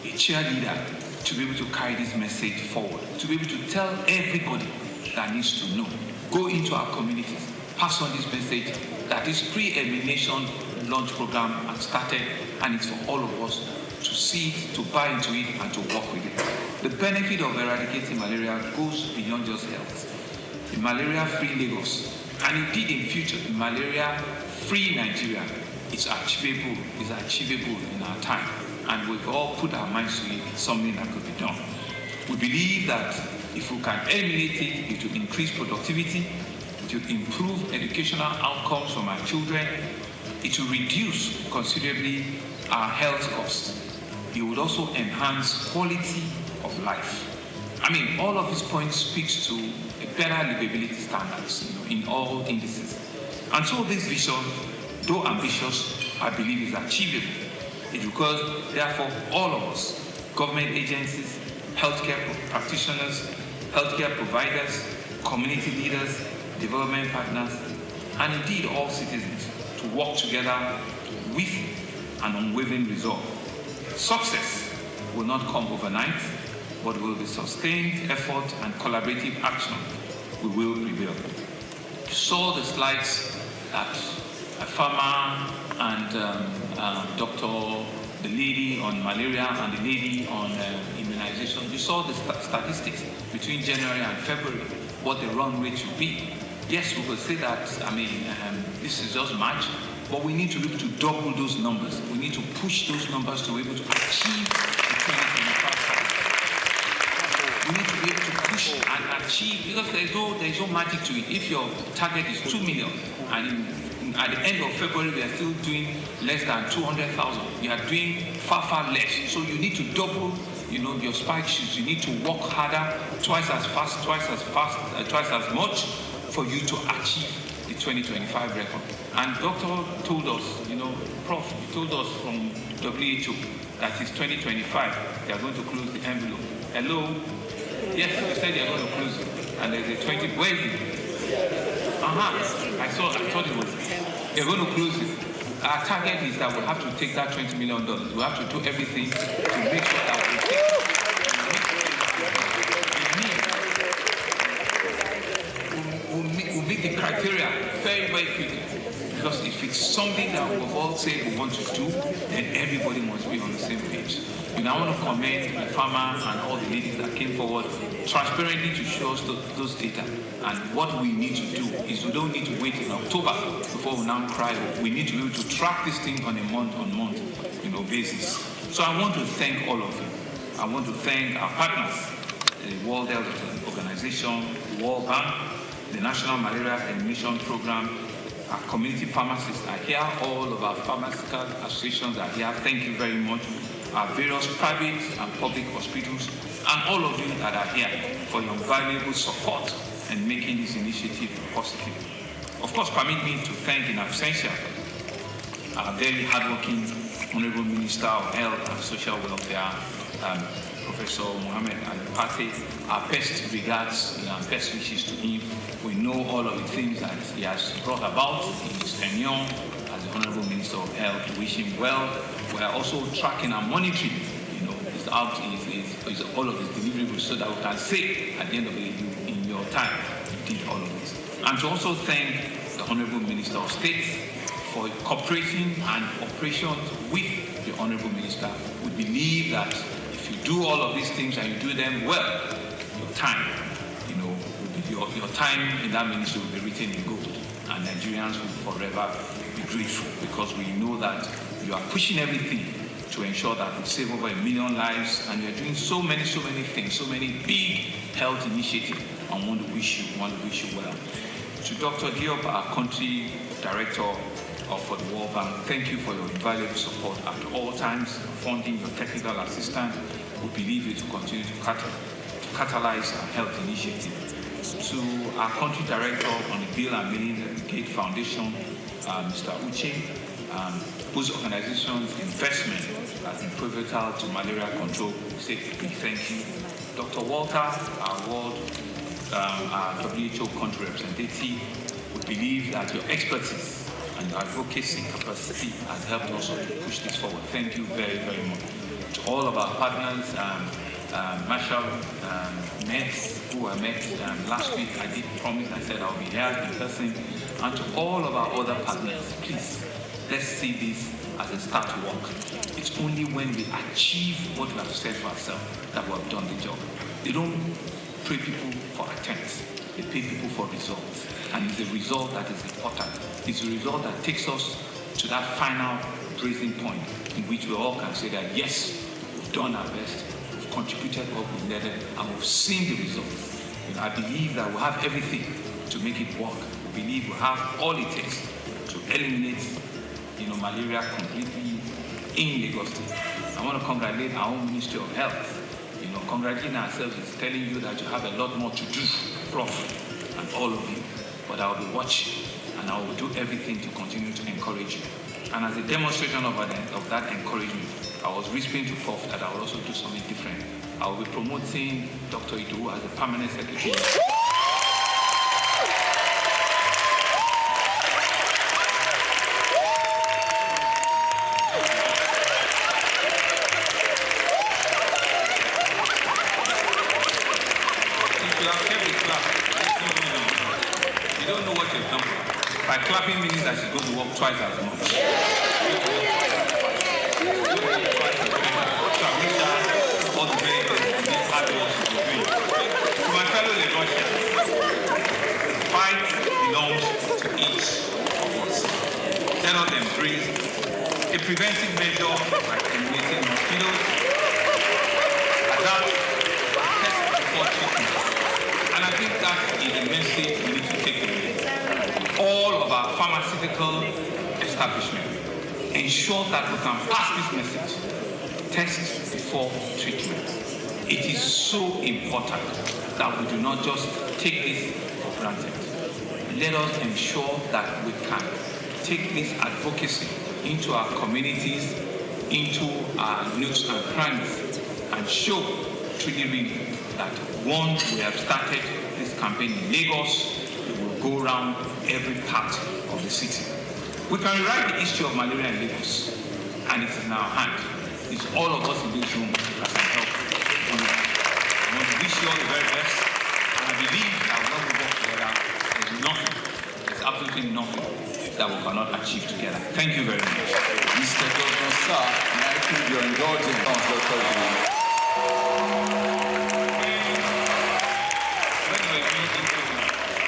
a cheerleader to be able to carry this message forward, to be able to tell everybody that needs to know. Go into our communities, pass on this message that this pre-elimination launch program has started, and it's for all of us to see it, to buy into it, and to work with it. The benefit of eradicating malaria goes beyond just health. In malaria-free Lagos, and indeed in future, in malaria-free Nigeria, it's achievable in our time. And we've all put our minds to it, something that could be done. We believe that if we can eliminate it, it will increase productivity, it will improve educational outcomes from our children, it will reduce considerably our health costs. It would also enhance quality of life. All of these points speaks to a better livability standards, in all indices. And so this vision, though ambitious, I believe is achievable. It requires, therefore, all of us, government agencies, healthcare practitioners, healthcare providers, community leaders, development partners, and indeed all citizens to work together with an unwavering resolve. Success will not come overnight, but will be sustained effort and collaborative action. We will prevail. You saw the slides that a farmer and the lady on malaria and the lady on immunization. You saw the statistics between January and February, what the run rate should be. Yes, we could say that, this is just March, but we need to be able to double those numbers. We need to push those numbers to be able to achieve the 2025 target. We need to be able to push and achieve, because there's no magic to it. If your target is 2 million, and at the end of February, we are still doing less than 200,000. We are doing far, far less. So you need to double, your spike shoots. You need to work harder, twice as fast, twice as much for you to achieve the 2025 record. And Doctor told us, Prof, told us from WHO that it's 2025. They are going to close the envelope. Hello? Yes, they said they are going to close it. And there's a 20, where is it? I thought it was. They're going to close it. Our target is that we have to take that $20 million. We have to do everything to make sure that we take it. We'll meet the criteria very, very quickly. Because if it's something that we've all said we want to do, then everybody must be on the same page. And I want to commend the farmer and all the ladies that came forward transparently to show us those data. And what we need to do is we don't need to wait in October before we now cry. We need to be able to track this thing on a month-on-month, basis. So I want to thank all of you. I want to thank our partners, the World Health Organization, the World Bank, the National Malaria Elimination Program. Our community pharmacists are here. All of our pharmaceutical associations are here. Thank you very much. Our various private and public hospitals, and all of you that are here for your valuable support in making this initiative positive. Of course, permit me to thank in absentia our very hardworking Honorable Minister of Health and Social Welfare, Professor Mohammed Al-Pate. Our best regards and best wishes to him. We know all of the things that he has brought about in his tenure as the Honorable Minister of Health. We wish him well. We are also tracking and monitoring, all of his deliverables so that we can say at the end of the day, in your time, you did all of this. And to also thank the Honorable Minister of State for cooperating and operations with the Honorable Minister. We believe that if you do all of these things and you do them well, your time, your time in that ministry will be written in gold, and Nigerians will forever be grateful because we know that you are pushing everything to ensure that we save over 1 million lives, and you are doing so many things, so many big health initiatives. I want to wish you well. To Dr. Diop, our country director for the World Bank, thank you for your invaluable support at all times, funding your technical assistance. We believe it will continue to catalyze our health initiative. To our country director on the Bill and Melinda Gates Foundation, Mr. Uche, whose organization's investment has been pivotal to malaria control. We say big thank you. Dr. Walter, our WHO country representative, we believe that your expertise and your advocacy capacity has helped also to push this forward. Thank you very, very much. To all of our partners, Marshall, Mets, who I met last week, I did promise, I said I'll be here in person. And to all of our other partners, please, let's see this as a start to work. It's only when we achieve what we have set for ourselves that we have done the job. They don't pay people for attempts, they pay people for results. And it's the result that is important. It's the result that takes us to that final breaking point in which we all can say that yes, we've done our best, we've contributed what we needed, and we've seen the results. I believe that we have everything to make it work. We believe we have all it takes to eliminate malaria completely in Lagos State. I want to congratulate our own Ministry of Health. Congratulating ourselves is telling you that you have a lot more to do, Prof, and all of you. But I will be watching, and I will do everything to continue to encourage you. And as a demonstration of that encouragement, I was whispering to Prof that I will also do something different. I will be promoting Dr. Idu as a permanent secretary. You don't know what you've done. By clapping means that she's going to work twice as much. So I wish her all the very best in this hard work she's doing. To my fellow Lagosians, the fight belongs to each of us. Let us embrace a preventive measure by eliminating mosquitoes, adapt, test before treatment. And I think that is the message we need to take away. All of our pharmaceutical establishments ensure that we can pass this message. Test before treatment. It is so important that we do not just take this for granted. Let us ensure that we can take this advocacy into our communities, into our nooks and crannies, and show really that once we have started this campaign in Lagos, we will go around every part of the city. We can rewrite the history of malaria in Lagos, and it is in our hand. It's all of us in this room that can help. I want to wish you all the very best, and I believe that when we work together, there's absolutely nothing that we cannot achieve together. Thank you very much. Mr. Governor Sir, may I plead your indulgence, Councillor President?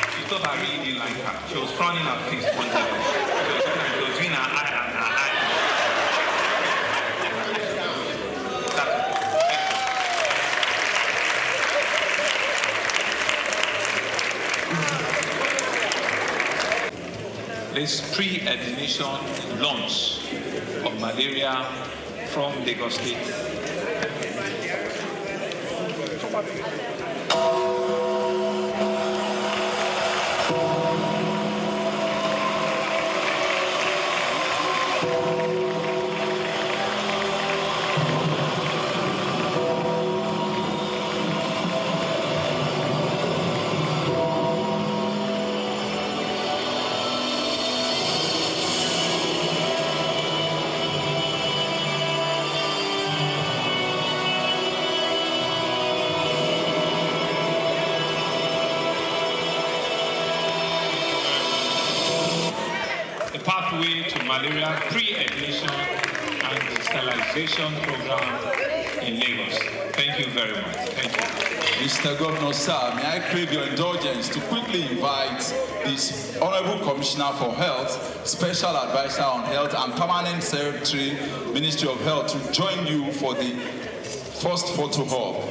She thought I really didn't like her. She was frowning her face one day. She was doing her eye and her eye. today's pre-admission launch of malaria from Lagos State. Pathway to Malaria Pre-Admission and Sterilization Program in Lagos. Thank you very much. Thank you. Mr. Governor, sir, may I crave your indulgence to quickly invite this Honorable Commissioner for Health, Special Advisor on Health and Permanent Secretary, Ministry of Health, to join you for the first photo op.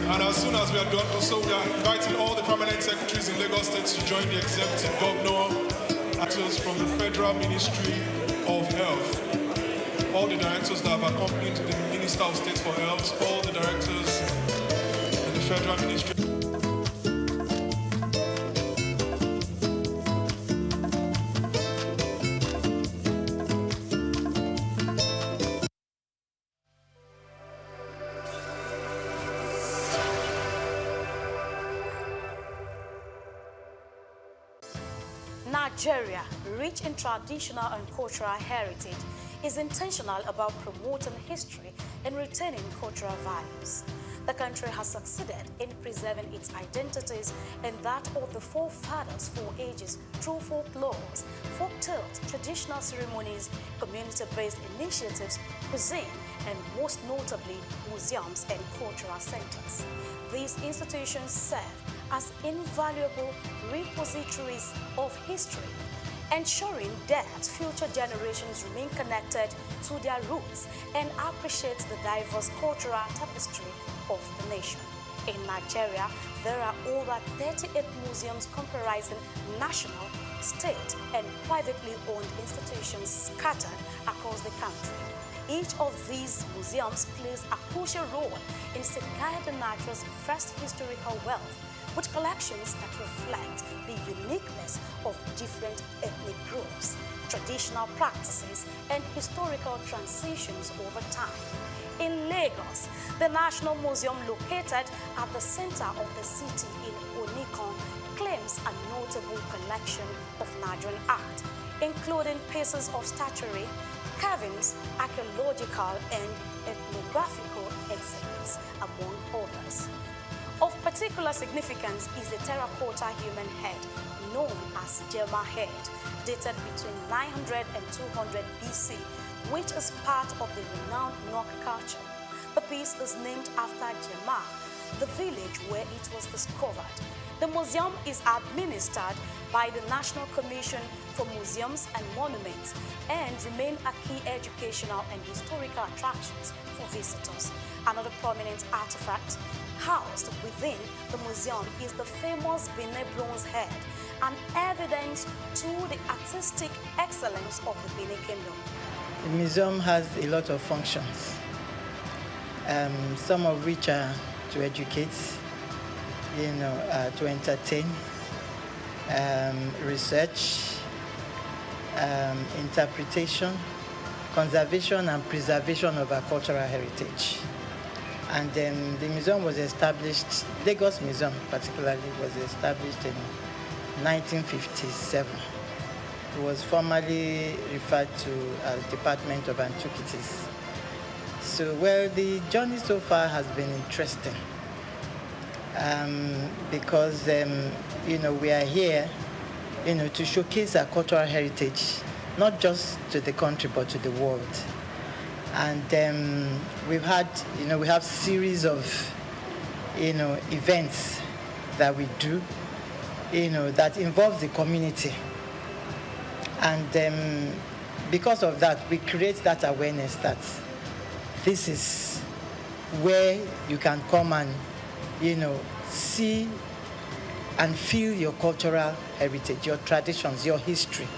And as soon as we are done, also we are inviting all the permanent secretaries in Lagos State to join the executive governor, actors from the Federal Ministry of Health, all the directors that have accompanied the Minister of State for Health, all the directors in the Federal Ministry. Nigeria, rich in traditional and cultural heritage, is intentional about promoting history and retaining cultural values. The country has succeeded in preserving its identities and that of the forefathers for ages through folklores, folk tales, traditional ceremonies, community-based initiatives, cuisine, and most notably, museums and cultural centers. These institutions serve as invaluable repositories of history, ensuring that future generations remain connected to their roots and appreciate the diverse cultural tapestry of the nation. In Nigeria, there are over 38 museums comprising national, state, and privately owned institutions scattered across the country. Each of these museums plays a crucial role in safeguarding Nigeria's vast historical wealth, with collections that reflect the uniqueness of different ethnic groups, traditional practices, and historical transitions over time. In Lagos, the National Museum, located at the center of the city in Onikan, claims a notable collection of Nigerian art, including pieces of statuary, carvings, archaeological and ethnographical exhibits, among others. Of particular significance is the terracotta human head, known as Jema head, dated between 900 and 200 BC, which is part of the renowned Nok culture. The piece is named after Jema, the village where it was discovered. The museum is administered by the National Commission for Museums and Monuments and remain a key educational and historical attractions for visitors. Another prominent artifact housed within the museum is the famous Benin bronze head, an evidence to the artistic excellence of the Benin Kingdom. The museum has a lot of functions, some of which are to educate, to entertain, research, interpretation, conservation and preservation of our cultural heritage. And then the museum was established, Lagos Museum particularly, was established in 1957. It was formerly referred to as Department of Antiquities. So, well, the journey so far has been interesting because, we are here, to showcase our cultural heritage, not just to the country, but to the world. And we have series of, events that we do, that involve the community. And because of that, we create that awareness that this is where you can come and, see and feel your cultural heritage, your traditions, your history.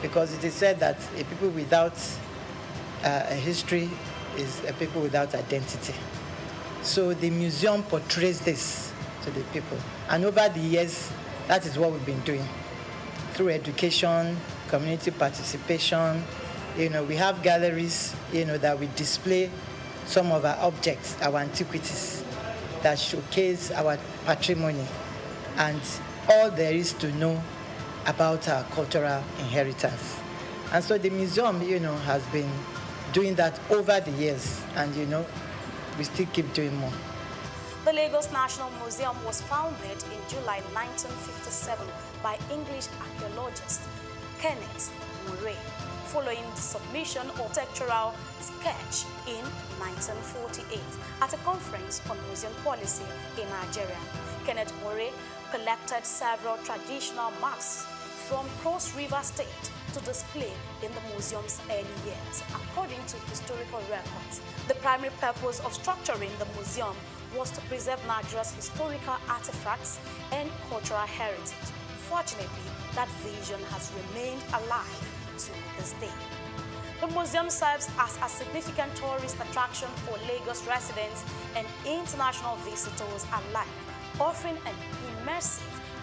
Because it is said that a people without a history is a people without identity. So the museum portrays this to the people. And over the years, that is what we've been doing. Through education, community participation, we have galleries, that we display some of our objects, our antiquities, that showcase our patrimony and all there is to know about our cultural inheritance. And so the museum, has been doing that over the years, and, we still keep doing more. The Lagos National Museum was founded in July 1957 by English archaeologist Kenneth Murray, following the submission of architectural sketch in 1948 at a conference on museum policy in Nigeria. Kenneth Murray collected several traditional masks from Cross River State to display in the museum's early years, according to historical records. The primary purpose of structuring the museum was to preserve Nigeria's historical artifacts and cultural heritage. Fortunately, that vision has remained alive to this day. The museum serves as a significant tourist attraction for Lagos residents and international visitors alike, offering an immersive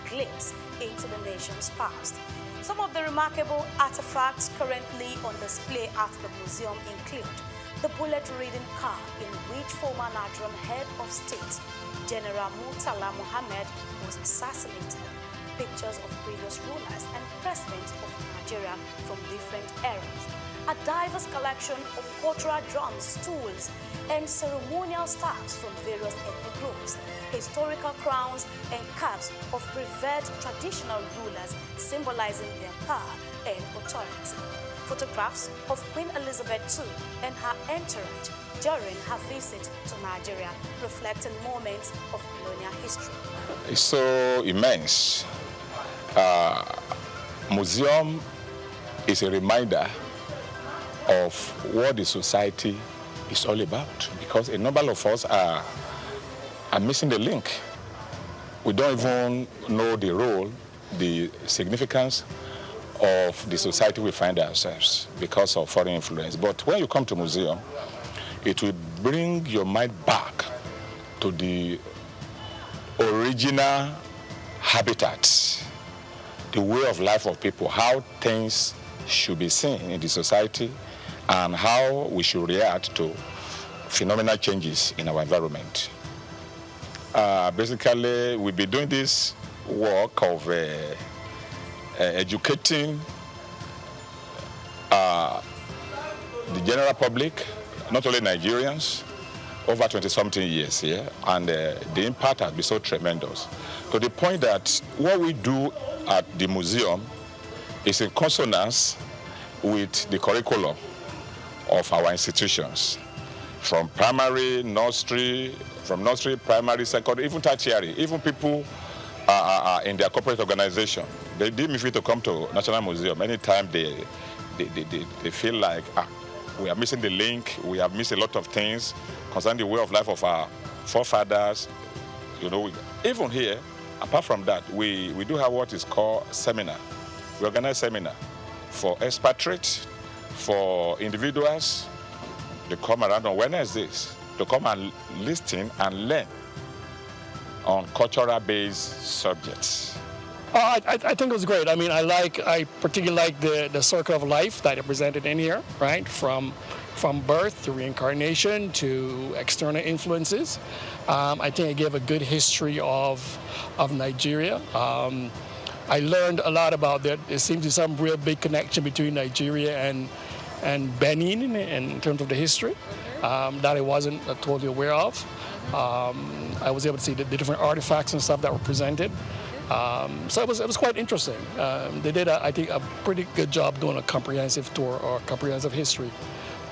glimpse into the nation's past. Some of the remarkable artifacts currently on display at the museum include the bullet-ridden car in which former Nigerian head of state, General Murtala Muhammad, was assassinated, pictures of previous rulers and presidents of Nigeria from different eras, a diverse collection of cultural drums, tools, and ceremonial staffs from various ethnic groups, historical crowns and caps of revered traditional rulers symbolizing their power and authority, photographs of Queen Elizabeth II and her entourage during her visit to Nigeria, reflecting moments of colonial history. It's so immense. Museum is a reminder of what the society is all about, because a number of us are missing the link. We don't even know the role, the significance of the society we find ourselves because of foreign influence. But when you come to museum, it will bring your mind back to the original habitat, the way of life of people, how things should be seen in the society, and how we should react to phenomenal changes in our environment. Basically, we'll be doing this work of educating the general public, not only Nigerians, over 20-something years here, and the impact has been so tremendous. To the point that what we do at the museum is in consonance with the curriculum of our institutions, from primary, nursery, primary, secondary, even tertiary, even people in their corporate organization. They deem me free to come to National Museum anytime they feel like we are missing the link, we have missed a lot of things concerning the way of life of our forefathers. You know, even here, apart from that, we do have what is called seminar. We organize seminar for expatriates, for individuals. They come around on Wednesdays to come and listen and learn on cultural-based subjects. I think it was great. I mean, I particularly like the circle of life that it presented in here, right? From birth to reincarnation to external influences. I think it gave a good history of Nigeria. I learned a lot about that. There seems to be some real big connection between Nigeria and Benin in terms of the history that I wasn't totally aware of. I was able to see the different artifacts and stuff that were presented. So it was quite interesting. They did, I think, a pretty good job doing a comprehensive tour or comprehensive history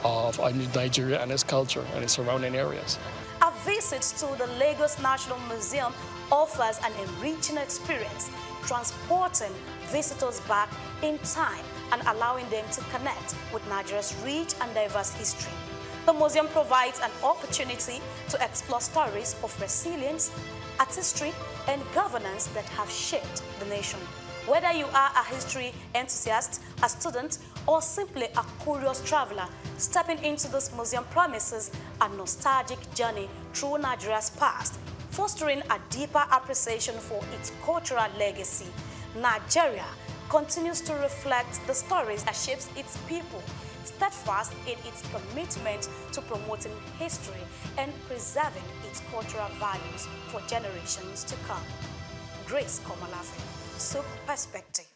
of Nigeria and its culture and its surrounding areas. A visit to the Lagos National Museum offers an enriching experience, transporting visitors back in time and allowing them to connect with Nigeria's rich and diverse history. The museum provides an opportunity to explore stories of resilience, artistry, and governance that have shaped the nation. Whether you are a history enthusiast, a student, or simply a curious traveler, stepping into this museum promises a nostalgic journey through Nigeria's past, fostering a deeper appreciation for its cultural legacy. Nigeria continues to reflect the stories that shapes its people, steadfast in its commitment to promoting history and preserving its cultural values for generations to come. Grace Komalafe, Souq Perspective.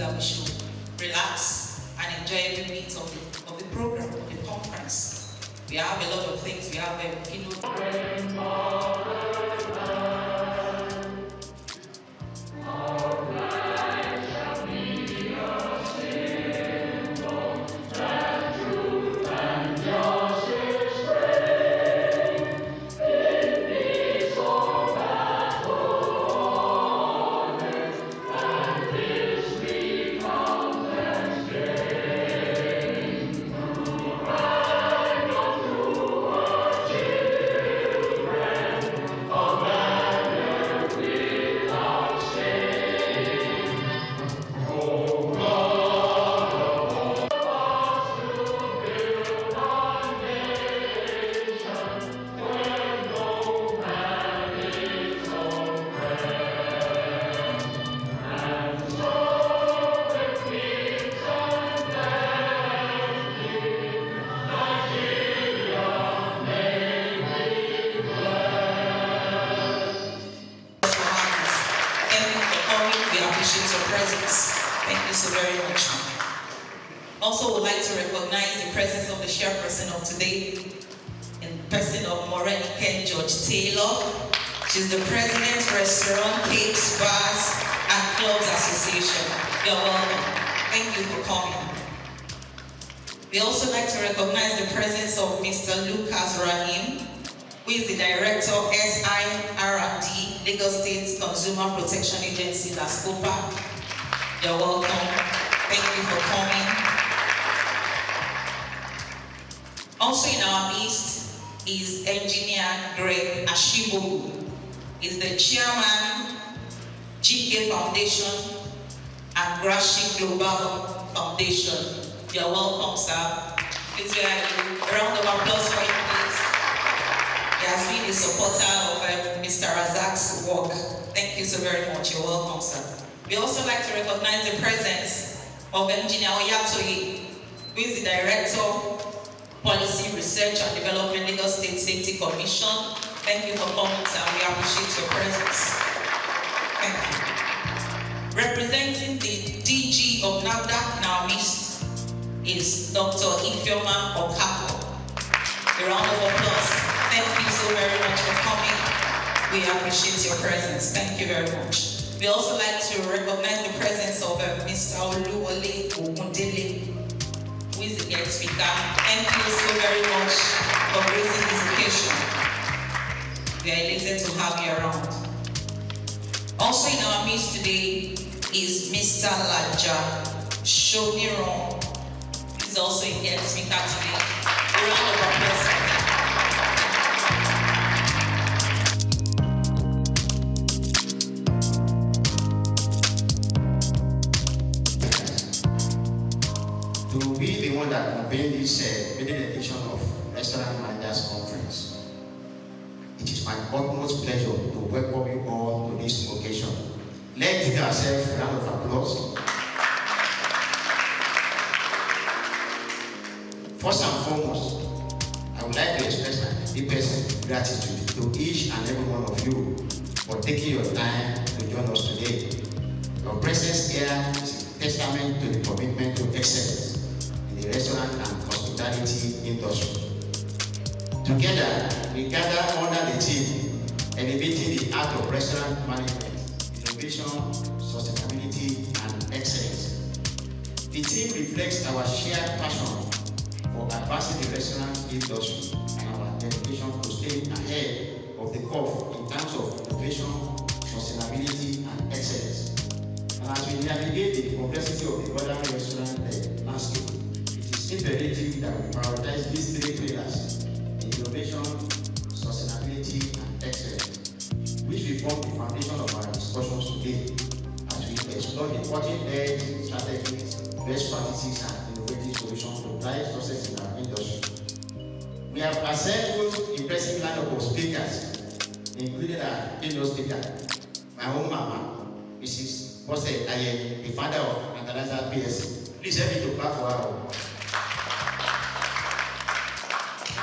We should relax and enjoy every bit of the program, of the conference. We have a lot of things. We have a keynote. Also would like to recognize the presence of the chairperson of today, in person of Morenike George Taylor. She's the president, Restaurant, Cakes, Bars, and Clubs Association. You're welcome. Thank you for coming. We also like to recognize the presence of Mr. Lucas Rahim, who is the director of SIRD, Lagos State Consumer Protection Agency, LASCOPA. You're welcome. Thank you for coming. Also in our midst is engineer Greg Ashibogu. is the chairman, GK Foundation and Grashi Global Foundation. You're welcome, sir. Please a round of applause for him, please. He has been a supporter of Mr. Razak's work. Thank you so very much. You're welcome, sir. We also like to recognize the presence of Engineer Oyatoye, who is the Director, Policy Research and Development, Lagos State Safety Commission. Thank you for coming, sir. We appreciate your presence. Thank you. Representing the DG of NAFDAC in our midst is Dr. Ifeoma Okafor. A round of applause. Thank you so very much for coming. We appreciate your presence. Thank you very much. We also like to recognize the presence of Mr. Oluwole Ogundele, who is the guest speaker. Thank you so very much for gracing this occasion. We are elated to have you around. Also in our midst today is Mr. Laja Shomiron. He's also a guest speaker today. A round of applause. To be the one that convened this maiden edition of Restaurant Managers Conference, it is my utmost pleasure to welcome you all to this occasion. Let's give ourselves a round of applause. First and foremost, I would like to express my deepest gratitude to each and every one of you for taking your time to join us today. Your presence here is a testament to the commitment to excellence in the restaurant and hospitality industry. Together, we gather under the theme, elevating the art of restaurant management, innovation, sustainability, and excellence. The theme reflects our shared passion for advancing the restaurant industry and our dedication to staying ahead of the curve in terms of innovation, sustainability, and excellence. And as we navigate the complexity of the modern restaurant landscape, it is imperative that we prioritize these three pillars: innovation, sustainability, and excellence, which will form the foundation of our discussions today as we explore the cutting-edge strategies, best practices, and innovative solutions to drive success in our industry. We have assembled impressive lineup of speakers, including our keynote speaker, my own mama, Mrs. Bose Aye, the founder of Atalanta PS. Please help me to clap for her.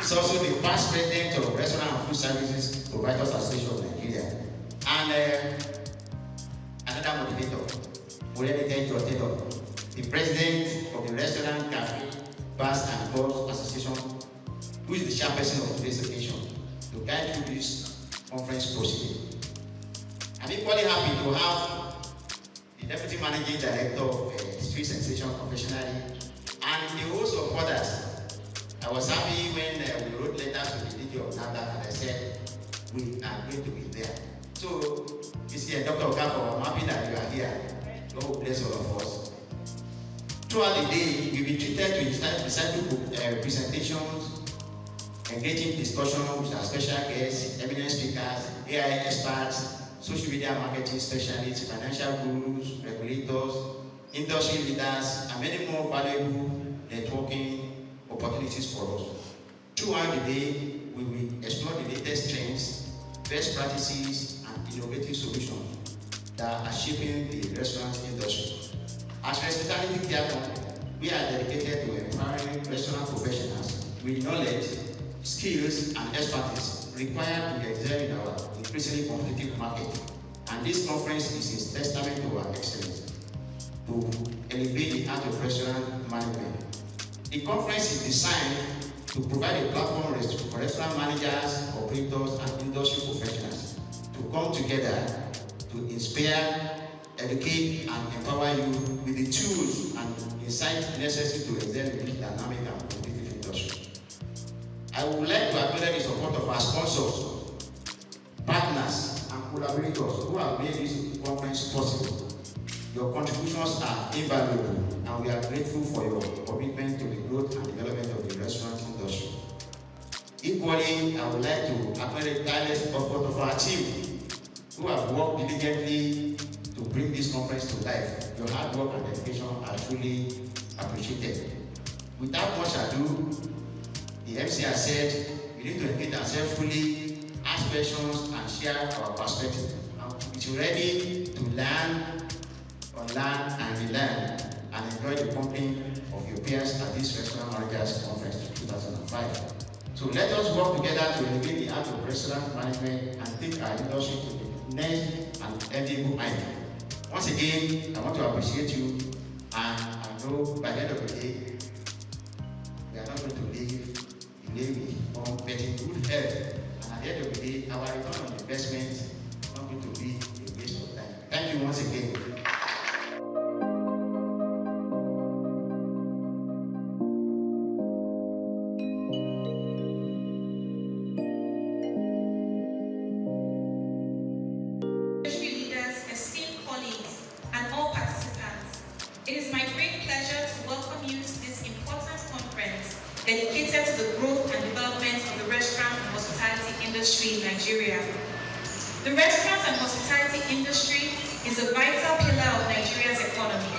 She's also the past president of Restaurant and Food Services Providers Association of Nigeria. And another motivator, Morenike Taylor, the president of the Restaurant, Cafe, Bars and Clubs Association, who is the chairperson of today's occasion, to guide through this conference proceeding. I'm equally happy to have the Deputy Managing Director of Street Sensation Professionally and the host of others. I was happy when we wrote letters to the DG of NAFDAC and I said, we are going to be there. So, Mr. Dr. Okafor, I'm happy that you are here. God will bless all of us. Throughout the day, we'll be treated to insightful presentations, engaging discussions with our special guests, eminent speakers, AI experts, social media marketing specialists, financial gurus, regulators, industry leaders, and many more valuable networking opportunities for us. Throughout the day, we will explore the latest trends, best practices, and innovative solutions that are shaping the restaurant industry. As Hospitality Theatre, we are dedicated to empowering restaurant professionals with knowledge, skills, and expertise required to excel in our increasingly competitive market. And this conference is a testament to our excellence to elevate the art of restaurant management. The conference is designed to provide a platform for restaurant managers, operators, and industry professionals to come together to inspire, educate, and empower you with the tools and insights necessary to excel in this dynamic and competitive industry. I would like to acknowledge the support of our sponsors, partners, and collaborators who have made this conference possible. Your contributions are invaluable, and we are grateful for your commitment to the growth and development of the restaurant industry. Equally, I would like to acknowledge the tireless effort of our team, who have worked diligently to bring this conference to life. Your hard work and dedication are truly appreciated. Without much ado, the MC has said we need to engage ourselves fully, ask questions, and share our perspective. We're ready to learn, unlearn, and relearn, and enjoy the company of your peers at this Restaurant Managers Conference 2005. So let us work together to elevate the art of restaurant management and take our industry to the next and enviable height. Once again, I want to appreciate you, and I know by the end of the day, we are not going to leave the Navy on getting good health. And at the end of the day, our return on investment is not going to be a waste of time. Thank you once again. Dedicated to the growth and development of the restaurant and hospitality industry in Nigeria. The restaurant and hospitality industry is a vital pillar of Nigeria's economy.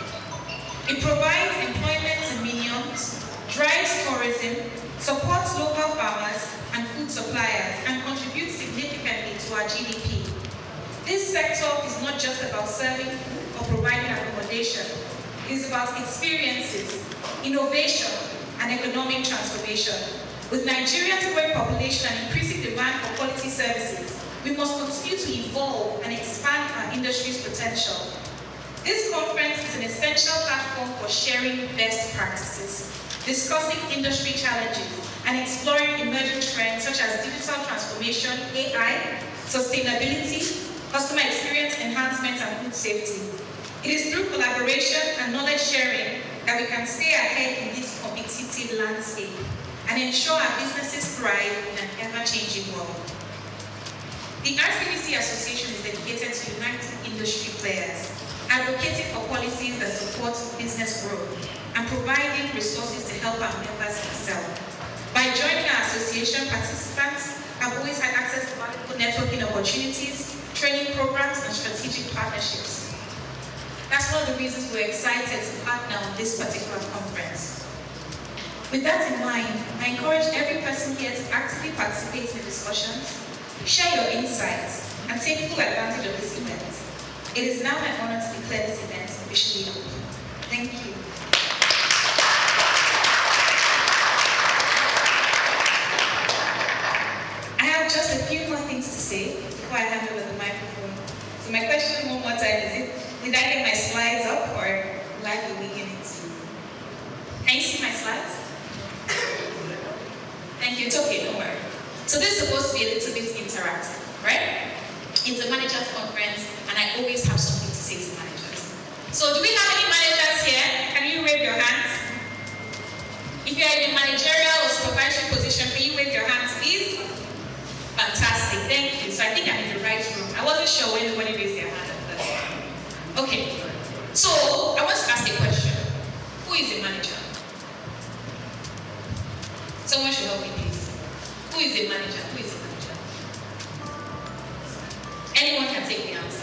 It provides employment to millions, drives tourism, supports local farmers and food suppliers, and contributes significantly to our GDP. This sector is not just about serving or providing accommodation. It is about experiences, innovation, and economic transformation. With Nigeria's growing population and increasing demand for quality services, we must continue to evolve and expand our industry's potential. This conference is an essential platform for sharing best practices, discussing industry challenges, and exploring emerging trends such as digital transformation, AI, sustainability, customer experience enhancement, and food safety. It is through collaboration and knowledge sharing that we can stay ahead in this competitive landscape and ensure our businesses thrive in an ever-changing world. The RCBC Association is dedicated to uniting industry players, advocating for policies that support business growth, and providing resources to help our members excel. By joining our association, participants have always had access to valuable networking opportunities, training programs, and strategic partnerships. That's one of the reasons we're excited to partner on this particular conference. With that in mind, I encourage every person here to actively participate in the discussions, share your insights, and take full advantage of this event. It is now my honor to declare this event officially open. Thank you. I have just a few more things to say before I hand over the microphone. So my question one more time is, did I get my slides up, or will I be winging it? Can you see my slides? Thank you, it's okay, don't worry. So this is supposed to be a little bit interactive, right? It's a managers conference, and I always have something to say to managers. So do we have any managers here? Can you wave your hands? If you're in a managerial or supervisory position, can you wave your hands, please? Fantastic, thank you. So I think I'm in the right room. I wasn't sure when anybody raised their hand at first. Okay, so I want to ask a question. Who is a manager? Someone should help me, please. Who is a manager? Who is a manager? Anyone can take the answer.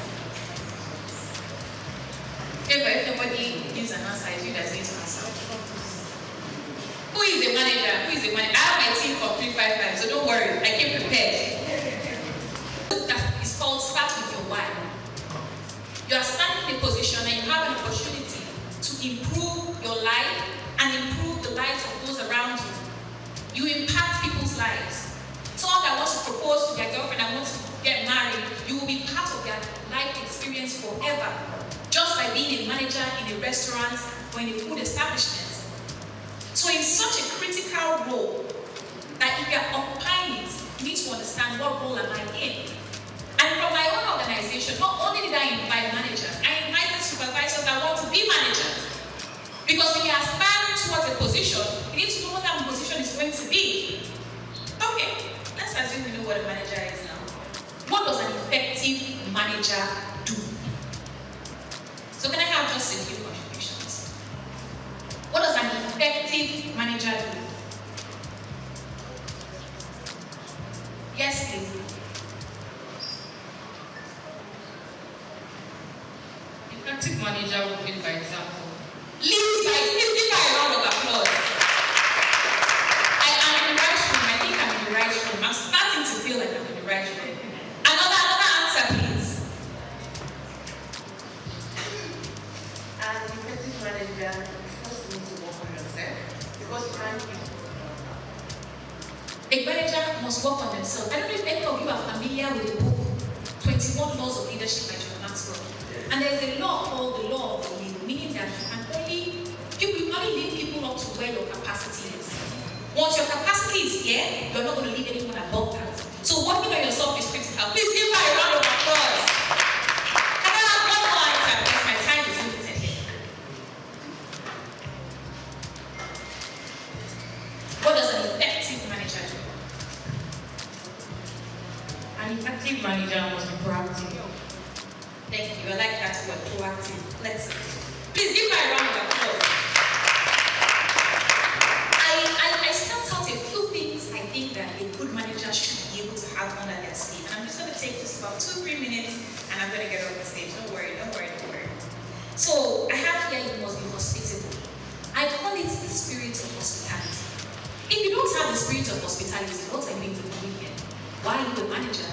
If nobody gives an answer, you guys need to answer. Who is a manager? Who is a manager? I have my team for 355, so don't worry. I came prepared. It's called Start With Your Why. You are standing in a position and you have an opportunity to improve your life and improve the lives of those around you. You impact people's lives. Someone that wants to propose to their girlfriend and wants to get married, you will be part of their life experience forever, just by being a manager in a restaurant or in a food establishment. So in such a critical role, that if you are occupying it, you need to understand what role am I in. And from my own organization, not only did I invite managers, I invited supervisors that want to be managers. Because when you aspire towards a position, you need to know what that position is going to be. Okay, let's assume we know what a manager is now. What does an effective manager do? So can I have just a few contributions? What does an effective manager do? Yes, please. effective manager will lead by example. Please give her a round of applause. I'm in the right room. I think I'm in the right room. I'm starting to feel like I'm in the right room. Another answer, please. As an effective manager, you first need to work on yourself because you can't be. A manager must work on themselves. I don't know if any of you are familiar with the book 21 Laws of Leadership by John Maxwell. And there's a law called the law of the lead, meaning that you only lead people up to where your capacity is. Once your capacity is here, you're not going to lead anyone above that. So working on yourself is critical. Please give her a round of applause. Can I have one more answer because my time is limited here? What does an effective manager do? An effective manager must be proactive. Thank you. I like that word, proactive. Let's please give her a round of applause. I spelled out a few things I think that a good manager should be able to have under their sleeve. And I'm just going to take just about 2-3 minutes and I'm going to get off the stage. Don't worry. So I have here, you must be hospitable. I call it the spirit of hospitality. If you don't have the spirit of hospitality, what are you doing here? Why are you a manager?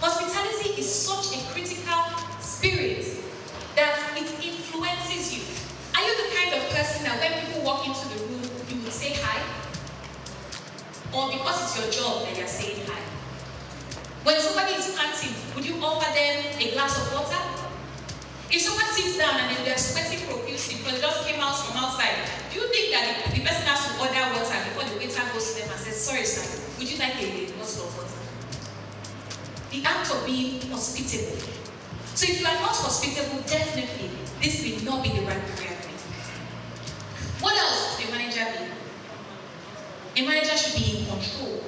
Hospitality is such a critical spirit that it influences you. Are you the kind of person that when people walk into the room, you would say hi? Or because it's your job that you're saying hi? When somebody is panting, would you offer them a glass of water? If someone sits down and then they're sweating profusely because they just came out from outside, do you think that the person has to order water before the waiter goes to them and says, sorry sir, would you like a bottle of water? The act of being hospitable. So if you are not hospitable, definitely this will not be the right career for you. What else should a manager be? A manager should be in control.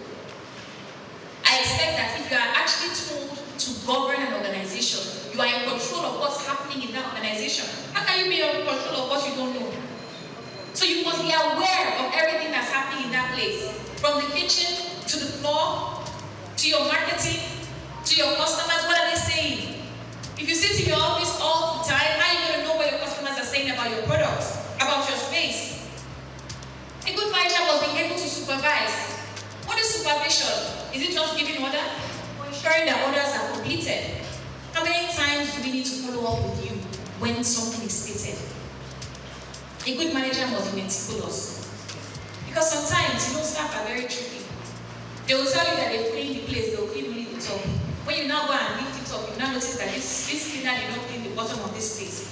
I expect that if you are actually told to govern an organization, you are in control of what's happening in that organization. How can you be in control of what you don't know? So you must be aware of everything that's happening in that place. From the kitchen to the floor, to your marketing, to your customers, what are they saying? If you sit in your office all the time, how are you going to know what your customers are saying about your product, about your space? A good manager must be able to supervise. What is supervision? Is it just giving orders or ensuring that orders are completed? How many times do we need to follow up with you when something is stated? A good manager must be meticulous. Because sometimes, staff are very tricky. They will tell you that they clean the place, they will clean only the top. When you now go and lift it up, you now notice that this cleaner did not clean the bottom of this place.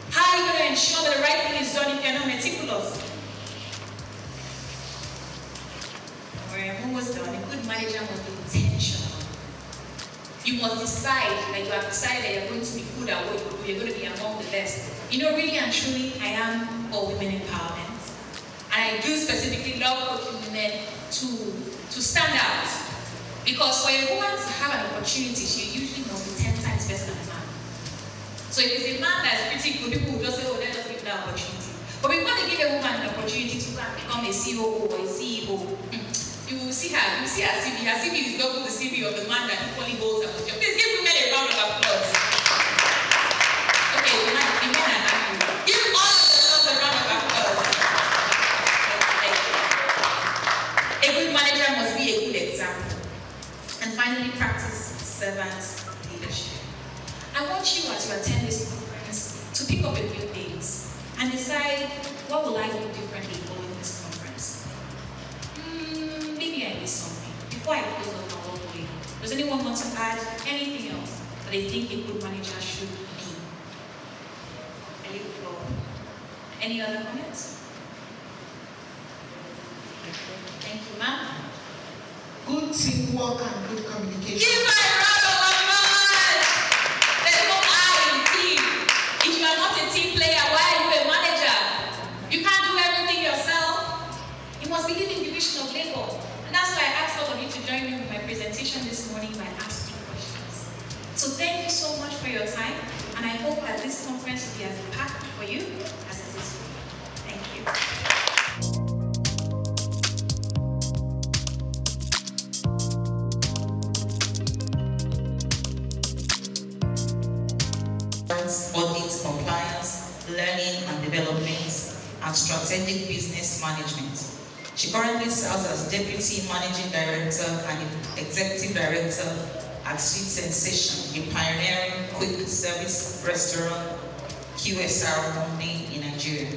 How are you going to ensure that the right thing is done if you're not meticulous? Alright, I'm almost done. A good manager must be intentional. You must decide that you have decided that you're going to be good at what you do, you're going to be among the best. Really and truly, I am for women empowerment. And I do specifically love coaching women to stand out. Because for a woman to have an opportunity, she usually must be 10 times better than a man. So if it's a man that's pretty good, people will just say, oh, let us give that opportunity. But before they give a woman an opportunity to become a COO or a CEO, you will see her CV. Her CV is double the CV of the man that equally holds a position. Please give women a round of applause. Okay, the men are happy. Give all of themselves a round of applause. A good manager must be a good example. And finally, practice servant leadership. I want you, as you attend this conference, to pick up a few things and decide, what will I do differently following this conference? Maybe I missed something. Before I close up my work today, does anyone want to add anything else that they think a good manager should be? I leave the floor. Any other comments? Thank you, ma'am. Good teamwork and good communication. Give my round of applause! There's no I in team. If you are not a team player, why are you a manager? You can't do everything yourself. You must believe in division of labor. And that's why I asked all of you to join me with my presentation this morning by asking questions. So thank you so much for your time. And I hope that this conference will be as impactful for you as it is for me. Thank you. Or learning and development, and strategic business management. She currently serves as Deputy Managing Director and Executive Director at Sweet Sensation, a pioneering quick service restaurant QSR company in Nigeria.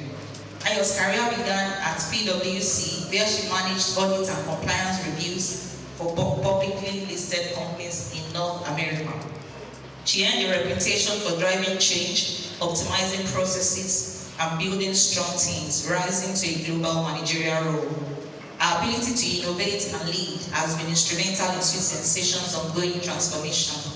Ayo's career began at PwC, where she managed audit and compliance reviews for publicly listed companies in North America. She earned a reputation for driving change, optimizing processes, and building strong teams, rising to a global managerial role. Our ability to innovate and lead has been instrumental in Sweet Sensation's ongoing transformation.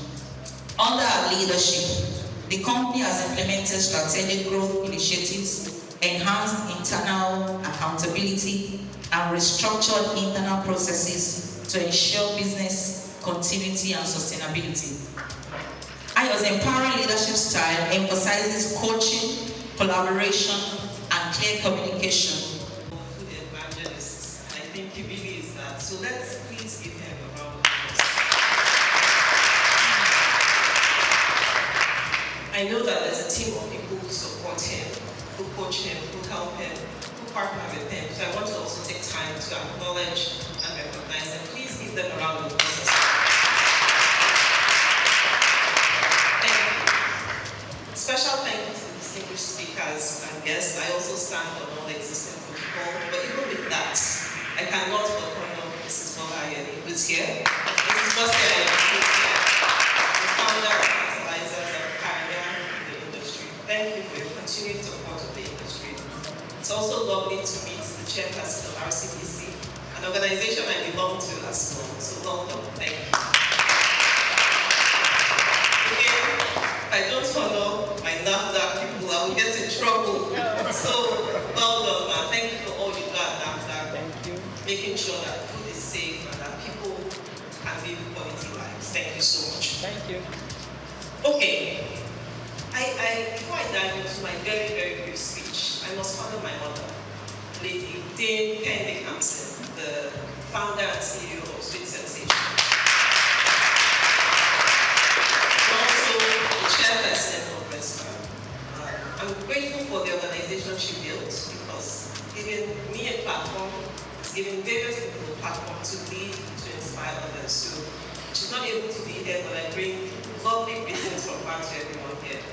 Under our leadership, the company has implemented strategic growth initiatives, enhanced internal accountability, and restructured internal processes to ensure business continuity and sustainability. Ayo's empowering leadership style emphasizes coaching, collaboration, and clear communication. Food evangelist, and I think he really is that. So let's please give him a round of applause. I know that there's a team of people who support him, who coach him, who help him, who partner with him. So I want to also take time to acknowledge and recognize them. Please give them a round of applause. Special thank you to the distinguished speakers and guests. I also stand on all existing protocol, but even with that, I cannot but honor Mrs. Bola Ayeni, who's here. Mrs. Bola Ayeni, who's here, the founder of Fertilizers and pioneer in the industry. Thank you for your continued support of the industry. It's also lovely to meet the chairperson of RCDC, an organization I belong to as well. So welcome. Thank you. I don't follow my NAFDAC people, I will get in trouble. So, well done, man. Thank you for all you do at NAFDAC. Thank you. Making sure that food is safe and that people can live quality lives. Thank you so much. Thank you. Okay. Before I dive into my very, very brief speech, I must honor my mother, Lady Dame Kende Hampson, the founder and CEO of Sweet Sensation. Chairperson of Restaurant. I'm grateful for the organization she built because giving me a platform, it's giving various people a platform to lead, to inspire others. So she's not able to be here, but I bring lovely greetings from her to everyone here.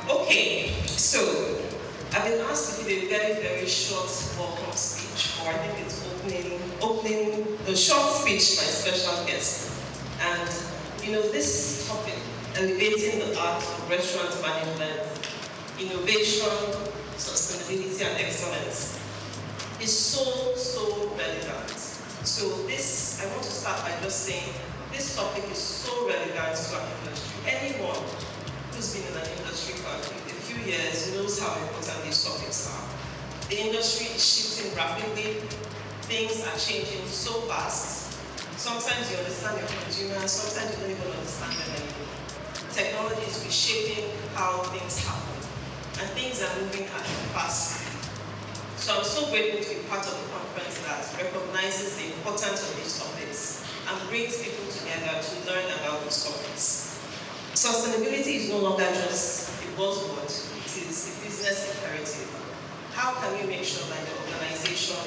Okay, so I've been asked to give a very, very short welcome speech, or I think it's opening the short speech by special guest. And you know, this topic, elevating the art of restaurant management, innovation, sustainability, and excellence, is so relevant. So I want to start by just saying, this topic is so relevant to our industry. Anyone who's been in an industry for a few years knows how important these topics are. The industry is shifting rapidly, things are changing so fast. Sometimes you understand your consumers, sometimes you don't even understand them anymore. Technology is reshaping how things happen, and things are moving at a fast speed. So I'm so grateful to be part of a conference that recognizes the importance of these topics and brings people together to learn about these topics. Sustainability is no longer just a buzzword, it is a business imperative. How can we make sure that the organization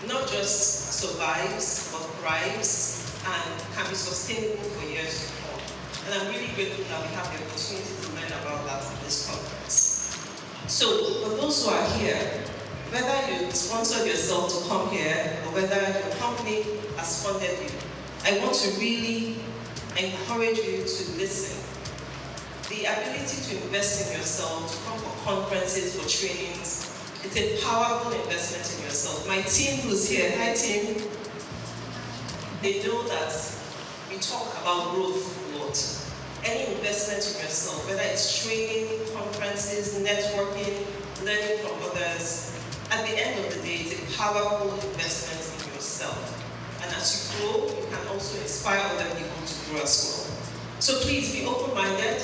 not just survives, but thrives and can be sustainable for years to come? And I'm really grateful that we have the opportunity to learn about that at this conference. So, for those who are here, whether you sponsored yourself to come here or whether your company has funded you, I want to really encourage you to listen. The ability to invest in yourself, to come for conferences, for trainings, it's a powerful investment in yourself. My team who's here, hi team, they know that we talk about growth a lot. Any investment in yourself, whether it's training, conferences, networking, learning from others, at the end of the day, it's a powerful investment in yourself. And as you grow, you can also inspire other people to grow as well. So please be open-minded,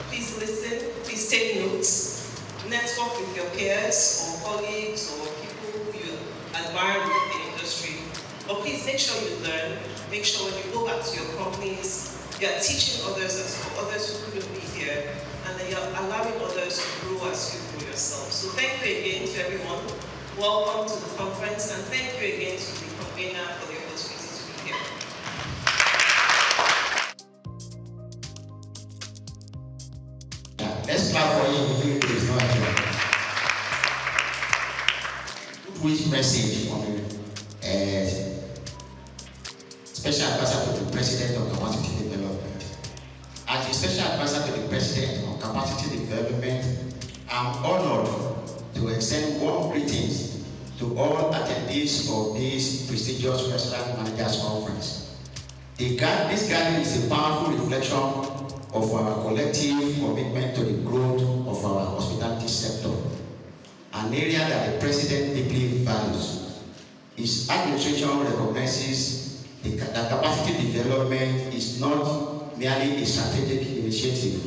please listen, please take notes. Network with your peers or colleagues or people who you admire within the industry. But please make sure you learn. Make sure when you go back to your companies, you are teaching others as well, others who couldn't be here. and that you're allowing others to grow as you grow yourself. So thank you again to everyone. Welcome to the conference, and thank you again to the convener for the opportunity to be here. Let's clap for him if he is not here. Which message from the Special Advisor to the President on Capacity Development. As the Special Advisor to the President on Capacity Development, I'm honored to extend warm greetings to all attendees of this prestigious Restaurant Managers Conference. This gathering is a powerful reflection of our collective commitment to the growth of our hospitality sector, an area that the President deeply values. His administration recognizes that capacity development is not merely a strategic initiative.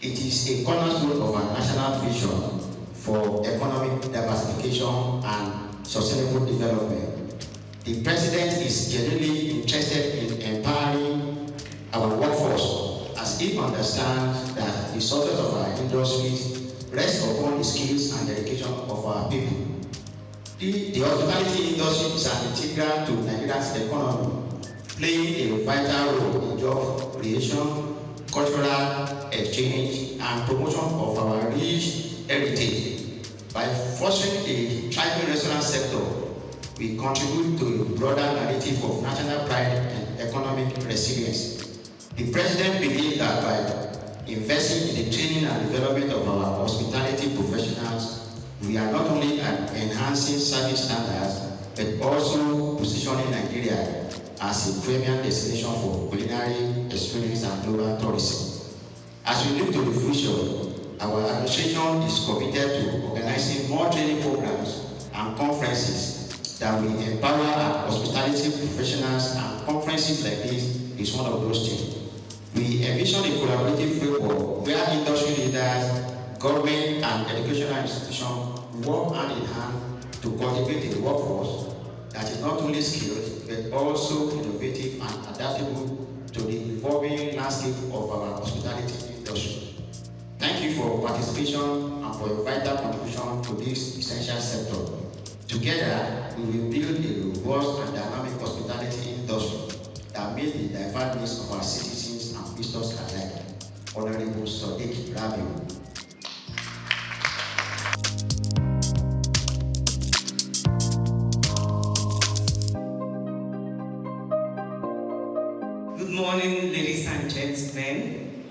It is a cornerstone of our national vision for economic diversification and sustainable development. The President is genuinely interested in empowering our workforce, as he understands that the success of our industries rests upon the skills and dedication of our people. The hospitality industry is an integral to Nigeria's economy, playing a vital role in job creation, cultural exchange, and promotion of our rich heritage. By fostering a thriving restaurant sector, we contribute to a broader narrative of national pride and economic resilience. The President believes that by investing in the training and development of our hospitality professionals, we are not only enhancing service standards, but also positioning Nigeria as a premier destination for culinary experience and global tourism. As we look to the future, our administration is committed to organizing more training programs and conferences that will empower our hospitality professionals, and conferences like this is one of those things. We envision a collaborative framework where industry leaders, government, and educational institutions work hand in hand to cultivate a workforce that is not only skilled, but also innovative and adaptable to the evolving landscape of our hospitality industry. Thank you for participation and for your vital contribution to this essential sector. Together, we will build a robust and dynamic hospitality industry that meets the diverse needs of our citizens and visitors alike. Honorable Souq Rabiu. Good morning, ladies and gentlemen.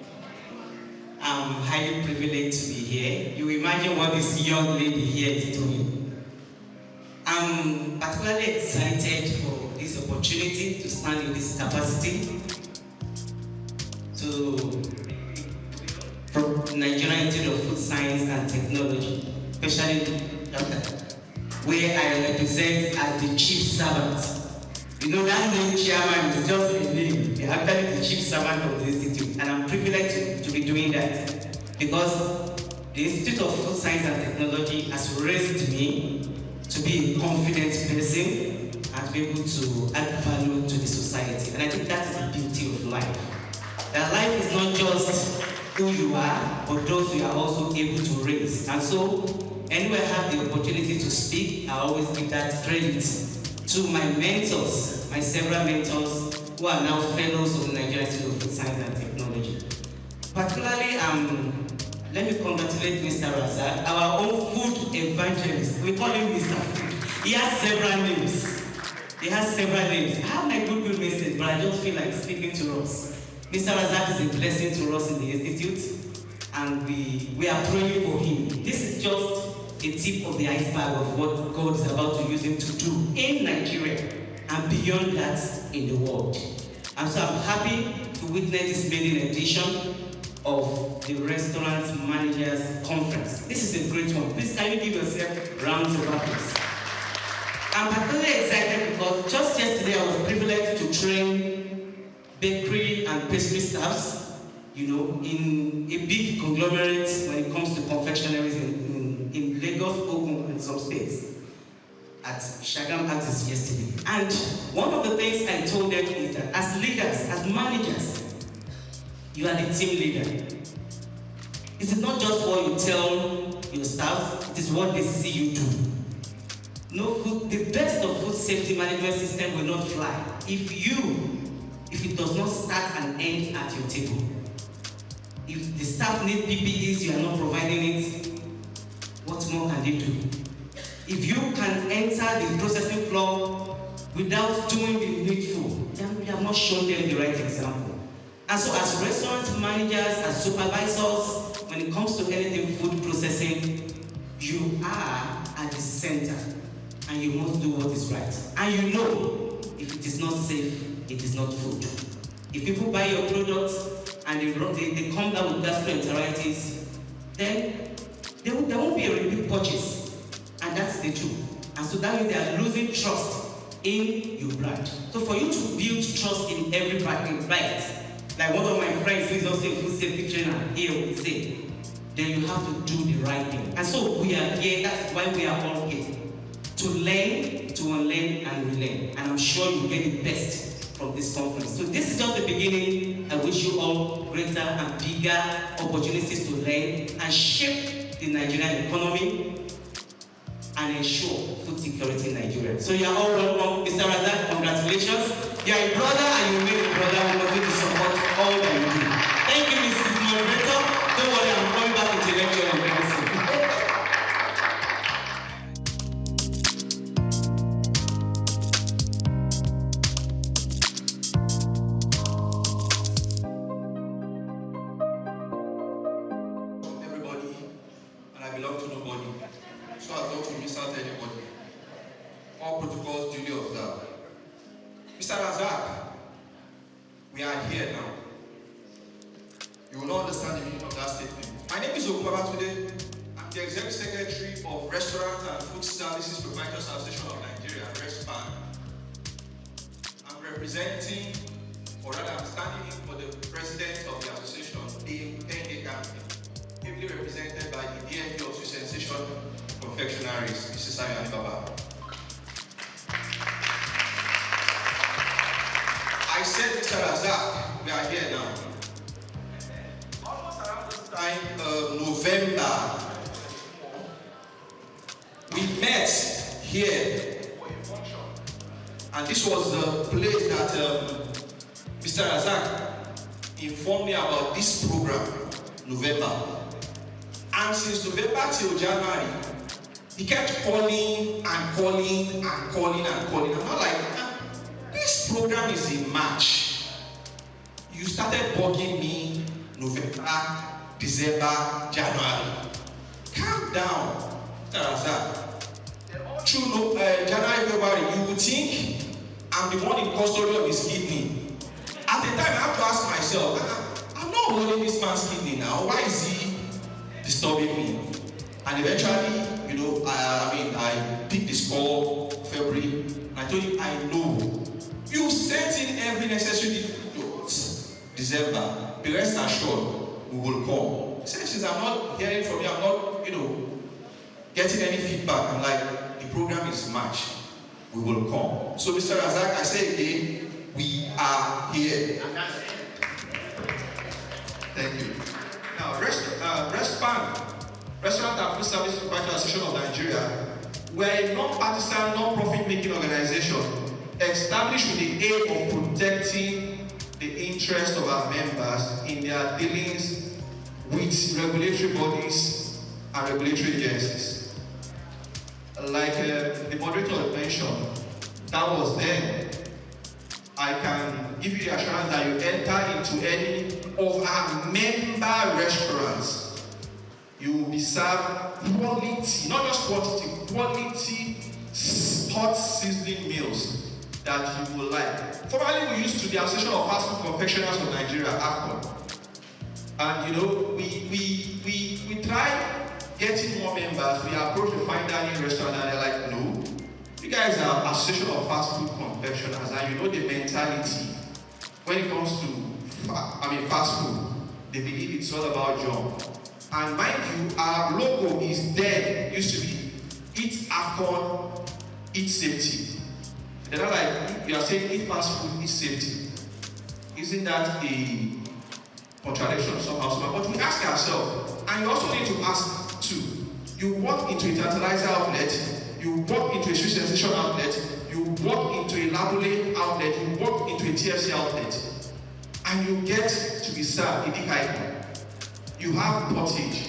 I'm highly privileged to be here. You imagine what this young lady here is doing. I'm particularly excited for this opportunity to stand in this capacity from Nigerian Institute of Food Science and Technology, especially where I represent as the chief servant. You know, that name chairman is just a name. They're actually the chief servant of the institute, and I'm privileged to be doing that because the Institute of Food Science and Technology has raised me to be a confident person and to be able to add value to the society. And I think that is the beauty of life. That life is not just who you are, but those you are also able to raise. And so, anywhere I have the opportunity to speak, I always give that credit to my mentors, my several mentors who are now fellows of the Nigerian Institute of Food Science and Technology. Particularly, let me congratulate Mr. Razak, our own food evangelist. We call him Mr. Food. He has several names. I have my good message, but I just feel like speaking to us. Mr. Razak is a blessing to us in the Institute, and we are praying for him. This is just a tip of the iceberg of what God is about to use him to do in Nigeria and beyond that in the world. And so I'm happy to witness this maiden edition of the Restaurant Managers Conference. This is a great one. Please can you give yourself rounds of applause. I'm particularly excited because just yesterday I was privileged to train bakery and pastry staffs, you know, in a big conglomerate when it comes to confectionaries in Lagos, Ogun, and some states at Shagam Artists yesterday. And one of the things I told them is that as leaders, as managers, you are the team leader. It's is not just what you tell your staff, it is what they see you do. No food, the best of food safety management system will not fly if it does not start and end at your table. If the staff need PPEs, you are not providing it, what more can they do? If you can enter the processing floor without doing the needful, then you have not shown them the right example. And so as restaurant managers, as supervisors, when it comes to anything food processing, you are at the center and you must do what is right. And you know, if it is not safe, it is not food. If people buy your products and they come down with gastroenteritis, then there won't be a repeat purchase. And that's the truth. And so that means they are losing trust in your brand. So for you to build trust in every bite, like one of my friends who is also a food safety trainer here would say, then you have to do the right thing. And so we are here, that's why we are all here. To learn, to unlearn, and relearn. And I'm sure you get the best from this conference. So this is just the beginning. I wish you all greater and bigger opportunities to learn and shape the Nigerian economy and ensure food security in Nigeria. So you are all welcome. Mr. Razak, congratulations. You are a brother and you remain a brother. We continue to support all that you do. Thank you, Mrs. Moderator. Don't worry, I'm coming back with a lecture on medicine. Everybody, and I belong to nobody, so as not to miss out anybody. All protocols duly observed. Mr. Razak, we are here now. You will not understand the meaning of that statement. My name is Okubabatunde. I'm the Executive Secretary of Restaurant and Food Services Providers Association of Nigeria, RESPAN. I'm representing, or rather I'm standing in for the president of the association, the Pende Company, ably represented by the DMP of Sensation Confectionaries, Mrs. Ayani Baba. I said, Mr. Razak, we are here now. Almost around this time, November, we met here, and this was the place that Mr. Razak informed me about this program, November. And since November till January, he kept calling and calling and calling and calling. I'm not like, this program is in March. You started bugging me November, December, January. Calm down, Razak. Through January, February, you would think I'm the one in custody of his kidney. At the time, I have to ask myself, I'm not holding this man's kidney now. Why is he disturbing me? And eventually, you know, I picked this call February. I told him, I know. You sent in every necessary details. December, the rest assured, we will come. Since I'm not hearing from you, I'm not, getting any feedback. I'm like, the program is March. We will come. So, Mr. Razak, I say again, we are here. Thank you. Now, RESPAN, Restaurant and Food Service Providers Association of Nigeria, we're a non-partisan, non-profit making organization established with the aim of protecting the interests of our members in their dealings with regulatory bodies and regulatory agencies. Like the moderator mentioned, that was then. I can give you the assurance that you enter into any of our member restaurants, you will be served quality, not just quantity, quality hot sizzling meals that you will like. Formerly, we used to the Association of Fast Food Confectioners of Nigeria, AFCON. And we try getting more members. We approach the fine dining restaurant and they're like, no, you guys are Association of Fast Food Confectioners, and you know the mentality when it comes to fast food. They believe it's all about junk. And mind you, our logo is there. It used to be Eat AFCON, Eat Safety. They're not like, you are saying eat fast food, eat safety. Isn't that a contradiction somehow, but we ask ourselves, and you also need to ask too. You walk into a tantalizer outlet, you walk into a sweet sensation outlet, you walk into a labule outlet, you walk into a TFC outlet, and you get to be served a icon. You have pottage,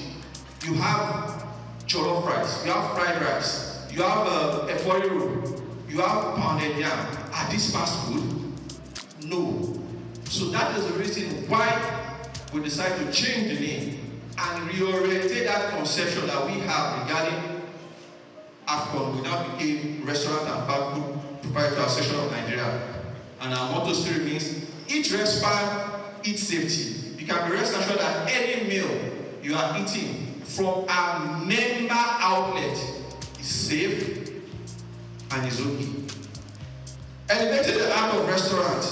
you have jollof rice, you have fried rice, you have a efori roll, you have pounded yam. Are these fast food? No. So that is the reason why we decide to change the name and reorientate that conception that we have regarding AFCON. We now became Restaurant and Fast Food Proprietary Association of Nigeria. And our motto still remains, eat respect, eat safety. You can be rest assured that any meal you are eating from our member outlet is safe and is okay. Elevating the art of restaurant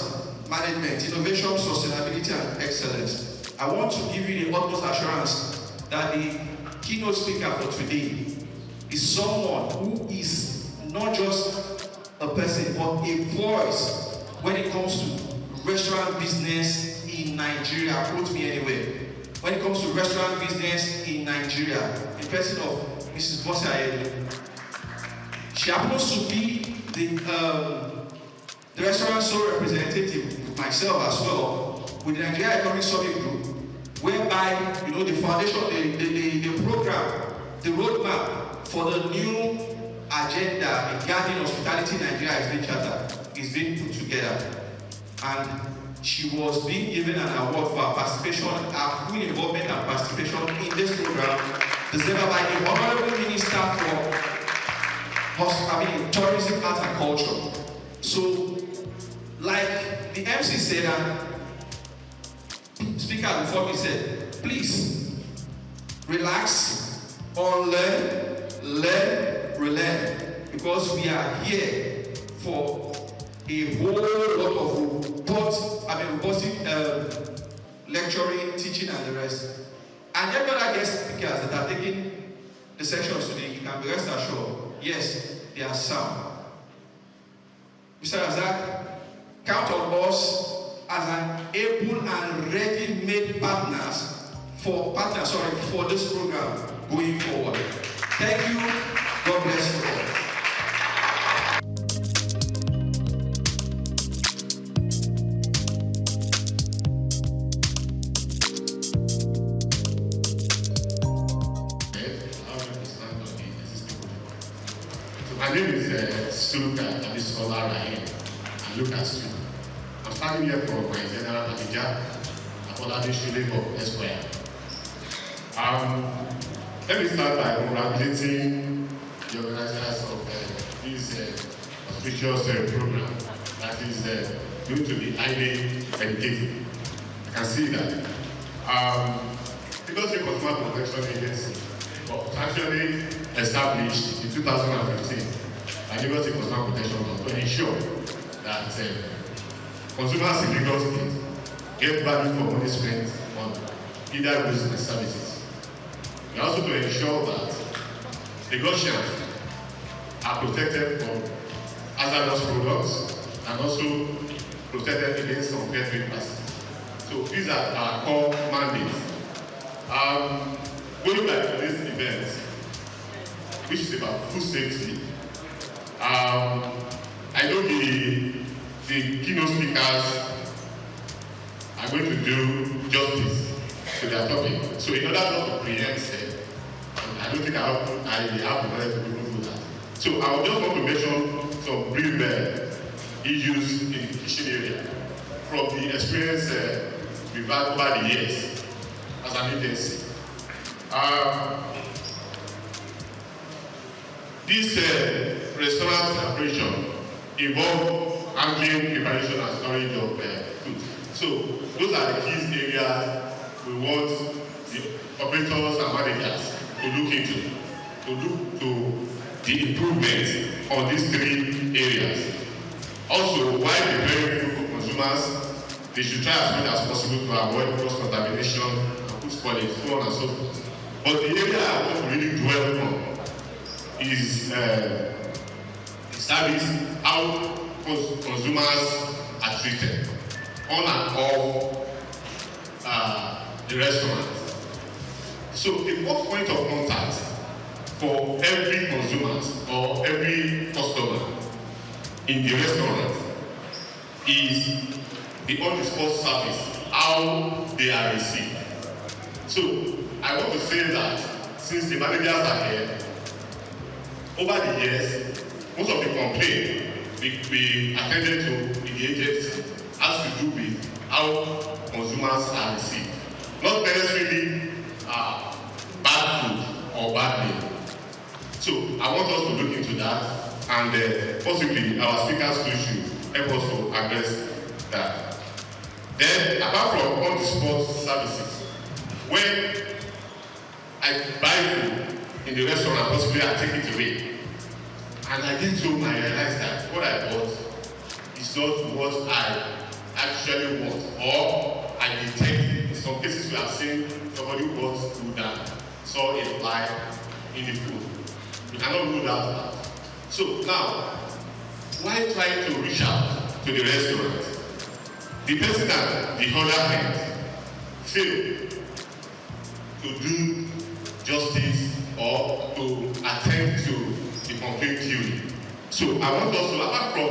management, innovation, sustainability, and excellence. I want to give you the utmost assurance that the keynote speaker for today is someone who is not just a person, but a voice when it comes to restaurant business in Nigeria. Quote me anywhere. When it comes to restaurant business in Nigeria, the person of Mrs. Bosse Ayede. She happens to be the restaurant sole representative, myself as well, with the Nigeria Economic Survey Group, whereby, you know, the foundation, the program, the roadmap for the new agenda regarding hospitality in Nigeria is being chartered, is being put together. And she was being given an award for her participation, her full involvement and participation in this program, delivered by the Honorable Minister for Tourism, Art and Culture. So, like the MC said, and speaker before me said, please relax, unlearn, learn, relearn, because we are here for a whole lot of robust lecturing, teaching, and the rest. And every other guest speakers that are taking the sections today, you can be rest assured, yes, they are sound. Mr. Razak, count on us as an able and ready-made partners for this program going forward. Thank you. God bless you all. My name is Souq, that is Scholar Rahim. I look at Souq. I'm standing here for my general manager, Abolade Shulebo Esquire. Let me start by congratulating the organizers of this auspicious program that is going to be highly educative. I can see that. Because the Consumer Protection Agency was actually established in 2015 by Lagos State Consumer Protection Law to ensure that consumers in Lagos State get value for money spent on either goods and services. And also to ensure that Lagosians are protected from hazardous products and also protected against unfair trade practices. So these are our core mandates. Going back to this event, which is about food safety, I know the keynote speakers are going to do justice to their topic. So in order not to preempt it, I don't think I have the knowledge to do that. So I just want to mention some brief issues in the kitchen area from the experience we've had over the years as an agency. This restaurant operation involve handling, preparation, and storage of food. So those are the key areas we want the operators and managers to look into, to look to the improvement on these three areas. Also, while preparing food for consumers, they should try as much as possible to avoid cross-contamination and food spoilage, so on and so forth. But the area I want to really dwell on is service, how consumers are treated on and off the restaurant. So the first point of contact for every consumer or every customer in the restaurant is the on-the-spot service, how they are received. So I want to say that since the managers are here, over the years, most of the complaints we attended to in the agency has to do with how consumers are received. Not necessarily bad food or bad meal. So I want us to look into that, and possibly our speakers too should help us to address that. Then, apart from on-the-spot services, when I buy food in the restaurant, possibly I take it away, and I get home, I realize that what I bought is not what I actually want, or I detect. In some cases, we have seen somebody who bought food and saw a fly in the food. We cannot rule that out. So now, why try to reach out to the restaurant? The person at the other hand failed to do justice or to attend to the complaint queue. So I want us to, apart from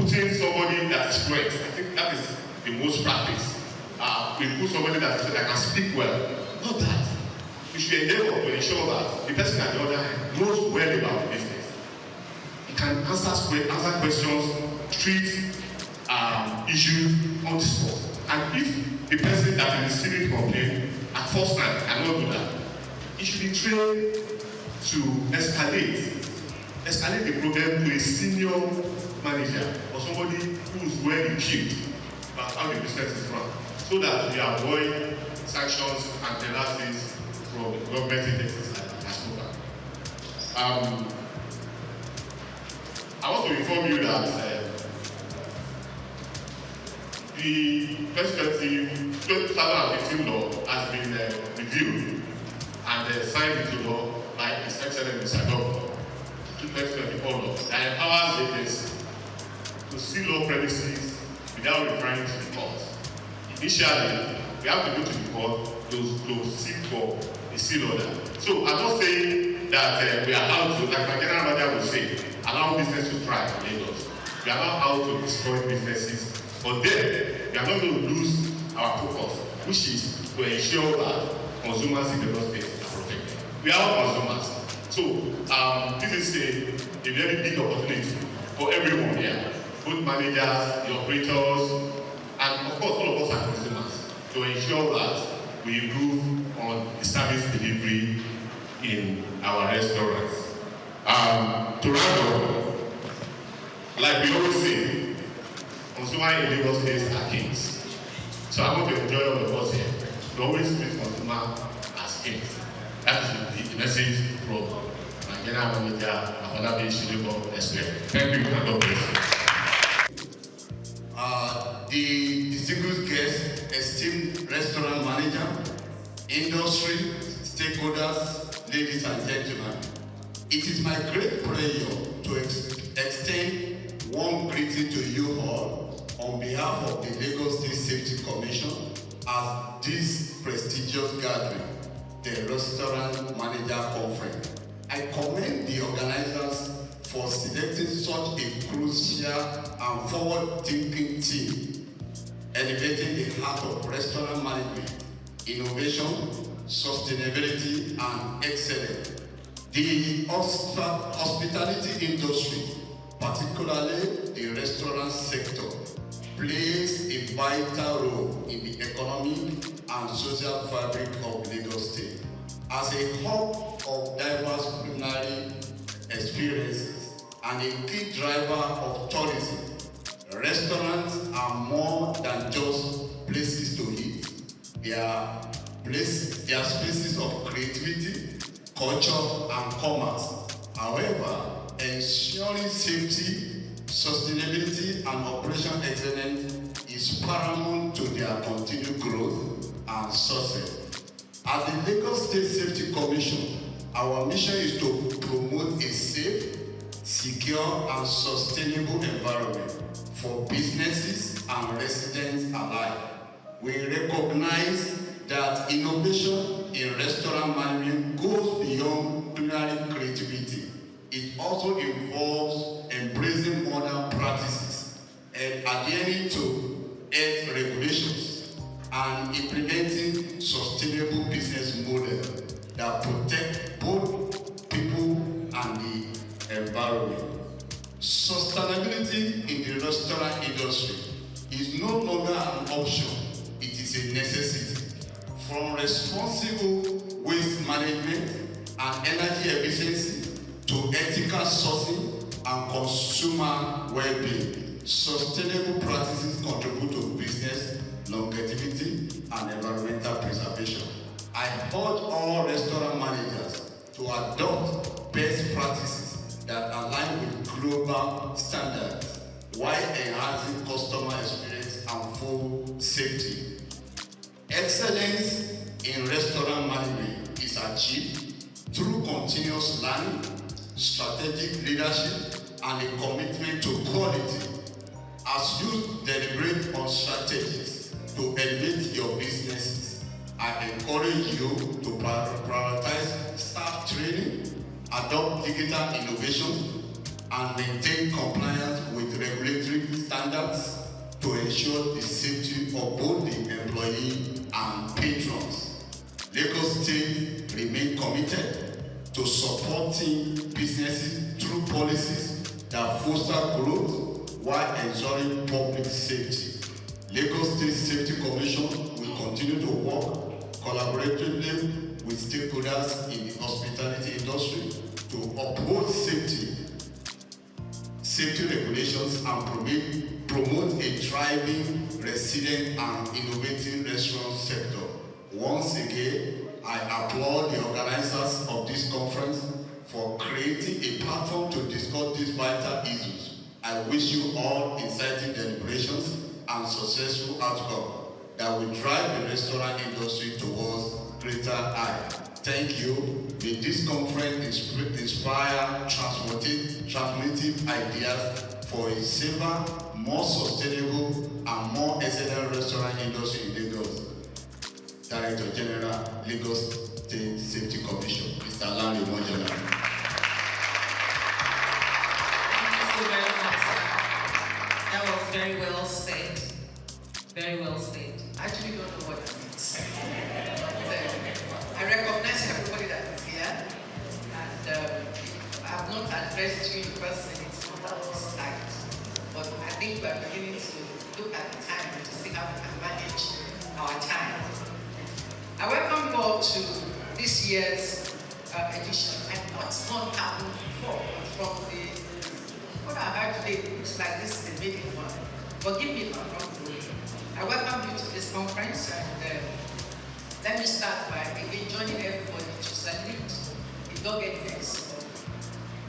putting somebody that is correct, I think that is the most practice. We put somebody that can speak well. Not that. We should endeavor to ensure that the person at the other hand knows well about the business. He can answer questions, treat issues on the spot. And if the person that is receiving the complaint at first hand cannot do that, he should be trained to escalate the problem to a senior manager or somebody who is well equipped about how the business is run, so that we avoid sanctions and penalties from government agencies like SOCA. I want to inform you that the 2015 law has been reviewed and signed into law by His Excellency Mr. Governor, 2024 law that empowers agencies to seal all premises without referring to the court. Initially, we have to go to the court to seek for a seal order. So I'm not saying that we are out to, like my general manager would say, allow business to thrive in Lagos. We are not out to destroy businesses, but then we are not going to lose our focus, which is to ensure that consumers in the Lagos State are protected. We are all consumers. So this is a very big opportunity for everyone here, both managers, the operators, and of course all of us are consumers, to ensure that we improve on the service delivery in our restaurants. To round up, like we always say, consumers in Lagos State are kings. So I want to enjoy all of us here. We always treat consumers as kings. That is the message from my general manager, Afolabi Shilego Espe. Thank you, and God bless you. The distinguished guests, esteemed restaurant manager, industry, stakeholders, ladies and gentlemen, it is my great pleasure to extend warm greeting to you all on behalf of the Lagos State Safety Commission at this prestigious gathering, the Restaurant Manager Conference. I commend the organizers for selecting such a crucial and forward-thinking team, elevating the heart of restaurant management, innovation, sustainability, and excellence. The hospitality industry, particularly the restaurant sector, plays a vital role in the economic and social fabric of Lagos State. As a hub of diverse culinary experiences and a key driver of tourism, restaurants are more than just places to eat. They are spaces of creativity, culture, and commerce. However, ensuring safety, sustainability, and operational excellence is paramount to their continued growth and success. At the Lagos State Safety Commission, our mission is to promote a safe, secure, and sustainable environment for businesses and residents alike. we recognize that innovation in restaurant management goes beyond culinary creativity. It also involves embracing modern practices and adhering to health regulations and implementing sustainable business models that protect both people and the environment. Sustainability in the restaurant industry is no longer an option, it is a necessity. From responsible waste management and energy efficiency to ethical sourcing and consumer well-being, sustainable practices contribute to business longevity and environmental preservation. I urge all restaurant managers to adopt best practices that align with global standards while enhancing customer experience and food safety. Excellence in restaurant management is achieved through continuous learning, strategic leadership, and a commitment to quality. As you deliberate on strategies to elevate your businesses, I encourage you to prioritize staff training, adopt digital innovation, and maintain compliance with regulatory standards to ensure the safety of both the employee and patrons. Lagos State remains committed to supporting businesses through policies that foster growth while ensuring public safety. Lagos State Safety Commission will continue to work collaboratively with stakeholders in the hospitality industry to uphold safety regulations and promote a thriving, resilient, and innovative restaurant sector. Once again, I applaud the organizers of this conference for creating a platform to discuss these vital issues. I wish you all exciting deliberations and successful outcome that will drive the restaurant industry towards greater heights. Thank you. May this conference inspire transformative ideas for a safer, more sustainable, and more excellent restaurant industry in Lagos. Director General, Lagos State Safety Commission, Mr. Larry Mojala. Thank you so very much, sir. That was very well said. Very well said. I actually don't know what that means. I recognize everybody that is here, and I have not addressed you in person, it's not on this side. But I think we are beginning to look at the time to see how we can manage our time. I welcome you all to this year's edition, and what's not happened before, from what I heard today, it looks like this is the maiden one. Forgive me if I'm wrong. I welcome you to this conference, and let me start by again joining everybody to salute the doggedness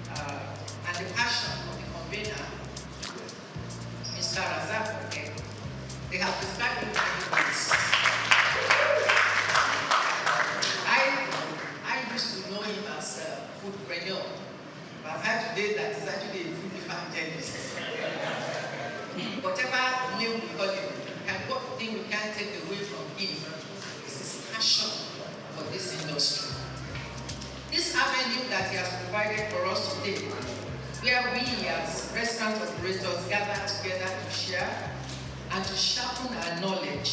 and the passion of the convener, Mr. Razak. Okay. They have described it many ways. I used to know him as a foodpreneur, but I've heard today that he's actually a food evangelist. Whatever name we call him, one thing we can't take away from him is his passion for this industry. This avenue that he has provided for us today, where we as restaurant operators gather together to share and to sharpen our knowledge,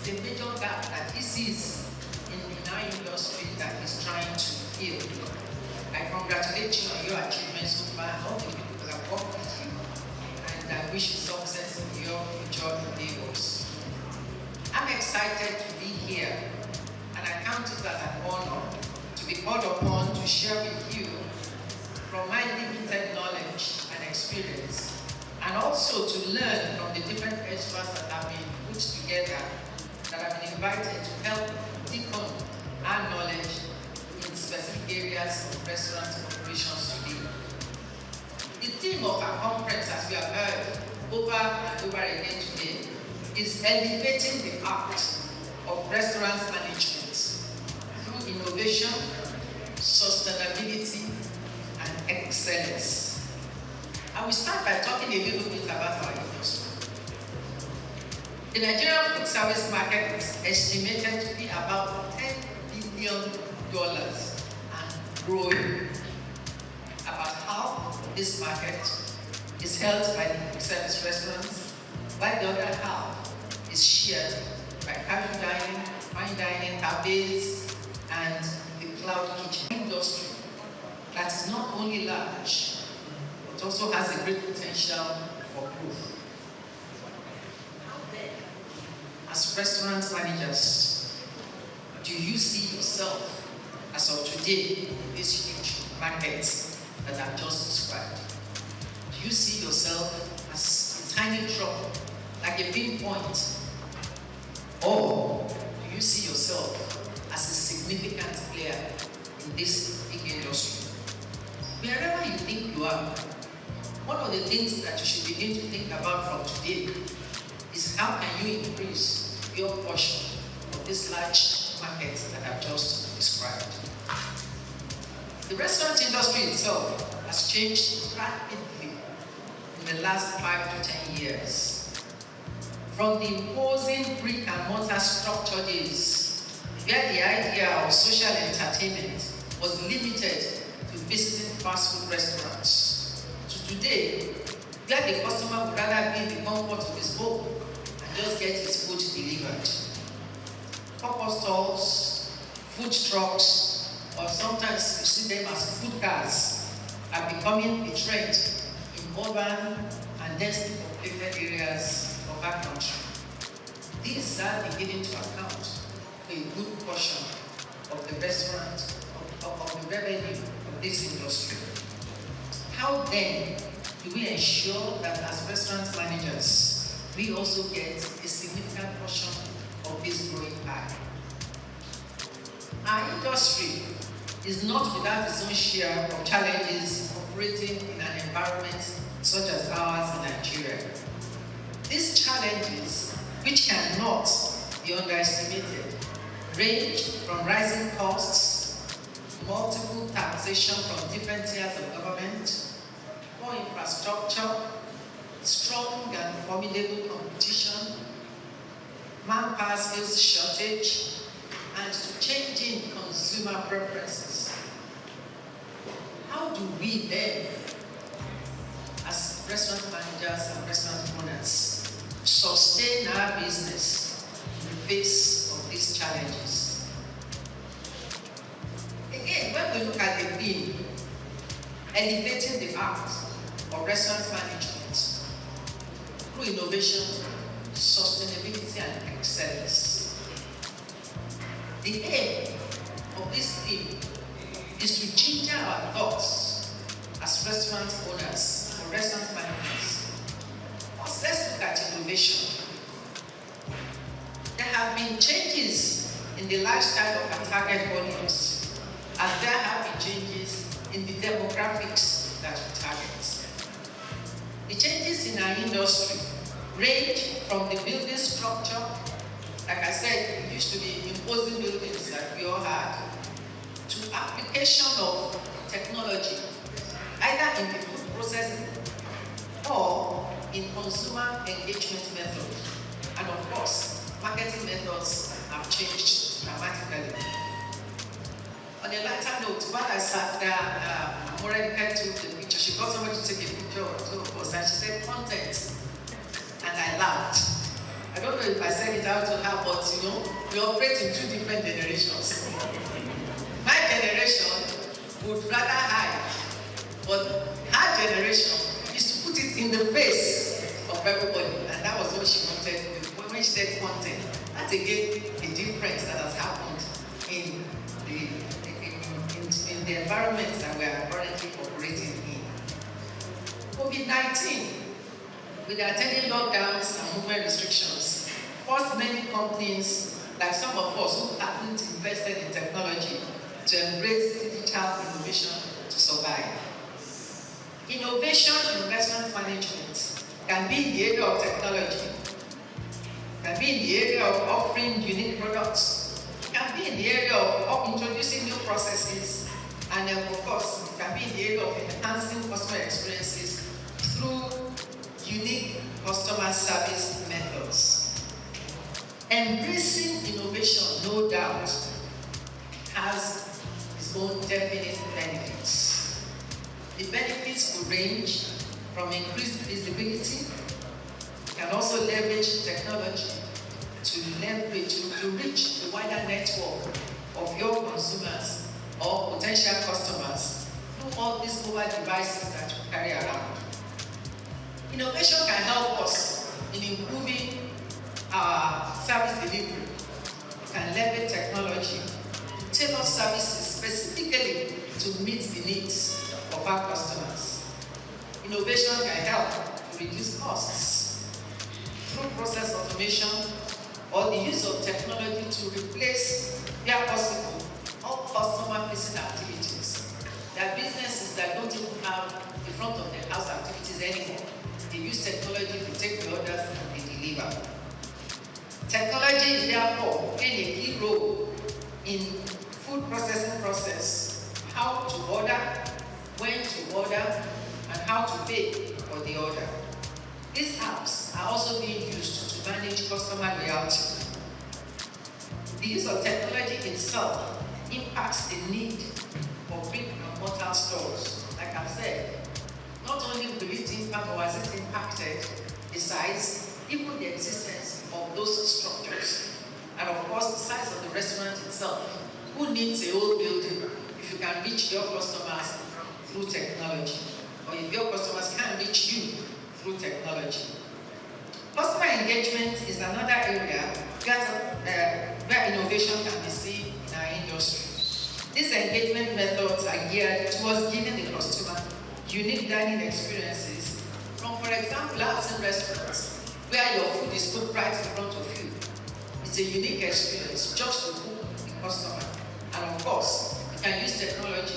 is a major gap that he sees in our industry that he's trying to fill. I congratulate you on your achievements so far, all the people that have worked with you, and I wish you success in your future endeavors. I'm excited to be here, and I count it as an honor to be called upon to share with you from my limited knowledge and experience, and also to learn from the different experts that have been put together, that have been invited to help deepen our knowledge in specific areas of restaurant operations today. The theme of our conference, as we have heard over and over again today, is elevating the art of restaurant management through innovation, sustainability, and excellence. I will start by talking a little bit about our industry. The Nigerian food service market is estimated to be about $10 billion and growing. About half of this market is held by the quick service restaurants, while the other half is shared by casual dining, fine dining, cafes, and the cloud kitchen industry that is not only large, but also has a great potential for growth. As restaurant managers, do you see yourself as of today in this huge market that I've just described? Do you see yourself as a tiny drop, like a pinpoint? Or do you see yourself as a significant player in this big industry? Wherever you think you are, one of the things that you should begin to think about from today is how can you increase your portion of this large market that I've just described. The restaurant industry itself has changed rapidly in the last 5 to 10 years. From the imposing brick and mortar structure days, where the idea of social entertainment was limited to visiting fast food restaurants, to today, where the customer would rather be in the comfort of his home and just get his food delivered. Pop-up stalls, food trucks, or sometimes you see them as food cars, are becoming a trend in urban and densely populated areas of our country. These are beginning to account for a good portion of the restaurant, of the revenue of this industry. How then do we ensure that as restaurant managers, we also get a significant portion of this growing pie? Our industry is not without its own share of challenges operating in an environment such as ours in Nigeria. These challenges, which cannot be underestimated, range from rising costs, multiple taxation from different tiers of government, poor infrastructure, strong and formidable competition, manpower skills shortage, and to changing consumer preferences. How do we then, as restaurant managers and restaurant owners, sustain our business in the face of these challenges? Again, when we look at the theme, elevating the art of restaurant management through innovation, sustainability, and excellence. The aim of this theme is to ginger our thoughts as restaurant owners or restaurant managers. First, let's look at innovation. There have been changes in the lifestyle of our target audience, as there have been changes in the demographics that we target. The changes in our industry range from the building structure. Like I said, it used to be imposing buildings that we all had, to application of technology, either in the food processing or in consumer engagement methods. And of course, marketing methods have changed dramatically. On a lighter note, while I sat there, Morenica took the picture. She got somebody to take a picture of two of us, and she said, content. And I laughed. I don't know if I said it out to her, but you know, we operate in two different generations. My generation would rather hide, but her generation is to put it in the face of everybody, and that was what she wanted. When she said content, that's again a difference that has happened in the environment that we are currently operating in. COVID-19. With the attending lockdowns and movement restrictions, forced many companies, like some of us who hadn't invested in technology, to embrace digital innovation to survive. Innovation in restaurant management can be in the area of technology, can be in the area of offering unique products, can be in the area of introducing new processes, and of course, it can be in the area of enhancing customer experiences through unique customer service methods. embracing innovation, no doubt, has its own definite benefits. The benefits could range from increased visibility. You can also leverage technology to reach the wider network of your consumers or potential customers through all these mobile devices that you carry around. Innovation can help us in improving our service delivery. We can leverage technology to tailor services specifically to meet the needs of our customers. Innovation can help to reduce costs through process automation or the use of technology to replace, where possible, all customer-facing activities. There are businesses that don't even have the front of the house activities anymore. They use technology to take the orders and they deliver. Technology is therefore playing a key role in food processing process, how to order, when to order, and how to pay for the order. These apps are also being used to manage customer loyalty. The use of technology itself impacts the need for brick and mortar stores. Like I've said, not only will it impact or has it impacted the size, even the existence of those structures. And of course, the size of the restaurant itself. Who needs a whole building if you can reach your customers through technology? Or if your customers can't reach you through technology. Customer engagement is another area where innovation can be seen in our industry. These engagement methods are geared towards giving the customer unique dining experiences from, for example, I've seen restaurants where your food is put right in front of you. It's a unique experience just to hook the customer. And of course, you can use technology